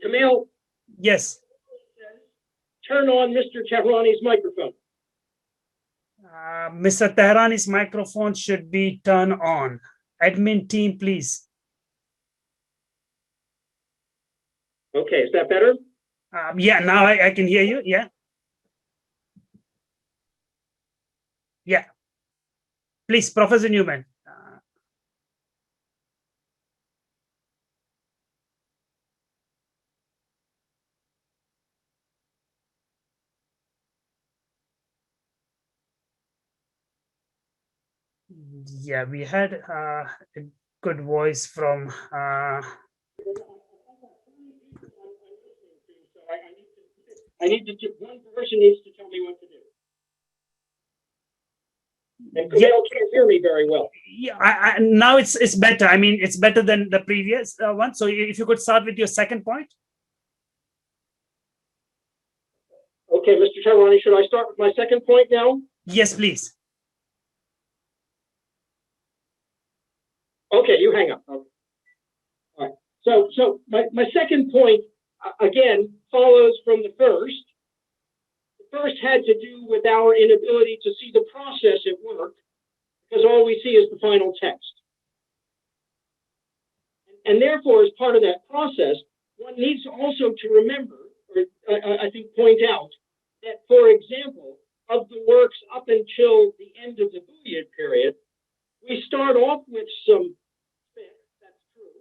Camille, Yes. turn on Mr. Tehrani's microphone. Mr. Tehrani's microphone should be turned on. Admin team, please. Okay, is that better? Yeah, now I can hear you. Yeah. Yeah. Please, Professor Newman. Yeah, we had a good voice from I need to, one person needs to tell me what to do. And Camille can't hear me very well. yeah, now it's better. I mean, it's better than the previous one. So if you could start with your second point. Okay, Mr. Tehrani, should I start with my second point now? Yes, please. Okay, you hang up. Okay. All right. So my second point, again, follows from the first. The first had to do with our inability to see the process at work, because all we see is the final text. And therefore, as part of that process, one needs also to remember, or I think point out, that, for example, of the works up until the end of the Buyid period, we start off with some fiqh, that's true,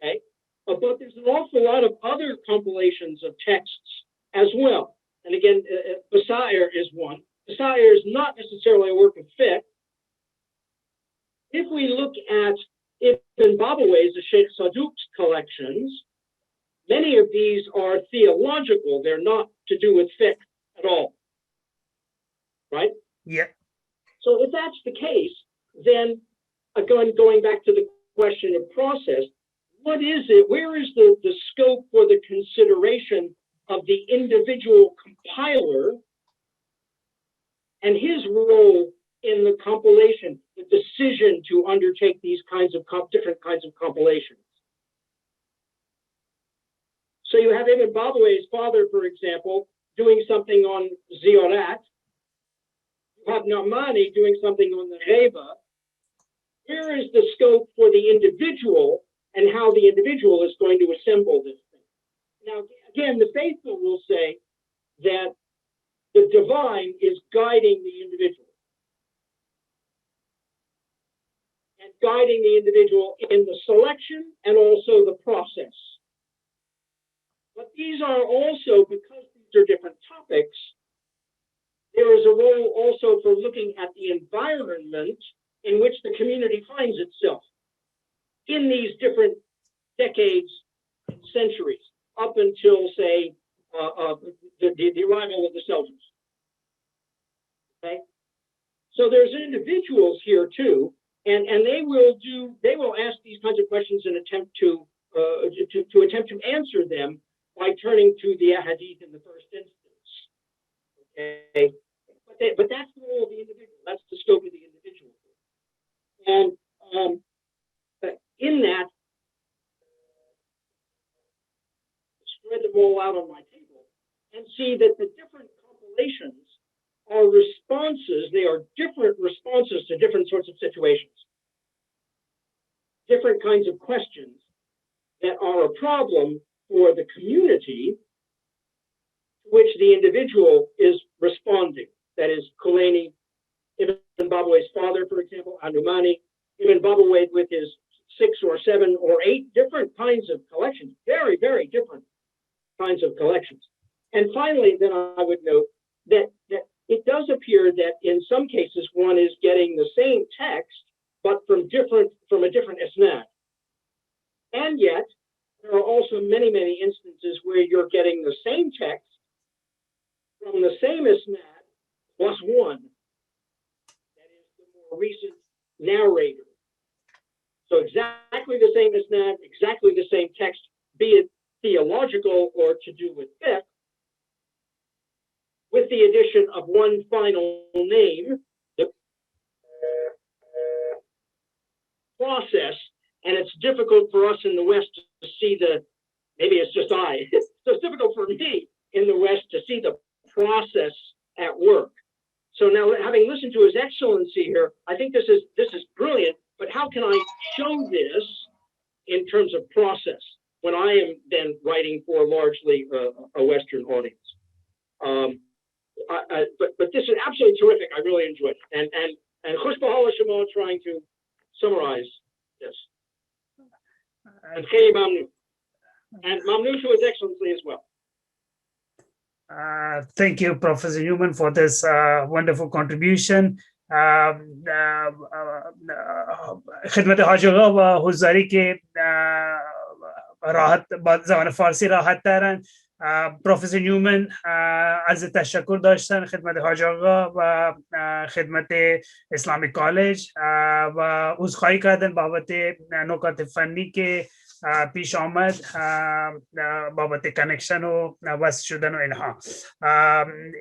okay? But there's an awful lot of other compilations of texts as well. And again, Basair is one. Basair is not necessarily a work of fiqh. If we look at Ibn Babawayh's, the Sheikh Saduq's collections, many of these are theological. They're not to do with fiqh at all, right? Yeah. So if that's the case, then going back to the question of process, what is it? Where is the scope for the consideration of the individual compiler and his role in the compilation, the decision to undertake these kinds of different kinds of compilations? So you have Ibn Babawayh's father, for example, doing something on ziyarat. You have Na'mani doing something on the ghaiba. Where is the scope for the individual and how the individual is going to assemble this thing? Now, again, the faithful will say that the divine is guiding the individual. And guiding the individual in the selection and also the process. But these are also, because these are different topics, there is a role also for looking at the environment in which the community finds itself in these different decades and centuries, up until, say, the arrival of the Seljuks. Okay? So there's individuals here too, and they will ask these kinds of questions and attempt to answer them by turning to the Hadith in the first instance. Okay, but that's the role of the individual. That's the scope of the individual. And in that, spread them all out on my table and see that the different compilations are responses. They are different responses to different sorts of situations, different kinds of questions that are a problem for the community to which the individual is responding. That is, Kulaini, Ibn Babawayh's father, for example, An-Numani, Ibn Babawayh with his 6 or 7 or 8 different kinds of collections, very, very different kinds of collections. And finally, then I would note that it does appear that in some cases one is getting the same text, but from a different isnad. And yet, there are also many, many instances where you're getting the same text from the same isnad plus one. That is the more recent narrator. So exactly the same isnad, exactly the same text, be it theological or to do with fiqh, with the addition of one final name, the process, and it's difficult for us in the West to see maybe it's just so it's difficult for me in the West to see the process at work. So now, having listened to His Excellency here, I think this is brilliant, but how can I show this in terms of process when I am then writing for largely a Western audience? But this is absolutely terrific. I really enjoyed it. And Khush Bahala Shema trying to summarize this. And Khayy Mamnu. And Mamnu to His Excellency as well. Thank you, Professor Newman, for this wonderful contribution. خدمت حاج آقا و حضاری که راحت با زبان فارسی راحت ترن. پروفسور نیومن از تشکر داشتن خدمت حاج آقا و خدمت اسلامیک کالج و عذرخواهی کردن بابت نکات فنی که پیش آمد بابت کنکشن و وصل شدن و اینها.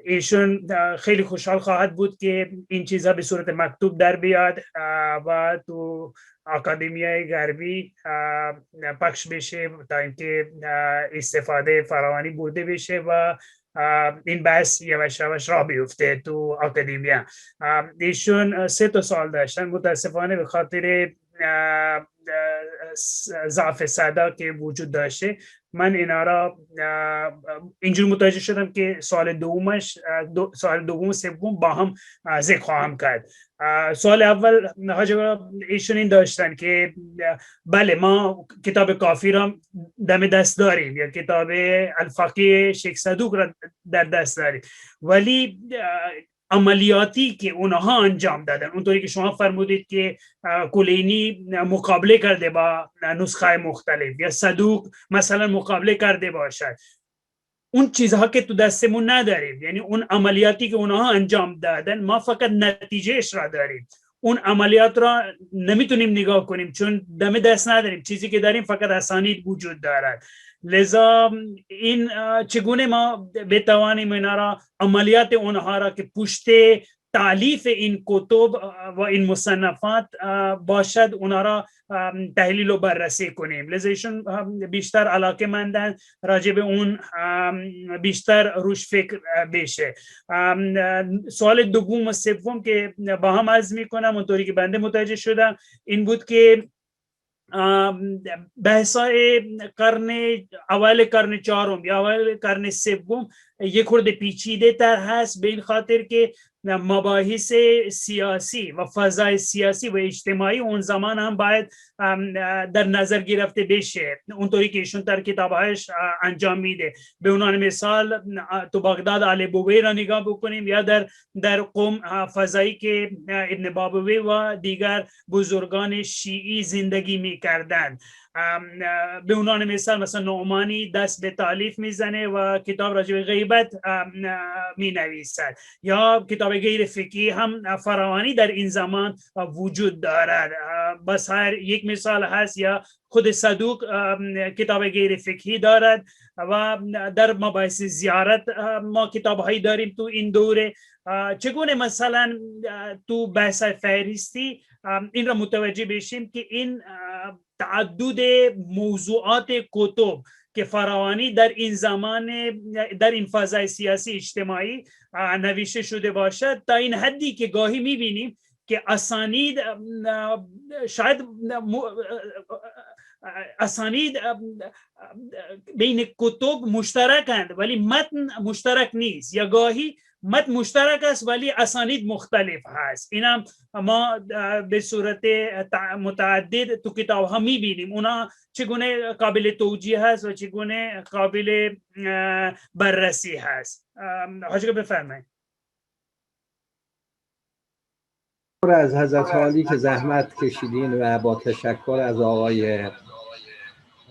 ایشون خیلی خوشحال خواهد بود که این چیزها به صورت مکتوب در بیاد و تو اکادمیای غربی پخش بشه تا اینکه استفاده فراوانی برده بشه و این بحث یواش یواش راه بیفته تو اکادمیا. ایشون 3 سال داشتن، متاسفانه به خاطر ضعف صدا که وجود داشته من اینا را اینجور متوجه شدم که سال دوم سوم با هم ذکر خواهم کرد. سال اول حاج ایشون این داشتن که بله ما کتاب کافی را دم دست داریم یا کتاب الفقیه شیخ صدوق را در دست داریم، ولی عملیاتی که اونها انجام دادن اونطوری که شما فرمودید که کلینی مقابله کرده با نسخه مختلف یا صدوق مثلا مقابله کرده باشد، اون چیزها که تو دستمون نداریم، یعنی اون عملیاتی که اونها انجام دادن ما فقط نتیجهش را داریم، اون عملیات را نمیتونیم نگاه کنیم چون دم دست نداریم، چیزی که داریم فقط اسانید وجود دارد. لذا این چگونه ما بتوانیم اینا را عملیات اونها را که پشت تالیف این کتب و این مصنفات باشد اونها را تحلیل و بررسی کنیم. لذا ایشون بیشتر علاقه مندن راجع به اون بیشتر روش فکر بشه. سوال دوم و سوم که با هم عرض میکنم اونطوری که بنده متوجه شدم این بود که بحثای اول قرن چهارم یا اول قرن سوم یک خورده پیچیده تر هست به این خاطر که مباحث سیاسی و فضای سیاسی و اجتماعی اون زمان هم باید در نظر گرفته بشه اونطوری که ایشون در کتابهایش انجام میده. به عنوان مثال تو بغداد آل بوی را نگاه بکنیم یا در قم فضایی که ابن بابوی و دیگر بزرگان شیعی زندگی میکردند. به عنوان مثال مثلا نعمانی دست به تالیف میزنه و کتاب راجع به غیبت می نویسد یا کتاب غیر فقهی هم فراوانی در این زمان وجود دارد. بس هر یک مثال هست یا خود صدوق کتاب غیر فقهی دارد و در مباحث زیارت ما کتاب هایی داریم تو این دوره. چگونه مثلا تو بحث فهرستی این را متوجه بشیم که این تعدد موضوعات کتب که فراوانی در این زمان در این فضای سیاسی اجتماعی نوشته شده باشد تا این حدی که گاهی میبینیم که اسانید شاید اسانید بین کتب مشترکند ولی متن مشترک نیست یا گاهی متن مشترک است ولی اسانید مختلف هست. اینا ما به صورت متعدد تو کتاب ها میبینیم اونا چگونه قابل توجیه هست و چگونه قابل بررسی هست. حاجی بفرمایید. از حضرت عالی که زحمت کشیدین و با تشکر از آقای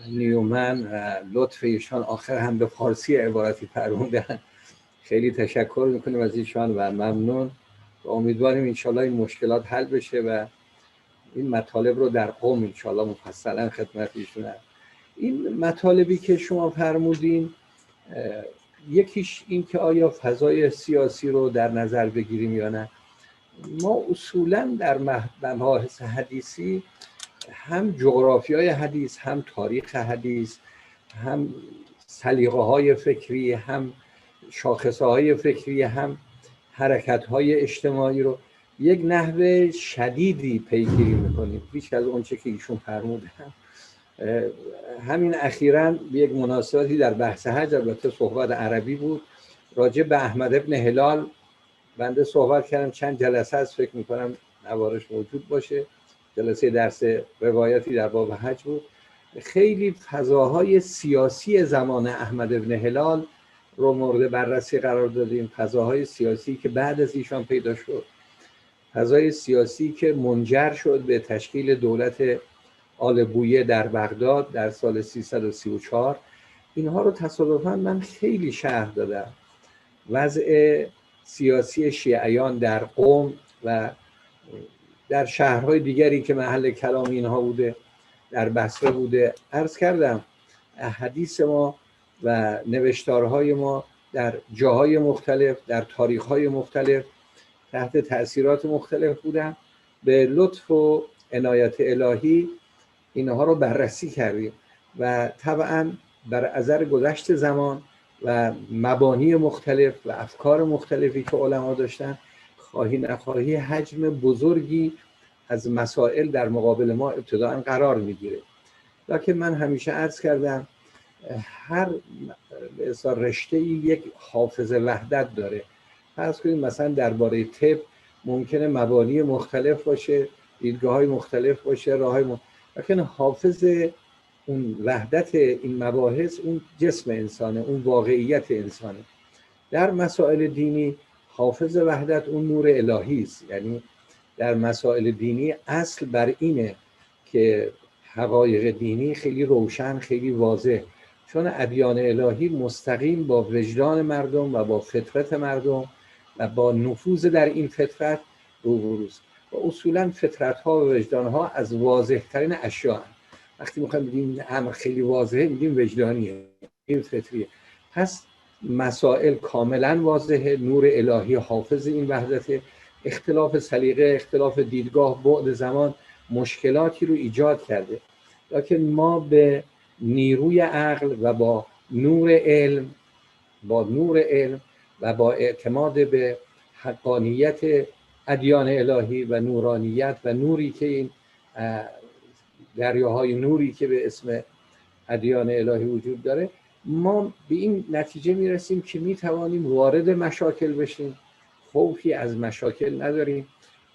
نیومن لطف ایشان آخر هم به فارسی عبارتی فرمودن. خیلی تشکر میکنیم از ایشان و ممنون و امیدواریم انشالله این مشکلات حل بشه و این مطالب رو در قم انشالله مفصلا خدمت ایشون. این مطالبی که شما فرمودین یکیش این که آیا فضای سیاسی رو در نظر بگیریم یا نه. ما اصولا در مباحث حدیثی هم جغرافیای حدیث، هم تاریخ حدیث، هم سلیقه‌های فکری، هم شاخصه‌های فکری، هم حرکت‌های اجتماعی رو یک نحو شدیدی پیگیری می‌کنیم، بیش از اون چه که ایشون فرمودن. همین اخیراً به یک مناسبتی در بحث حج، البته صحبت عربی بود، راجع به احمد ابن هلال بنده صحبت کردم. چند جلسه از فکر می‌کنم نوارش موجود باشه، جلسه درس روایتی در باب حج بود. خیلی فضاهای سیاسی زمان احمد ابن هلال رو مورد بررسی قرار دادیم، فضاهای سیاسی که بعد از ایشان پیدا شد، فضای سیاسی که منجر شد به تشکیل دولت آل بویه در بغداد در سال 334. اینها رو تصادفاً من خیلی شرح دادم. وضع سیاسی شیعیان در قم و در شهرهای دیگری که محل کلام اینها بوده، در بصره بوده، عرض کردم حدیث ما و نوشتارهای ما در جاهای مختلف، در تاریخهای مختلف تحت تأثیرات مختلف بودن. به لطف و عنایت الهی اینها رو بررسی کردیم و طبعا بر اثر گذشت زمان و مبانی مختلف و افکار مختلفی که علما داشتن، خواهی نخواهی حجم بزرگی از مسائل در مقابل ما ابتداعا قرار میگیره. لکن من همیشه عرض کردم هر رشته یک حافظ وحدت داره. فرض کنید مثلا درباره طب ممکنه مبانی مختلف باشه، دیدگاه‌های مختلف باشه، راه‌های لکن حافظ اون وحدت این مباحث اون جسم انسانه، اون واقعیت انسانه. در مسائل دینی حافظ وحدت اون نور الهی است. یعنی در مسائل دینی اصل بر اینه که حقایق دینی خیلی روشن، خیلی واضح، چون ادیان الهی مستقیم با وجدان مردم و با فطرت مردم و با نفوذ در این فطرت روبروست. و اصولا فطرت ها و وجدان ها از واضح ترین اشیاء هستند. وقتی میخوایم بگیم امر خیلی واضحه میگیم وجدانیه، این فطریه. پس مسائل کاملا واضحه، نور الهی حافظ این وحدته. اختلاف سلیقه، اختلاف دیدگاه، بعد زمان مشکلاتی رو ایجاد کرده، لکن ما به نیروی عقل و با نور علم و با اعتماد به حقانیت ادیان الهی و نورانیت و نوری که این دریاهای نوری که به اسم ادیان الهی وجود داره، ما به این نتیجه میرسیم که میتوانیم وارد مشاکل بشیم، خوفی از مشاکل نداریم،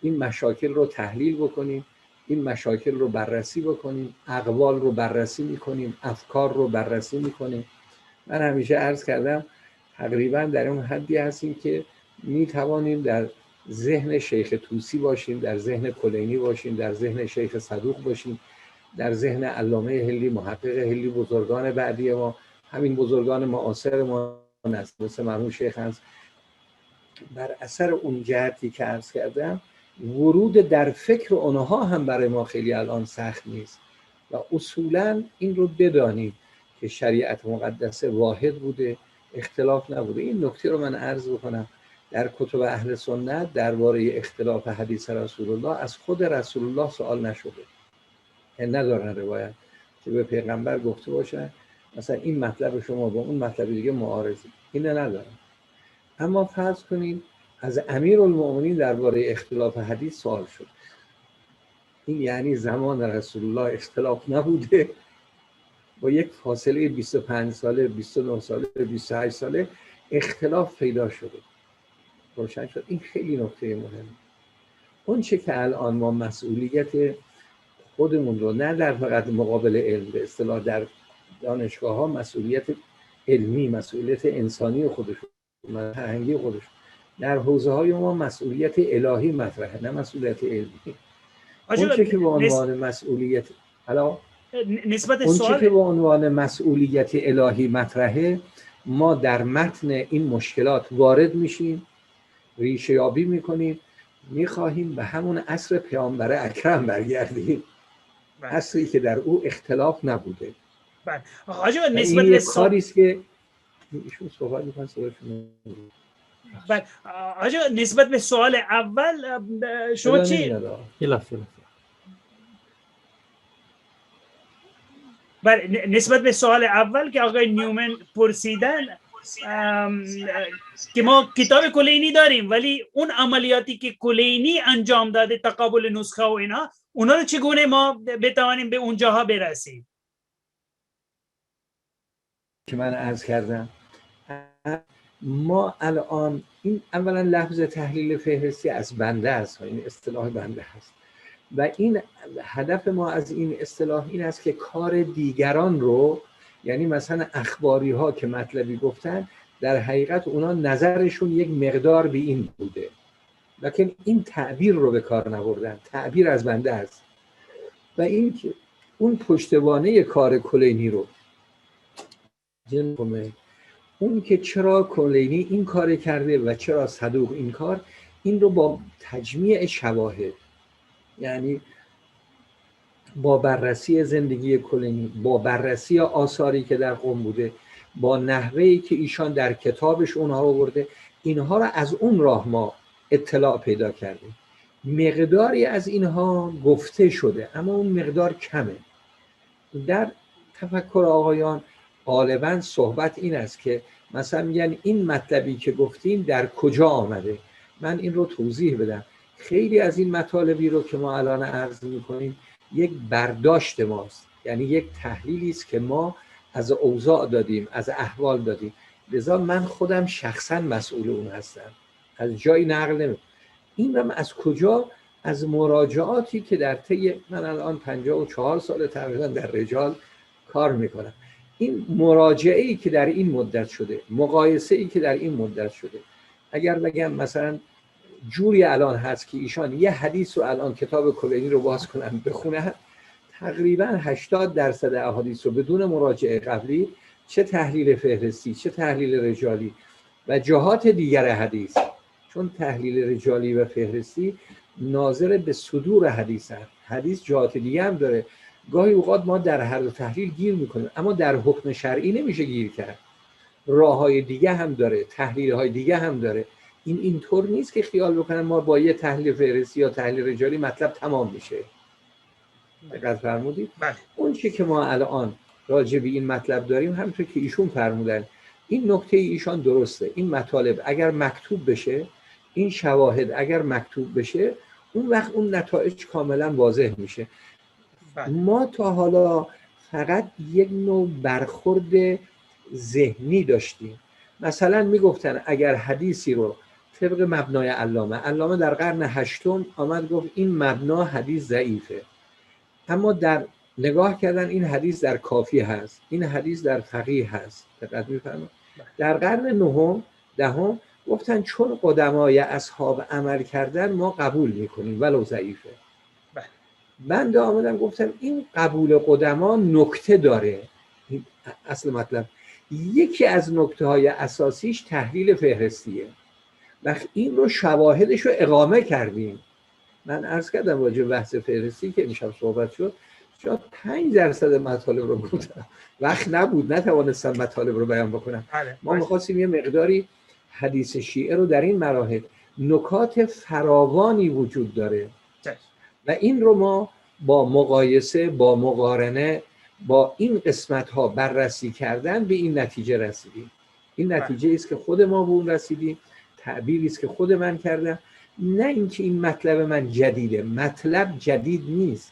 این مشاکل رو تحلیل بکنیم، این مشاکل رو بررسی بکنیم، اقوال رو بررسی میکنیم، افکار رو بررسی میکنیم. من همیشه عرض کردم تقریبا در اون حدی هستیم که میتوانیم در ذهن شیخ طوسی باشیم، در ذهن کلینی باشیم، در ذهن شیخ صدوق باشیم، در ذهن علامه هلی، محقق هلی، بزرگان بعدی ما، همین بزرگان معاصر ما مثل مرحوم شیخ هست. بر اثر اون جهتی که عرض کردم ورود در فکر اونها هم برای ما خیلی الان سخت نیست و اصولا این رو بدانیم که شریعت مقدسه واحد بوده، اختلاف نبوده. این نکته رو من عرض بکنم، در کتب اهل سنت درباره اختلاف حدیث رسول الله از خود رسول الله سوال نشده، ندارن روایت که به پیغمبر گفته باشن مثلا این مطلب شما با اون مطلب دیگه معارضه، این ندارن. اما فرض کنیم از امیرالمؤمنین درباره اختلاف حدیث سوال شد، این یعنی زمان رسول الله اختلاف نبوده، با یک فاصله 25 ساله، 29 ساله، 28 ساله اختلاف پیدا شده، روشن شد. این خیلی نکته مهمه. اون چه که الان ما مسئولیت خودمون رو نه در فقط مقابل علم، به اصطلاح در دانشگاه ها مسئولیت علمی، مسئولیت انسانی خودشون، فرهنگی خودشون، در حوزه های ما مسئولیت الهی مطرحه، نه مسئولیت علمی. اون چه که به عنوان مسئولیت نسبت اون سوال چه که به عنوان مسئولیت الهی مطرحه، ما در متن این مشکلات وارد میشیم، ریشه یابی میکنیم، میخواهیم به همون عصر پیامبر اکرم برگردیم، عصری که در او اختلاف نبوده. بله حاجی، نسبت این به یک کاری است که ایشون صحبت میکنن. بله حاجی، نسبت به سوال اول شما چی؟ نسبت به سوال اول که آقای نیومن پرسیدن که ما کتاب کلینی داریم ولی اون عملیاتی که کلینی انجام داده تقابل نسخه و اینا، اونا رو چگونه ما بتوانیم به اونجاها برسیم؟ که من عرض کردم ما الان این اولا لفظ تحلیل فهرستی از بنده است، این اصطلاح بنده هست و این هدف ما از این اصطلاح این است که کار دیگران رو، یعنی مثلا اخباری ها که مطلبی گفتن در حقیقت اونا نظرشون یک مقدار به این بوده لکن این تعبیر رو به کار نبردن، تعبیر از بنده است و این که اون پشتوانه کار کلینی رو اون که چرا کلینی این کار کرده و چرا صدوق این کار، این رو با تجمیع شواهد، یعنی با بررسی زندگی کلینی، با بررسی آثاری که در قم بوده، با نحوهی که ایشان در کتابش اونها آورده، اینها رو از اون راه ما اطلاع پیدا کردیم. مقداری از اینها گفته شده اما اون مقدار کمه. در تفکر آقایان غالباً صحبت این است که مثلا میگن این مطلبی که گفتیم در کجا آمده. من این رو توضیح بدم. خیلی از این مطالبی رو که ما الان عرض میکنیم یک برداشت ماست، یعنی یک تحلیلی است که ما از اوضاع دادیم، از احوال دادیم، لذا من خودم شخصا مسئول اون هستم، از جایی نقل نمیکنم. این رو از کجا؟ از مراجعاتی که در طی من الان 54 سال تقریبا در رجال کار میکنم. این مراجعه‌ای که در این مدت شده، مقایسه‌ای که در این مدت شده، اگر بگم مثلا جوری الان هست که ایشان یه حدیث رو الان کتاب کلینی رو باز کنن بخونن، تقریبا 80% احادیث رو بدون مراجعه قبلی، چه تحلیل فهرستی چه تحلیل رجالی و جهات دیگر حدیث، چون تحلیل رجالی و فهرستی ناظر به صدور حدیث هست، حدیث جهات دیگه هم داره. گاهی اوقات ما در هر دو تحلیل گیر میکنیم اما در حکم شرعی نمیشه گیر کرد، راههای دیگه هم داره، تحلیل‌های دیگه هم داره. این اینطور نیست که خیال بکنن ما با یه تحلیل فهرستی یا تحلیل رجالی مطلب تمام میشه. دقت فرمودید؟ اون چی که ما الان راجع به این مطلب داریم همونطور که ایشون فرمودن، این نکته ایشان درسته. این مطالب اگر مکتوب بشه، این شواهد اگر مکتوب بشه، اون وقت اون نتایج کاملا واضح میشه. ما تا حالا فقط یک نوع برخورد ذهنی داشتیم. مثلا میگفتن اگر حدیثی رو طبق مبنای علامه در قرن هشتم آمد گفت این مبنا حدیث ضعیفه، اما در نگاه کردن این حدیث در کافی هست، این حدیث در فقیه هست. دقت می‌فرمایید؟ در قرن نهم دهم گفتن چون قدمای اصحاب عمل کردن ما قبول میکنیم ولو ضعیفه. بنده آمدم گفتم این قبول قدما نکته داره. این اصل مطلب یکی از نکته های اساسیش تحلیل فهرستیه و این رو شواهدش رو اقامه کردیم. من عرض کردم راجع به بحث فهرستی که امشب صحبت شد، شاید 5% مطالب رو گفتم، وقت نبود، نتوانستم مطالب رو بیان بکنم. ما می‌خواستیم یه مقداری حدیث شیعه رو در این مراحل نکات فراوانی وجود داره و این رو ما با مقایسه، با مقارنه، با این قسمت ها بررسی کردن به این نتیجه رسیدیم. این نتیجه است که خود ما به اون رسیدیم، تعبیری است که خود من کردم، نه اینکه این مطلب من جدیده. مطلب جدید نیست.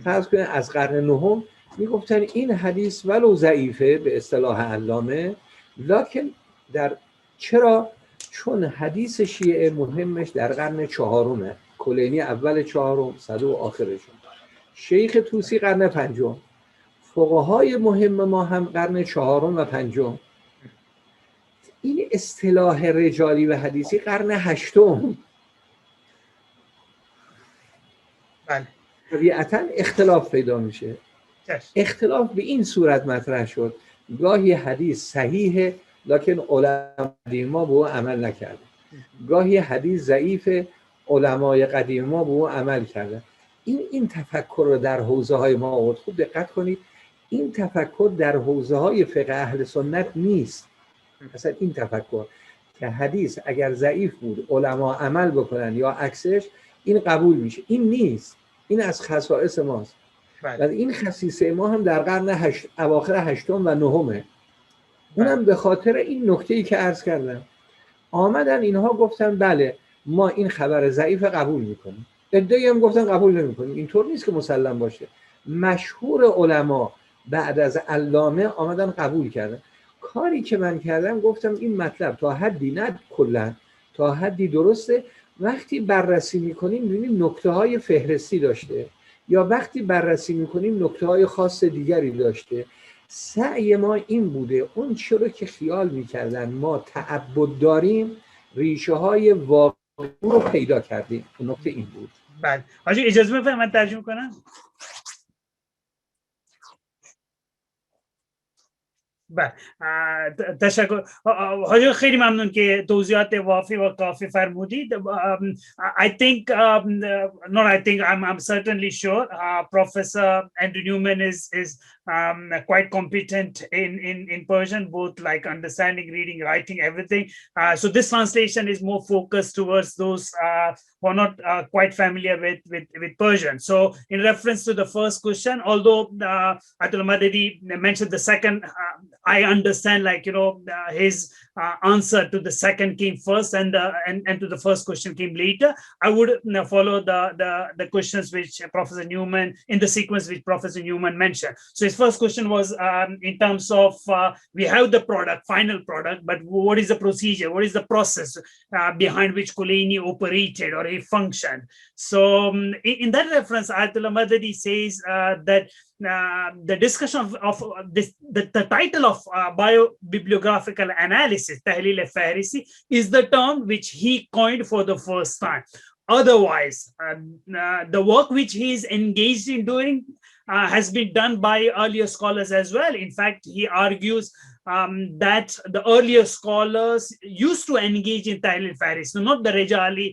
فرض کنید از قرن نهم میگفتن این حدیث ولو ضعیفه به اصطلاح علامه، لکن در چرا؟ چون حدیث شیعه مهمش در قرن چهارمه، کلینی اول چهارم، صدوق آخرشون، شیخ طوسی قرن پنجم، فقهای مهم ما هم قرن چهارم و پنجم. این اصطلاح رجالی و حدیثی قرن هشتم. طبیعتاً اختلاف پیدا میشه. اختلاف به این صورت مطرح شد، گاهی حدیث صحیحه لکن علما قدیم ما به او عمل نکرده، گاهی حدیث ضعیفه علمای قدیم ما به او عمل کرده. این تفکر رو در حوزه های ما آورد. خوب دقت کنید، این تفکر در حوزه های فقه اهل سنت نیست. مثلا این تفکر که حدیث اگر ضعیف بود علما عمل بکنن یا عکسش این قبول میشه، این نیست. این از خصائص ماست. Right. و این خصیصه ما هم در قرن اواخر هشتم و نهمه. اونم به خاطر این نکته‌ای که عرض کردم. آمدن اینها گفتن بله ما این خبر ضعیف قبول میکنیم. عده‌ای هم گفتن قبول نمیکنیم. اینطور نیست که مسلم باشه. مشهور علما بعد از علامه آمدن قبول کردن. کاری که من کردم گفتم این مطلب تا حدی نه کلا تا حدی درسته. وقتی بررسی میکنیم میبینیم نکته‌های فهرستی داشته یا وقتی بررسی میکنیم نکته‌های خاص دیگری داشته. سعی ما این بوده اون چرا که خیال میکردن ما تعبد داریم ریشه های واقعی رو پیدا کردیم. اون نکته این بود. بله حاجی اجازه بفرمایید من ترجمه کنم. بله تشکر حاجی خیلی ممنون که توضیحات وافی و کافی فرمودید. I think not I think I'm certainly sure Professor Andrew Newman is quite competent in Persian, both like understanding, reading, writing, everything. So this translation is more focused towards those who are not quite familiar with Persian. So in reference to the first question, although Ayatollah Madadi mentioned the second, I understand like, you know, his answer to the second came first and to the first question came later. I would follow the questions which Professor Newman, in the sequence which Professor Newman mentioned. So his first question was in terms of we have the product, final product, but what is the procedure? What is the process behind which Khomeini operated or he functioned? So in that reference, Ayatollah Madadi says that the discussion of this, the title of Biobibliographical Analysis, taḥlīl-i fihristī, is the term which he coined for the first time. Otherwise, the work which he is engaged in doing has been done by earlier scholars as well. In fact, he argues that the earlier scholars used to engage in taḥlīl-i fihristī, not the rijali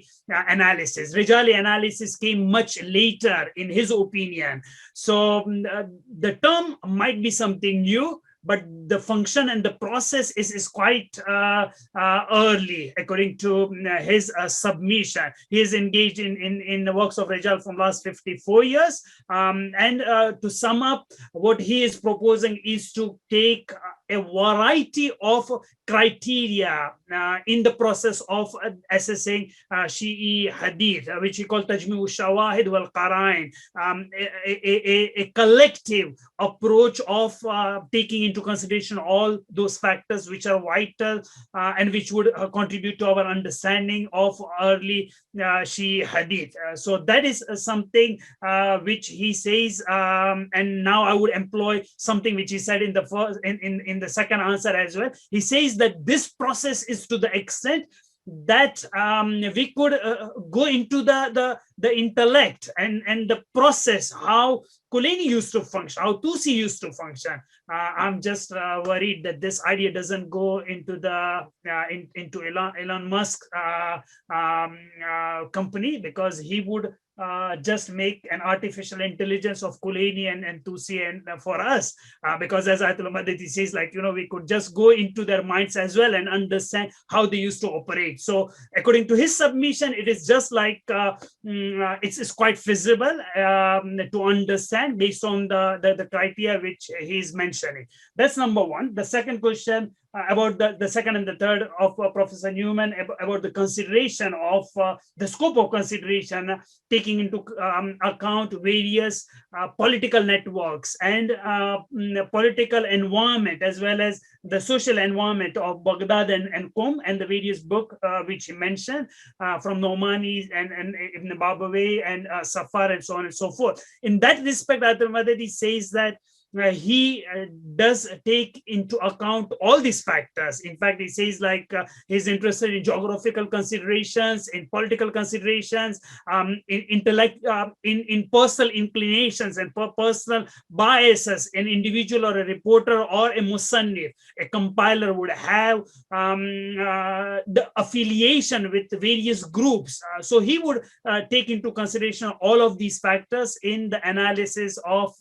analysis. Rijali analysis came much later, in his opinion. So the term might be something new, but the function and the process is quite early, according to his submission. He is engaged in the works of Rijal from last 54 years. And to sum up, what he is proposing is to take a variety of criteria in the process of assessing Shi'i Hadith, which we call Tajmi'u Shawahid wal Qara'in, a collective approach of taking into consideration all those factors which are vital and which would contribute to our understanding of early Shi'i Hadith. So that is something which he says, and now I would employ something which he said in the first, in the second answer as well. He says that this process is to the extent that we could go into the intellect and the process, how Khomeini used to function, how Tusi used to function. I'm just worried that this idea doesn't go into the into Elon Musk company, because he would just make an artificial intelligence of Khomeini and Tusi and for us, because as Ayatollah Madadi says, like, you know, we could just go into their minds as well and understand how they used to operate. So according to his submission, it is just like it's quite feasible to understand based on the criteria which he is mentioning. That's number one. The second question about the second and the third of Professor Newman, about the consideration of the scope of consideration, taking into account various political networks and political environment, as well as the social environment of Baghdad and Qom, and the various books which he mentioned from Nomani and Ibn Babawayh and Safar and so on and so forth. In that respect, Ayatollah Madadi says that he does take into account all these factors. In fact, he says like he's interested in geographical considerations, in political considerations, in intellect, in personal inclinations and personal biases an individual or a reporter or a musannif, a compiler would have, the affiliation with various groups. So he would take into consideration all of these factors in the analysis of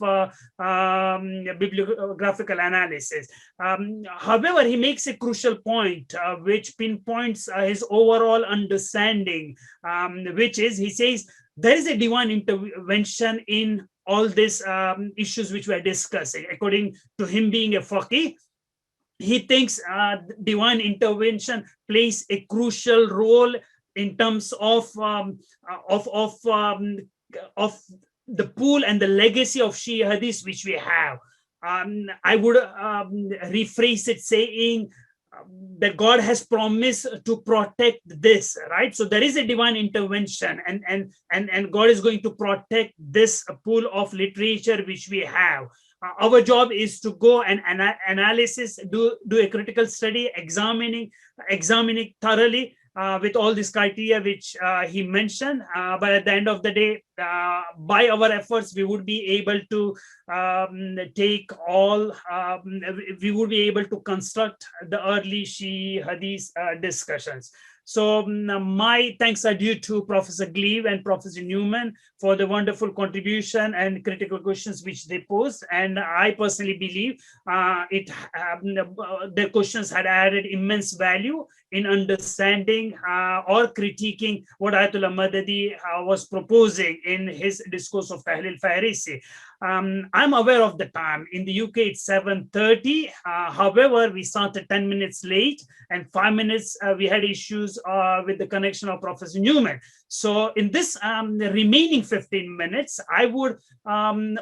bibliographical analysis. However, he makes a crucial point which pinpoints his overall understanding, which is, he says, there is a divine intervention in all these issues which we're discussing. According to him being a faqih, he thinks divine intervention plays a crucial role in terms of the pool and the legacy of Shi'i Hadith which we have. I would rephrase it saying that God has promised to protect this, right? So there is a divine intervention, and God is going to protect this pool of literature which we have. Our job is to go and analysis, do a critical study, examining thoroughly with all these criteria which he mentioned. But at the end of the day, by our efforts, we would be able to we would be able to construct the early Shi'i Hadith discussions. So my thanks are due to Professor Gleave and Professor Newman for the wonderful contribution and critical questions which they posed. And I personally believe the questions had added immense value in understanding or critiquing what Ayatollah Madadi was proposing in his discourse of taḥlīl-i. I'm aware of the time. In the UK, it's 7:30. However, we started 10 minutes late, and 5 minutes we had issues with the connection of Professor Newman. So in this remaining 15 minutes, I would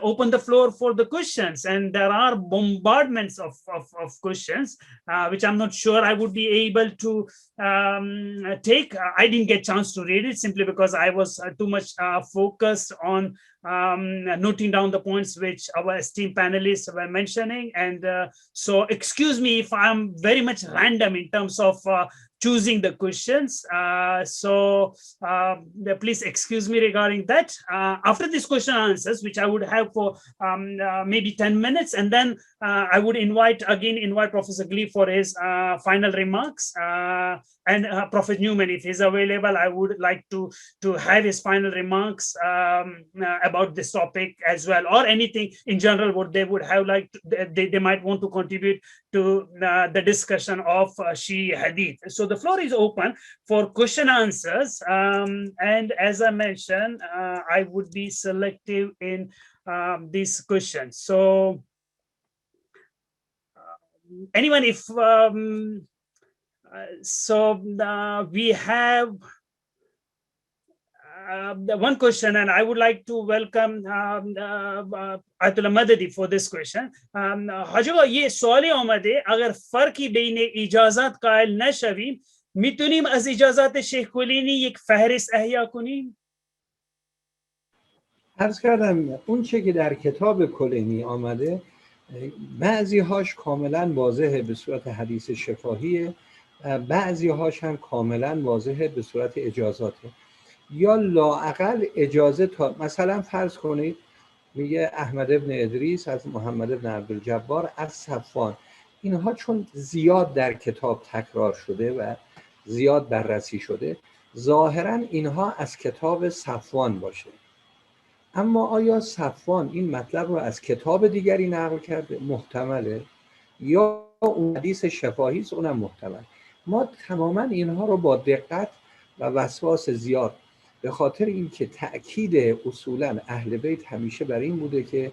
open the floor for the questions. And there are bombardments of questions, which I'm not sure I would be able to take. I didn't get a chance to read it simply because I was too much focused on noting down the points which our esteemed panelists were mentioning. And so excuse me if I'm very much random in terms of choosing the questions. Please excuse me regarding that. After this question and answers, which I would have for maybe 10 minutes, and then I would invite Professor Gleave for his final remarks. And Prophet Newman, if he's available, I would like to have his final remarks about this topic as well, or anything in general what they would have they might want to contribute to the discussion of Shi'i Hadith. So the floor is open for question and answers. And as I mentioned, I would be selective in these questions. So anyone, if we have the one question, and I would like to welcome Ayatollah Madadi for this question. Hajiga, ye suali amade, agar farki beine ijazat qail nashavim, mitunim az ijazat Sheikh Kulini yek fihrist ahya kunim? عرض کردم اون چه که در کتاب کلینی آمده بعضی هاش کاملا واضحه به صورت حدیث شفاهیه، بعضی هاش هم کاملا واضحه به صورت اجازاته، یا لااقل اجازه تا مثلا فرض کنید میگه احمد ابن ادریس از محمد ابن عبدالجبار از صفوان، اینها چون زیاد در کتاب تکرار شده و زیاد بررسی شده ظاهرا اینها از کتاب صفوان باشه. اما آیا صفوان این مطلب رو از کتاب دیگری نقل کرده؟ محتمله. یا اون حدیث شفاهی است، اونم محتمل. ما تماما اینها رو با دقت و وسواس زیاد، به خاطر اینکه تأکید اصولا اهل بیت همیشه بر این بوده که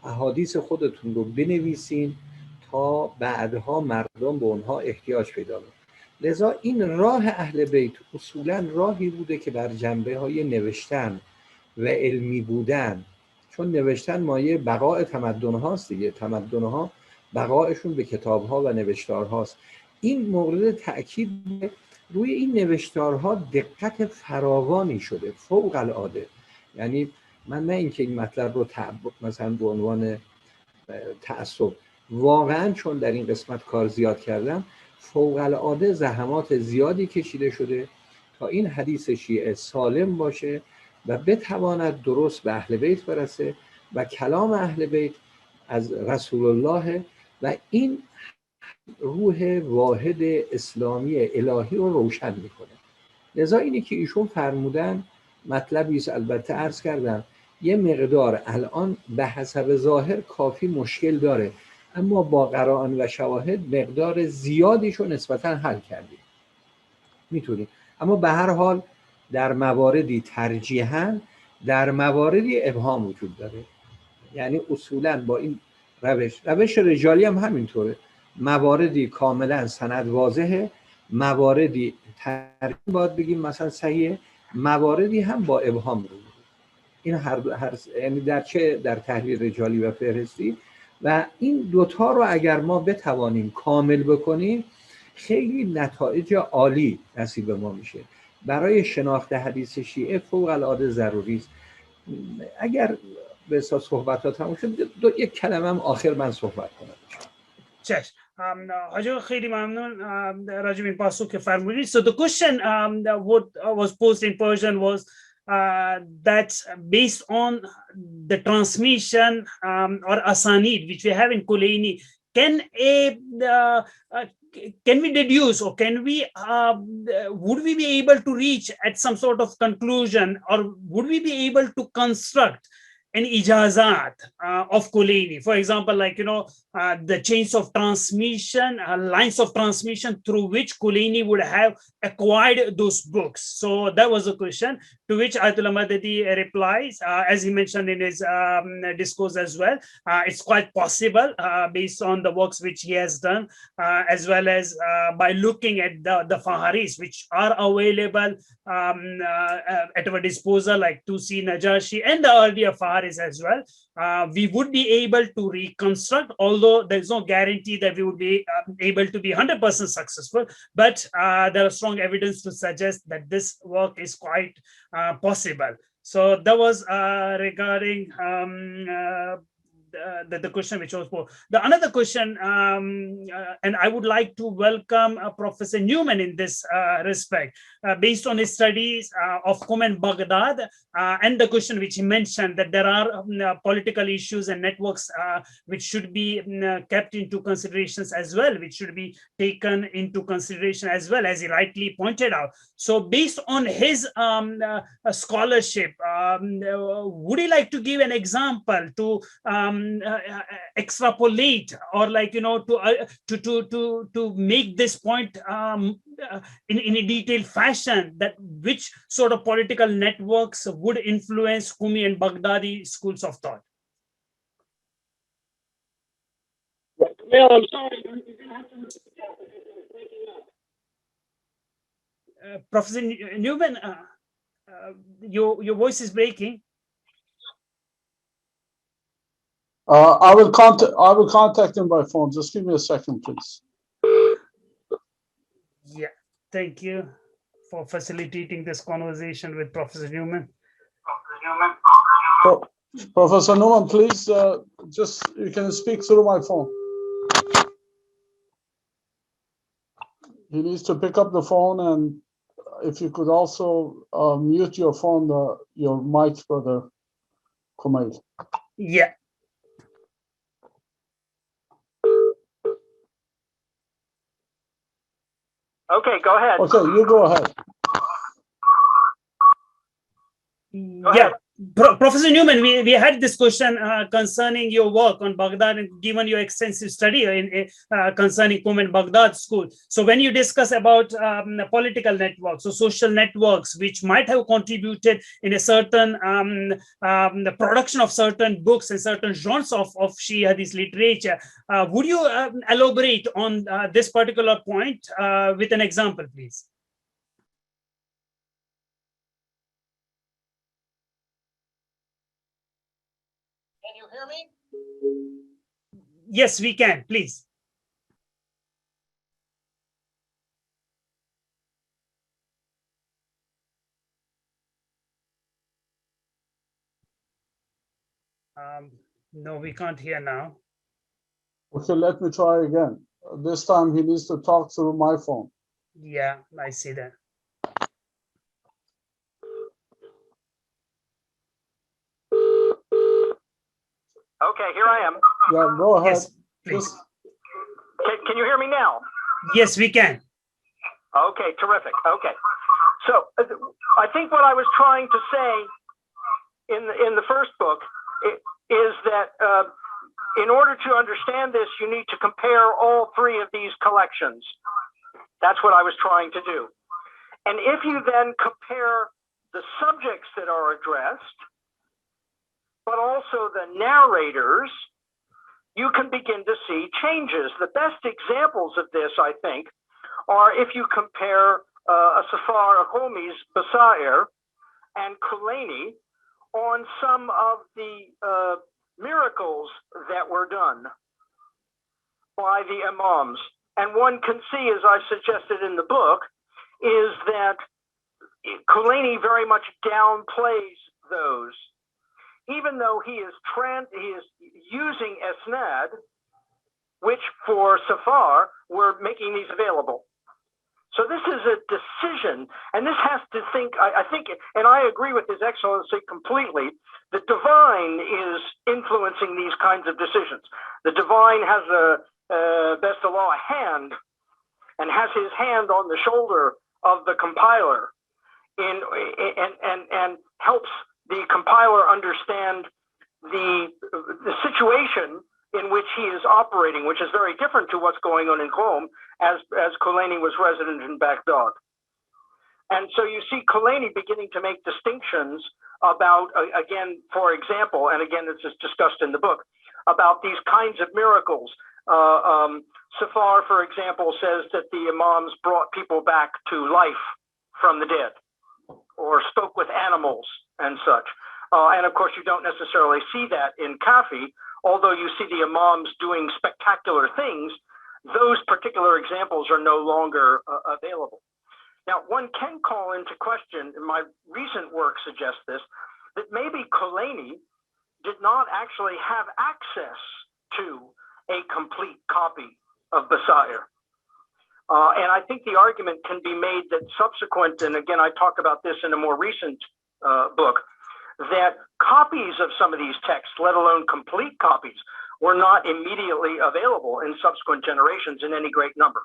احادیث خودتون رو بنویسین تا بعدها مردم به اونها احتیاج پیدا کنند. لذا این راه اهل بیت اصولا راهی بوده که بر جنبه های نوشتن و علمی بودن، چون نوشتن مایه بقای تمدن هاست دیگه، تمدن ها بقایشون به کتاب ها و نوشتار هاست. این مورد تأکید روی این نوشتارها دقت فراوانی شده، فوق العاده. یعنی من نه اینکه این مطلب رو مثلا به عنوان تعصب، واقعا چون در این قسمت کار زیاد کردم، فوق العاده زحمات زیادی کشیده شده تا این حدیث شیعه سالم باشه و بتواند درست به اهل بیت برسه و کلام اهل بیت از رسول الله و این روح واحد اسلامی الهی رو روشن میکنه. لذا اینی که ایشون فرمودن مطلبی است، البته عرض کردم یه مقدار الان به حسب ظاهر کافی مشکل داره، اما با قرائن و شواهد مقدار زیادیشو نسبتا حل کردیم، میتونیم. اما به هر حال در مواردی ترجیحاً، در مواردی ابهام وجود داره. یعنی اصولا با این روش رجالی هم همینطوره، مواردی کاملا سند واضحه، مواردی ترجیح باید بگیم مثلا صحیحه، مواردی هم با ابهام رو. این یعنی در تحلیل رجالی و فهرستی، و این دوتا رو اگر ما بتوانیم کامل بکنیم خیلی نتایج عالی نصیب ما میشه. برای شناخت حدیث شیعه فوق العاده ضروری است. اگر به اساس صحبتات تموم شد یک کلمه هم آخر من صحبت کنم. چشم. حاجی خیلی ممنون راجع به این پاسخ که فرمودید. So the question what was posed in Persian was that based on the transmission or asanid which we have in Kulaini, can we deduce, or can we would we be able to reach at some sort of conclusion, or would we be able to construct an ijazat of Kulaini? For example, like, the chains of transmission, lines of transmission through which Kulaini would have acquired those books. So that was the question, to which Ayatollah Madadi replies, as he mentioned in his discourse as well. It's quite possible based on the works which he has done, as well as by looking at the fihristī which are available at our disposal, like Tusi, Najashi, and the earlier fihristī as well. We would be able to reconstruct, although there's no guarantee that we would be able to be 100% successful, but there are strong evidence to suggest that this work is quite possible. So that was regarding the question which was posed. The another question, and I would like to welcome Professor Newman in this respect, based on his studies of Qum and Baghdad, and the question which he mentioned, that there are political issues and networks which should be kept into considerations as well, which should be taken into consideration as well, as he rightly pointed out. So based on his scholarship, would you like to give an example to extrapolate, or like, to make this point in a detailed fashion, that which sort of political networks would influence Qumi and Baghdadi schools of thought? Well, I'm sorry. Professor Newman, your voice is breaking. I will contact him by phone. Just give me a second, please. Yeah, thank you for facilitating this conversation with Professor Newman. Professor Newman, please, you can speak through my phone. He needs to pick up the phone, and if you could also mute your phone, your mic, Brother Kumail. Yeah. Okay, go ahead. Okay, you go ahead. Yeah, Professor Newman, we had this question concerning your work on Baghdad, and given your extensive study concerning Qum and Baghdad school. So when you discuss about political networks or social networks which might have contributed in a certain the production of certain books and certain genres of Shi'i Hadith literature, would you elaborate on this particular point with an example, please? Can you hear me? Yes, we can, please. No, we can't hear now. Okay, let me try again. This time he needs to talk through my phone. Yeah, I see that. Okay, here I am. Yeah, go ahead. Yes, please. Can you hear me now? Yes, we can. Okay, terrific. Okay. So I think what I was trying to say in the first book is that in order to understand this, you need to compare all three of these collections. That's what I was trying to do. And if you then compare the subjects that are addressed, but also the narrators, you can begin to see changes. The best examples of this, I think, are if you compare Safar Homi's Basair and Kulaini on some of the miracles that were done by the imams. And one can see, as I suggested in the book, is that Kulaini very much downplays those, even though he is using Esnad, which for Safar, we're making these available. So this is a decision, and this has to think, I think, and I agree with His Excellency completely, the divine is influencing these kinds of decisions. The divine has best of all, a hand, and has his hand on the shoulder of the compiler and helps the compiler understand the situation in which he is operating, which is very different to what's going on in Qom, as Kulaini was resident in Baghdad. And so you see Kulaini beginning to make distinctions about, again, for example, and again, this is discussed in the book, about these kinds of miracles. Safar, for example, says that the imams brought people back to life from the dead, or spoke with animals and such. And of course, you don't necessarily see that in Kafi, although you see the imams doing spectacular things. Those particular examples are no longer available. Now, one can call into question, and my recent work suggests this, that maybe Kulaini did not actually have access to a complete copy of Basair. And I think the argument can be made that subsequent, and again, I talk about this in a more recent book, that copies of some of these texts, let alone complete copies, were not immediately available in subsequent generations in any great number.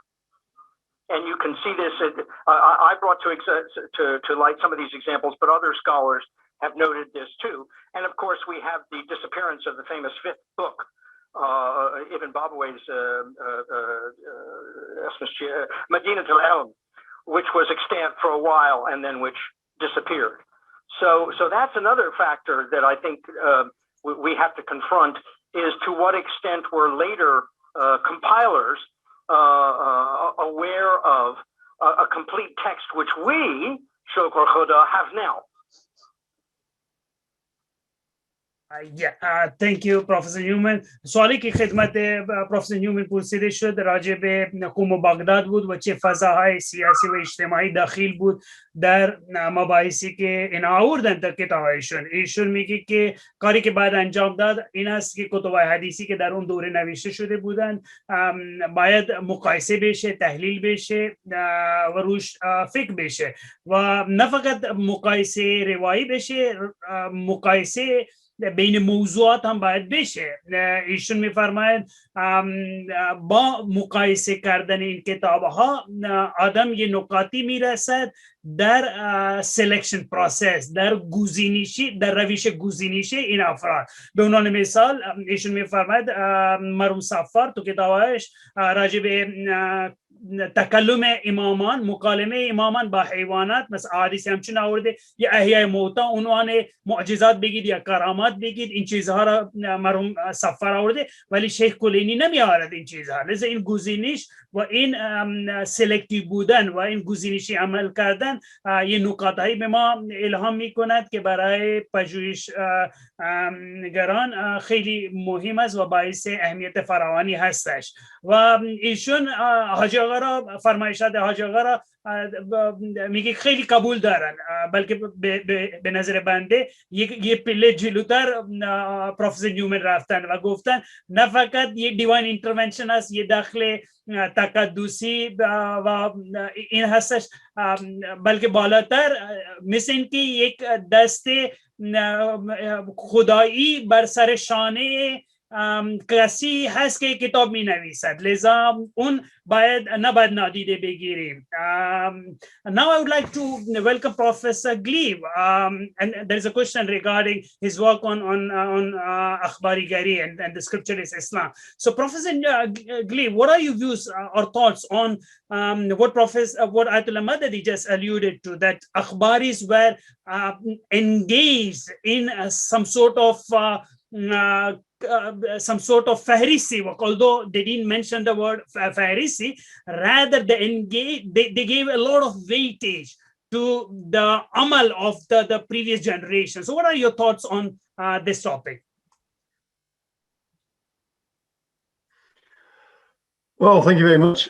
And you can see this, I brought to light some of these examples, but other scholars have noted this too. And of course, we have the disappearance of the famous fifth book, Ibn Babawayh's Madinat al-Ilm, which was extant for a while and then which disappeared. So that's another factor that I think we have to confront, is to what extent were later compilers aware of a complete text, which we, Shukr Khuda, have now. Thank you, Professor Newman. سوالی که خدمت پروفسور نیومن پرسیده شد راجع به قم و بغداد بود و چه فضاهای سیاسی و اجتماعی داخل بود در مباحثی که اینا آوردن در کتابشون. ایشون میگه که کاری که بعد انجام داد این است که کتب حدیثی که در اون دوره نوشته شده بودن باید مقایسه بشه، تحلیل بشه و روش فکر بشه و نه فقط مقایسه روایی بشه، مقایسه بین موضوعات هم باید بشه. ایشون میفرماید با مقایسه کردن این کتاب ها آدم یه نکاتی میرسد در سلکشن پروسس، در گزینشی، در روش گزینشی این افراد. به عنوان مثال ایشون میفرماید مرحوم صفار تو کتابش راجع به تکلم امامان، مکالمه امامان با حیوانات، مثل حدیث همچنین آورده، یا احیای موتا عنوان معجزات بگید یا کرامات بگید، این چیزها را مرحوم صفار آورده، ولی شیخ کلینی نمی آورد این چیزها. لذا این گزینش و این سلکتیو بودن و این گزینشی عمل کردن یه نکاتهایی به ما الهام می کند که برای پژوهشگران خیلی مهم است و باعث اهمیت فراوانی هستش. و ایشون حاجی آقا را، فرمایشات حاجی آقا را میگه خیلی قبول دارن، بلکه به نظر بنده یه پله جلوتر پروفسور نیومن رفتن و گفتن نه فقط یه دیوان اینترونشن است، یه دخل تقدسی و این هستش، بلکه بالاتر مثل این که یک دست خدایی بر سر شانه کسی هست که کتاب می نویسد لذا اون باید نباید نادیده بگیریم. Now I would like to welcome Professor Gleave, and there is a question regarding his work on Akhbari Gari and the scripture is Islam. So Professor Gleave, what are your views or thoughts on what Ayatollah Madadi just alluded to, that Akhbaris were engaged in some sort of fihristī work, although they didn't mention the word fihristī, rather they gave a lot of weightage to the amal of the previous generation. So what are your thoughts on this topic? Well, thank you very much.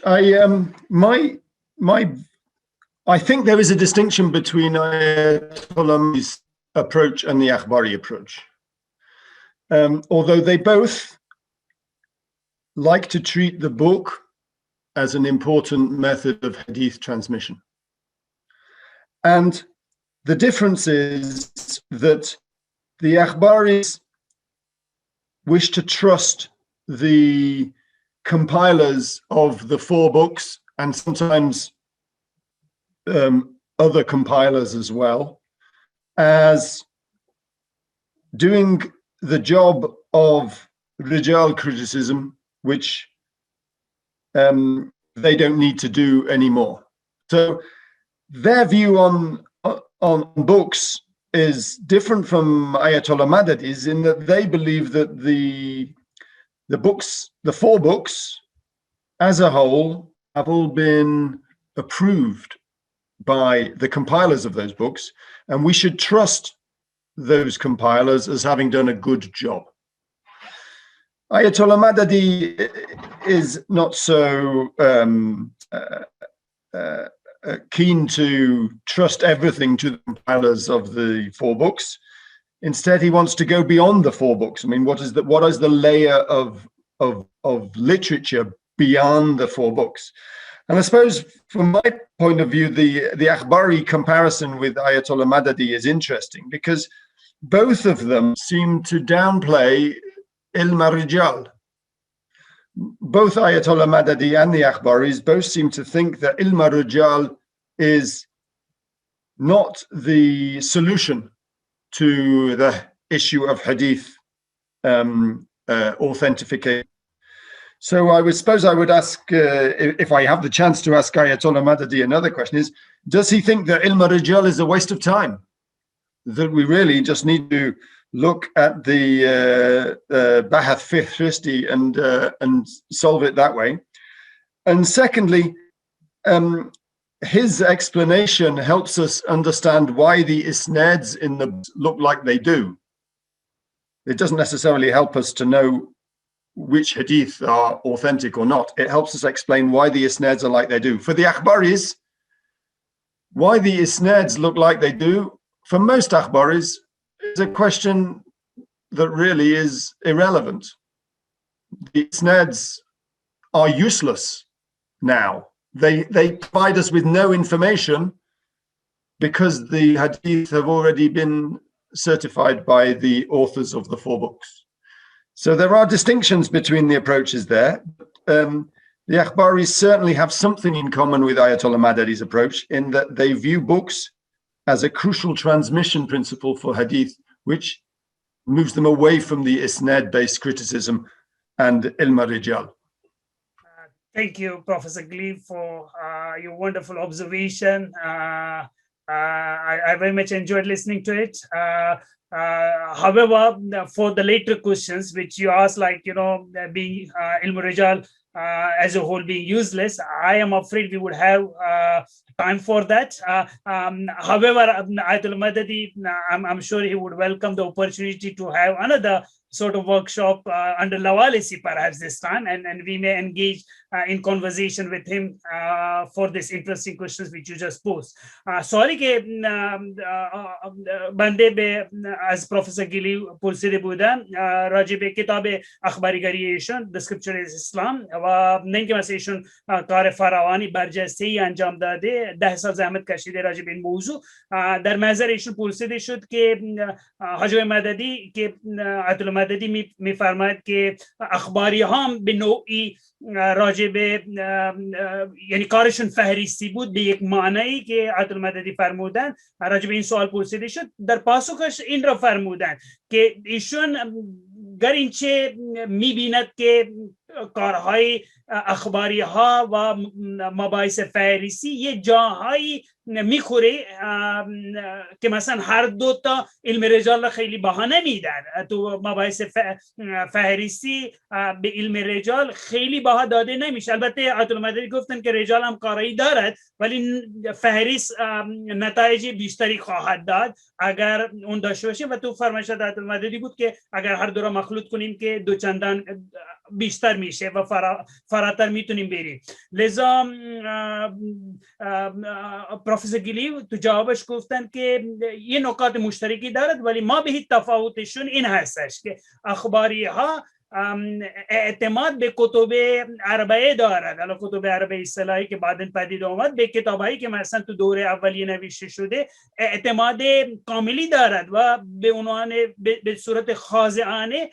I think there is a distinction between Ayatollah Madadi's approach and the Akhbari approach. Although they both like to treat the book as an important method of hadith transmission. And the difference is that the Akhbaris wish to trust the compilers of the 4 books and sometimes other compilers as well as doing the job of rijal criticism, which they don't need to do anymore. So their view on books is different from Ayatollah Madadi's in that they believe that the 4 books as a whole have all been approved by the compilers of those books, and we should trust those compilers as having done a good job. Ayatollah Madadi is not so keen to trust everything to the compilers of the 4 books. Instead, he wants to go beyond the 4 books. I mean, what is the layer of literature beyond the 4 books? And I suppose from my point of view, the Akhbari comparison with Ayatollah Madadi is interesting because both of them seem to downplay rijal. Both Ayatollah Madadi and the Akhbaris both seem to think that rijal is not the solution to the issue of hadith authentication. So I suppose I would ask, if I have the chance to ask Ayatollah Madadi another question, is does he think that rijal is a waste of time? That we really just need to look at the bahath fihristī and solve it that way? And secondly, his explanation helps us understand why the isnads in the look like they do. It doesn't necessarily help us to know which hadith are authentic or not. It helps us explain why the isnads are like they do. For the Akhbaris, why the isnads look like they do, for most Akhbaris, is a question that really is irrelevant. The isnads are useless now. They provide us with no information because the hadith have already been certified by the authors of the 4 books. So there are distinctions between the approaches there. The Akhbaris certainly have something in common with Ayatollah Madadi's approach in that they view books as a crucial transmission principle for hadith, which moves them away from the isnad-based criticism and rijal. Thank you, Professor Gleave, for your wonderful observation. I very much enjoyed listening to it. However, for the later questions, which you asked, like, being rijal as a whole being useless, I am afraid we would have time for that. However, Ayatollah Madadi, I'm sure he would welcome the opportunity to have another sort of workshop under Lawalisi perhaps this time, and we may engage in conversation with him for these interesting questions which you just posed. Sorry ke bande be as Professor Gleave pulside budan rajibe kitabe akhbari gariyation the scripture is Islam wa nenke masation kar farawani barjasti anjam dade 10 sal zahmat kashide rajibe in mawzu dar mazar ishun pulside shud ke Hajj Madadi ke Ayatollah مددی میفرماید که اخباری هم به نوعی راجع به یعنی کارشون فهریستی بود به یک معنی که آیت المددی فرمودن. راجع به این سوال پرسیده شد، در پاسخش این را فرمودن که ایشون گرچه میبیند که کارهای اخباری ها و مباحث فهریستی یه جاهایی میخوره که مثلا هر دو تا علم رجال خیلی بها نمیدن. تو مباحث فهریستی به علم رجال خیلی بها داده نمیشه. البته آیت المددی گفتن که رجال هم کارایی دارد ولی فهرست نتایج بیشتری خواهد داد اگر اون داشته باشه. و تو فرمایشات آیت المددی بود که اگر هر دو را مخلوط کنیم که دو چندان بیشتر میشه و فراتر میتونیم بریم. لذا پروفسور گلیو تو جوابش گفتن که یه نکات مشترکی دارد ولی ما به هیچ تفاوتشون این هستش که اخباری ها اعتماد به کتب اربعه دارد. حالا کتب اربعه اصطلاحی که بعداً پدید آمد به کتابایی که مثلا تو دوره اولیه نوشته شده اعتماد کاملی دارد و به عنوان به صورت خاضعانه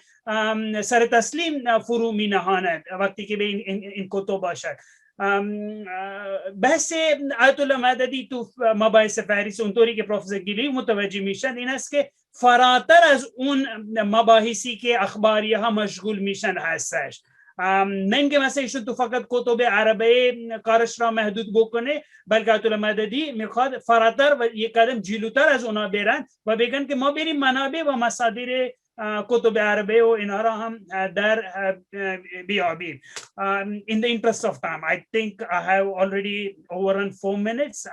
سر تسلیم فرو می نهاند وقتی که به این کتب باشد. بحث آیت الله مددی تو مباحث فهرست اونطوری که پروفسور گلیو متوجه میشن این است که فراتر از اون مباحثی که اخباری ها مشغول میشن هستش. نمیگه مثلا ایشون تو فقط کتب عربه کارش را محدود بکنه، بلکه آیت الله مددی میخواد فراتر و یک قدم جلوتر از اونا برن و بگن که ما بریم منابع و مصادر کتب عربه و اینا را هم در بیابیم. In the interest of time, I think I have already overrun 4 minutes,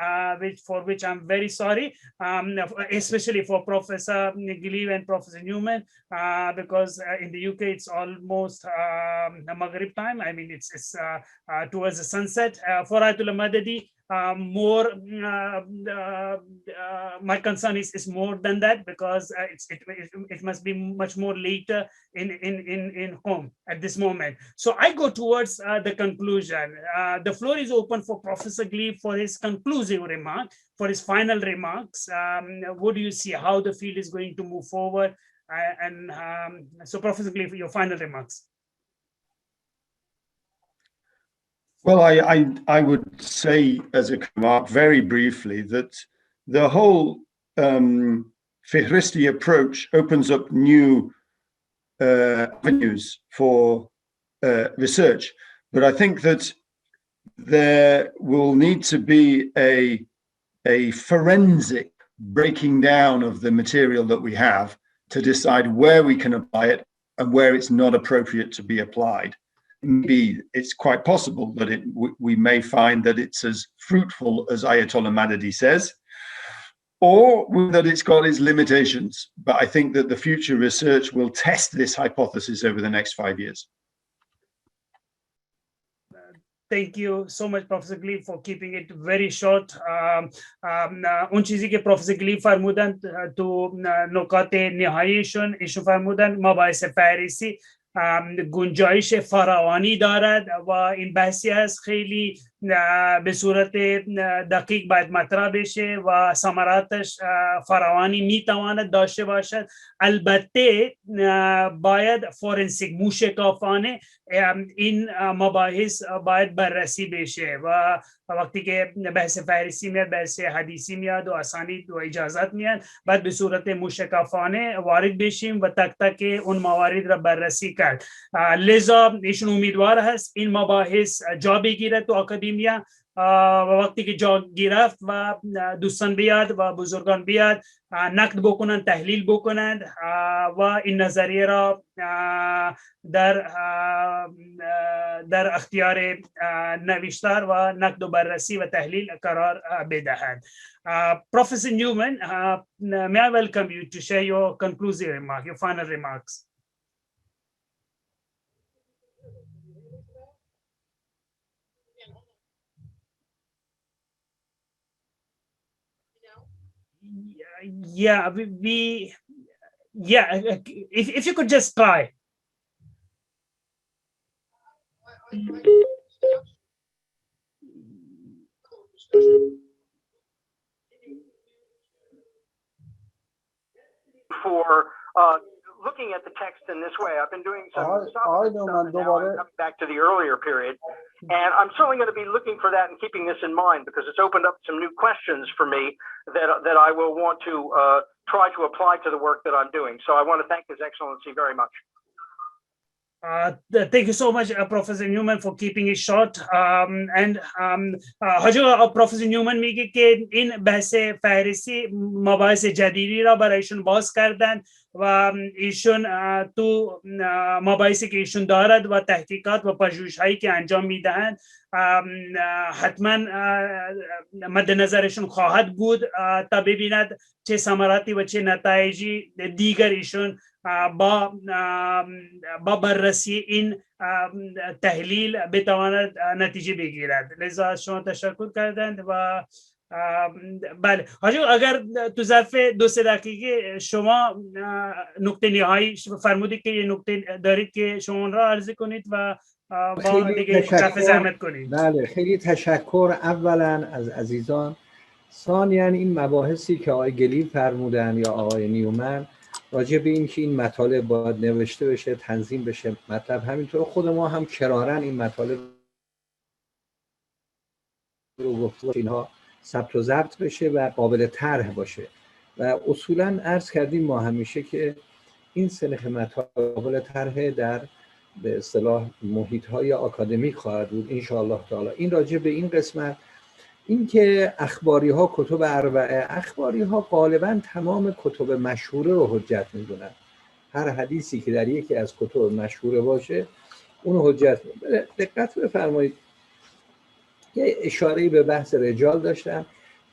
for which I'm very sorry, especially for Professor Gleave and Professor Newman, because in the UK it's almost Maghrib time. I mean, it's towards the sunset. For Ayatollah Madadi, my concern is more than that, because it must be much more later in home at this moment. So I go towards the conclusion. The floor is open for Professor Gleave for his conclusive remark, for his final remarks. What do you see how the field is going to move forward? So Professor Gleave, your final remarks. Well, I would say as a remark very briefly that the whole fihristi approach opens up new avenues for research. But I think that there will need to be a forensic breaking down of the material that we have to decide where we can apply it and where it's not appropriate to be applied. Maybe it's quite possible that we may find that it's as fruitful as Ayatollah Madadi says, or that it's got its limitations. But I think that the future research will test this hypothesis over the next 5 years. Thank you so much, Professor Gleave, for keeping it very short. اون چیزی که پروفسور گلیو فرمودن تو نکات نهاییشون ایشون فرمودن مباحث فهرستی گنجایش فراوانی دارد و این بحثی هست خیلی به صورت دقیق باید مطرح بشه و ثمراتش فراوانی میتواند داشته باشد. البته باید فورنسیک موشکافانه این مباحث باید بررسی بشه و وقتی که بحث فهرستی میاد بحث حدیثی میاد و اسانید و اجازات میاد باید به صورت موشکافانه وارد بشیم و تک تک اون موارد را بررسی کرد. لذا ایشون امیدوار هست این مباحث جا بگیره تو اکادمیا و وقتی که جا گرفت و دوستان بیاد و بزرگان بیاد نقد بکنند تحلیل بکنند و این نظریه را در اختیار نوشتار و نقد و بررسی و تحلیل قرار بدهند. Professor Newman, may I welcome you to share your conclusive remark, your final remarks. Yeah, if you could just try. For looking at the text in this way. I've been doing some Newman, stuff, and now I'm coming back to the earlier period. And I'm certainly going to be looking for that and keeping this in mind, because it's opened up some new questions for me that I will want to try to apply to the work that I'm doing. So I want to thank His Excellency very much. Thank you so much, Professor Newman, for keeping it short. حاجه پروفسور نیومن میگه که این بحث فهرستی مباحث جدیدی را برایشون باز کردن و ایشون تو مباحثی که ایشون دارد و تحقیقات و پژوهش‌هایی که انجام میدهند حتما مد نظرشون خواهد بود تا ببیند چه ثمراتی و چه نتایجی دیگر ایشون با بررسی این تحلیل بتواند نتیجه بگیرد. لذا از شما تشکر کردند و بله حاجی اگر تو ظرف 2-3 دقیقه شما نکته نهایی فرمودید که یه نکته دارید که شما اون را عرض کنید و با دیگه کف زحمت کنید. بله خیلی تشکر اولا از عزیزان، ثانیاً این مباحثی که آقای گلیو فرمودن یا آقای نیومن راجع به این که این مطالب باید نوشته بشه، تنظیم بشه، مطلب همینطور خود ما هم کرارن این مطالب رو گفته اینها ثبت و ضبط بشه و قابل طرح باشه و اصولاً عرض کردیم ما همیشه که این سنخ مطالب قابل طرح در به اصطلاح محیط‌های آکادمیک خواهد بود ان شاء الله تعالی. این راجع به این قسمت. این که اخباری ها کتب اربعه، اخباری ها غالبا تمام کتب مشهوره رو حجت میدونن. هر حدیثی که در یکی از کتب مشهوره باشه اون حجت میدونن. دقت بفرمایید یه اشاره‌ای به بحث رجال داشتم.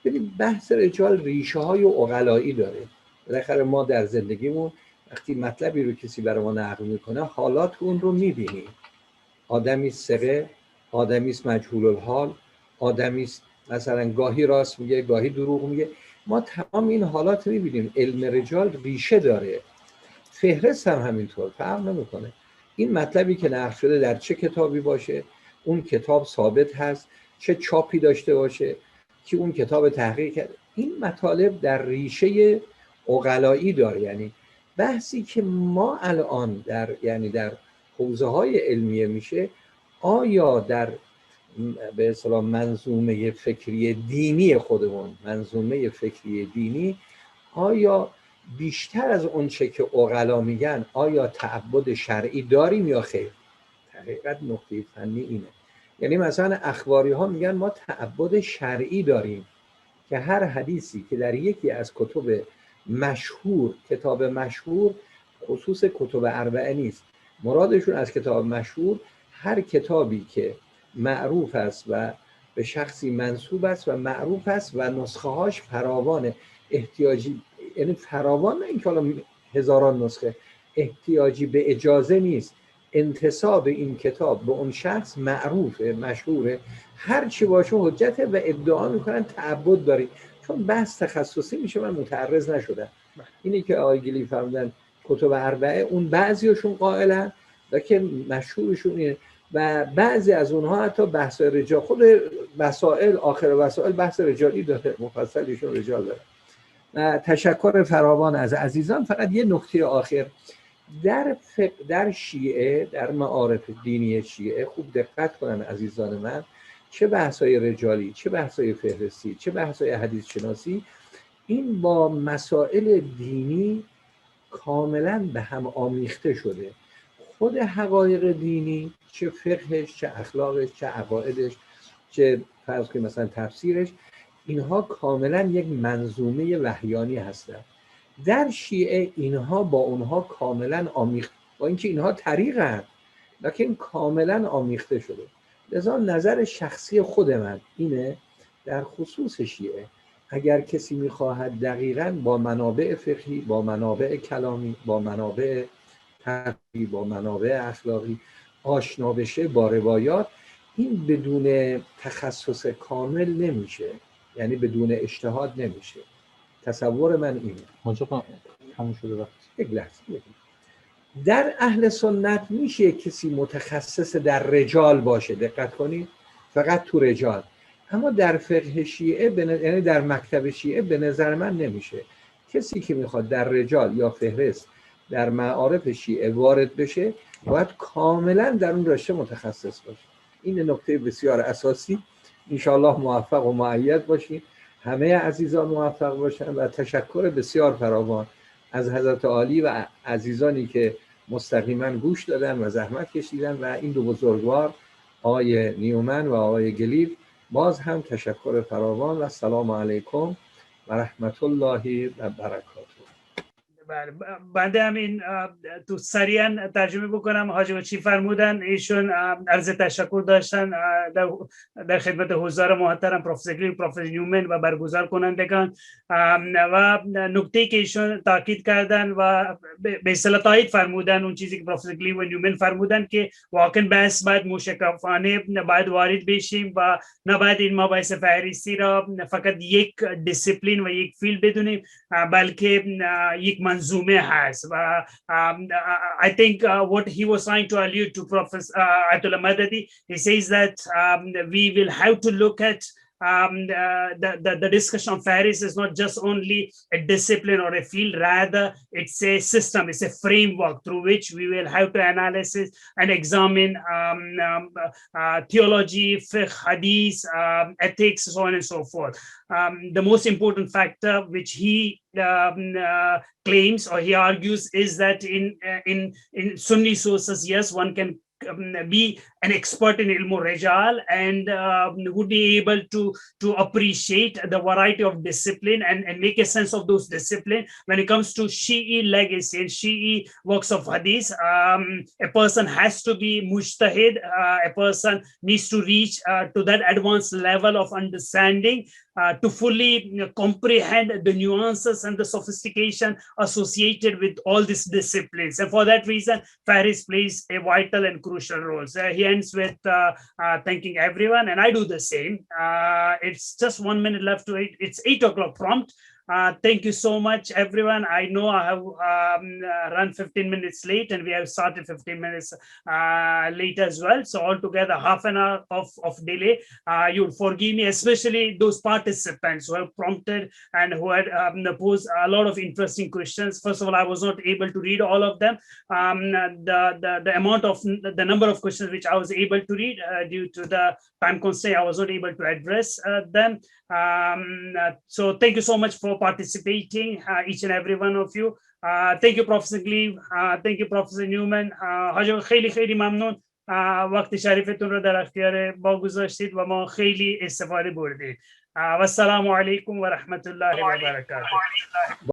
ببین بحث رجال ریشه های عقلایی داره. بالاخره ما در زندگیمون وقتی مطلبی رو کسی برای ما نقل میکنه حالات اون رو میبینیم. آدمی ثقه، آدمی مجهول الحال، آدمی مثلا گاهی راست میگه گاهی دروغ میگه. ما تمام این حالات رو میبینیم. علم رجال ریشه داره. فهرست هم همینطور فرق نمیکنه. این مطلبی که نقل شده در چه کتابی باشه، اون کتاب ثابت هست، چه چاپی داشته باشه، که اون کتاب تحقیق کرده، این مطالب در ریشه عقلایی داره. یعنی بحثی که ما الان در حوزه های علمیه میشه، آیا در به اصطلاح منظومه فکری دینی خودمون، منظومه فکری دینی، آیا بیشتر از اون چه که عقلا میگن آیا تعبد شرعی داریم یا خیر؟ حقیقت نقطه فنی اینه. یعنی مثلا اخباری ها میگن ما تعبد شرعی داریم که هر حدیثی که در یکی از کتب مشهور، کتاب مشهور خصوص کتب اربعه نیست، مرادشون از کتاب مشهور هر کتابی که معروف است و به شخصی منسوب است و معروف است و نسخه هاش فراوان، احتیاجی یعنی فراوان، نه اینکه حالا هزاران نسخه، احتیاجی به اجازه نیست، انتساب این کتاب به اون شخص معروفه، مشهوره، هر چی باشه حجته و ادعا میکنن تعبد داری. چون بحث تخصصی میشه من متعرض نشدم. اینی که آقای گلیو فرمودن کتب اربعه، اون بعضیاشون قائلن لکن مشهورشون اینه و بعضی از اونها حتی بحث رجال، خود وسائل، آخر وسائل بحث رجالی داره، مفصلشون رجال داره. تشکر فراوان از عزیزان. فقط یه نکته آخر در شیعه، در معارف دینی شیعه خوب دقت کنن عزیزان من، چه بحث‌های رجالی، چه بحث‌های فهرستی، چه بحث‌های حدیث شناسی، این با مسائل دینی کاملا به هم آمیخته شده. خود حقایق دینی، چه فقهش، چه اخلاقش، چه عقایدش، چه فرض کنید مثلا تفسیرش، اینها کاملا یک منظومه وحیانی هستند. در شیعه اینها با اونها کاملا آمیخته، با اینکه اینها طریقند لکن کاملا آمیخته شده. لذا نظر شخصی خود من اینه در خصوص شیعه، اگر کسی میخواهد دقیقاً با منابع فقهی، با منابع کلامی، با منابع تحقیقی، با منابع اخلاقی آشنا بشه، با روایات، این بدون تخصص کامل نمیشه، یعنی بدون اجتهاد نمیشه. تصور من اینه. منجا همون شده وقت. یک لحظه. در اهل سنت میشه کسی متخصص در رجال باشه، دقت کنید، فقط تو رجال. اما در فقه شیعه یعنی در مکتب شیعه به نظر من نمیشه. کسی که میخواد در رجال یا فهرست در معارف شیعه وارد بشه باید کاملا در اون رشته متخصص باشه. این نکته بسیار اساسی. انشاءالله موفق و مؤید باشین، همه عزیزان موفق باشن و تشکر بسیار فراوان از حضرت عالی و عزیزانی که مستقیما گوش دادن و زحمت کشیدن و این دو بزرگوار آقای نیومن و آقای گلیو. باز هم تشکر فراوان و السلام علیکم و رحمت الله و برکاته. بنده همین تو سریعا ترجمه بکنم. حاجی چی فرمودن، ایشون عرض تشکر داشتن در خدمت حضار محترم پروفسور گلیو، پروفسور نیومن و برگزار کنندگان و نکته که ایشون تاکید کردن و به اصطلاح تایید فرمودن اون چیزی که پروفسور گلیو و نیومن فرمودن که واقعا بحث باید موشکافانه باید وارد بشیم و نباید این مباحث فهرستی را فقط یک دیسیپلین و یک فیلد بدونیم، بلکه یک منظومه هست. و I think what he was trying to allude to Professor Ayatollah Madadi, he says that we will have to look at the discussion of Faris is not just only a discipline or a field, rather it's a system, it's a framework through which we will have to analyze and examine theology, fiqh, hadith, ethics, so on and so forth. The most important factor which he claims or he argues is that in Sunni sources, yes, one can be an expert in ilmu rijal and would be able to appreciate the variety of discipline and make a sense of those discipline. When it comes to Shi'i legacy and Shi'i works of hadith, a person has to be mujtahid, a person needs to reach to that advanced level of understanding to fully comprehend the nuances and the sophistication associated with all these disciplines. And for that reason, Faris plays a vital and crucial role. So he ends with thanking everyone, and I do the same. It's just 1 minute left to 8. It's 8 o'clock prompt. Thank you so much, everyone. I know I have run 15 minutes late and we have started 15 minutes late as well. So altogether, half an hour of delay. You would forgive me, especially those participants who have prompted and who had posed a lot of interesting questions. First of all, I was not able to read all of them. The number of questions which I was able to read due to the time constraint, I was not able to address them. So thank you so much for participating, each and every one of you. Thank you, Professor Gleave. Thank you, Professor Newman. حاجه خیلی خیلی ممنون وقت شریفتون رو در اختیار ما گذاشتید و ما خیلی استفاده بردید. و السلام علیکم و رحمت الله و برکاته.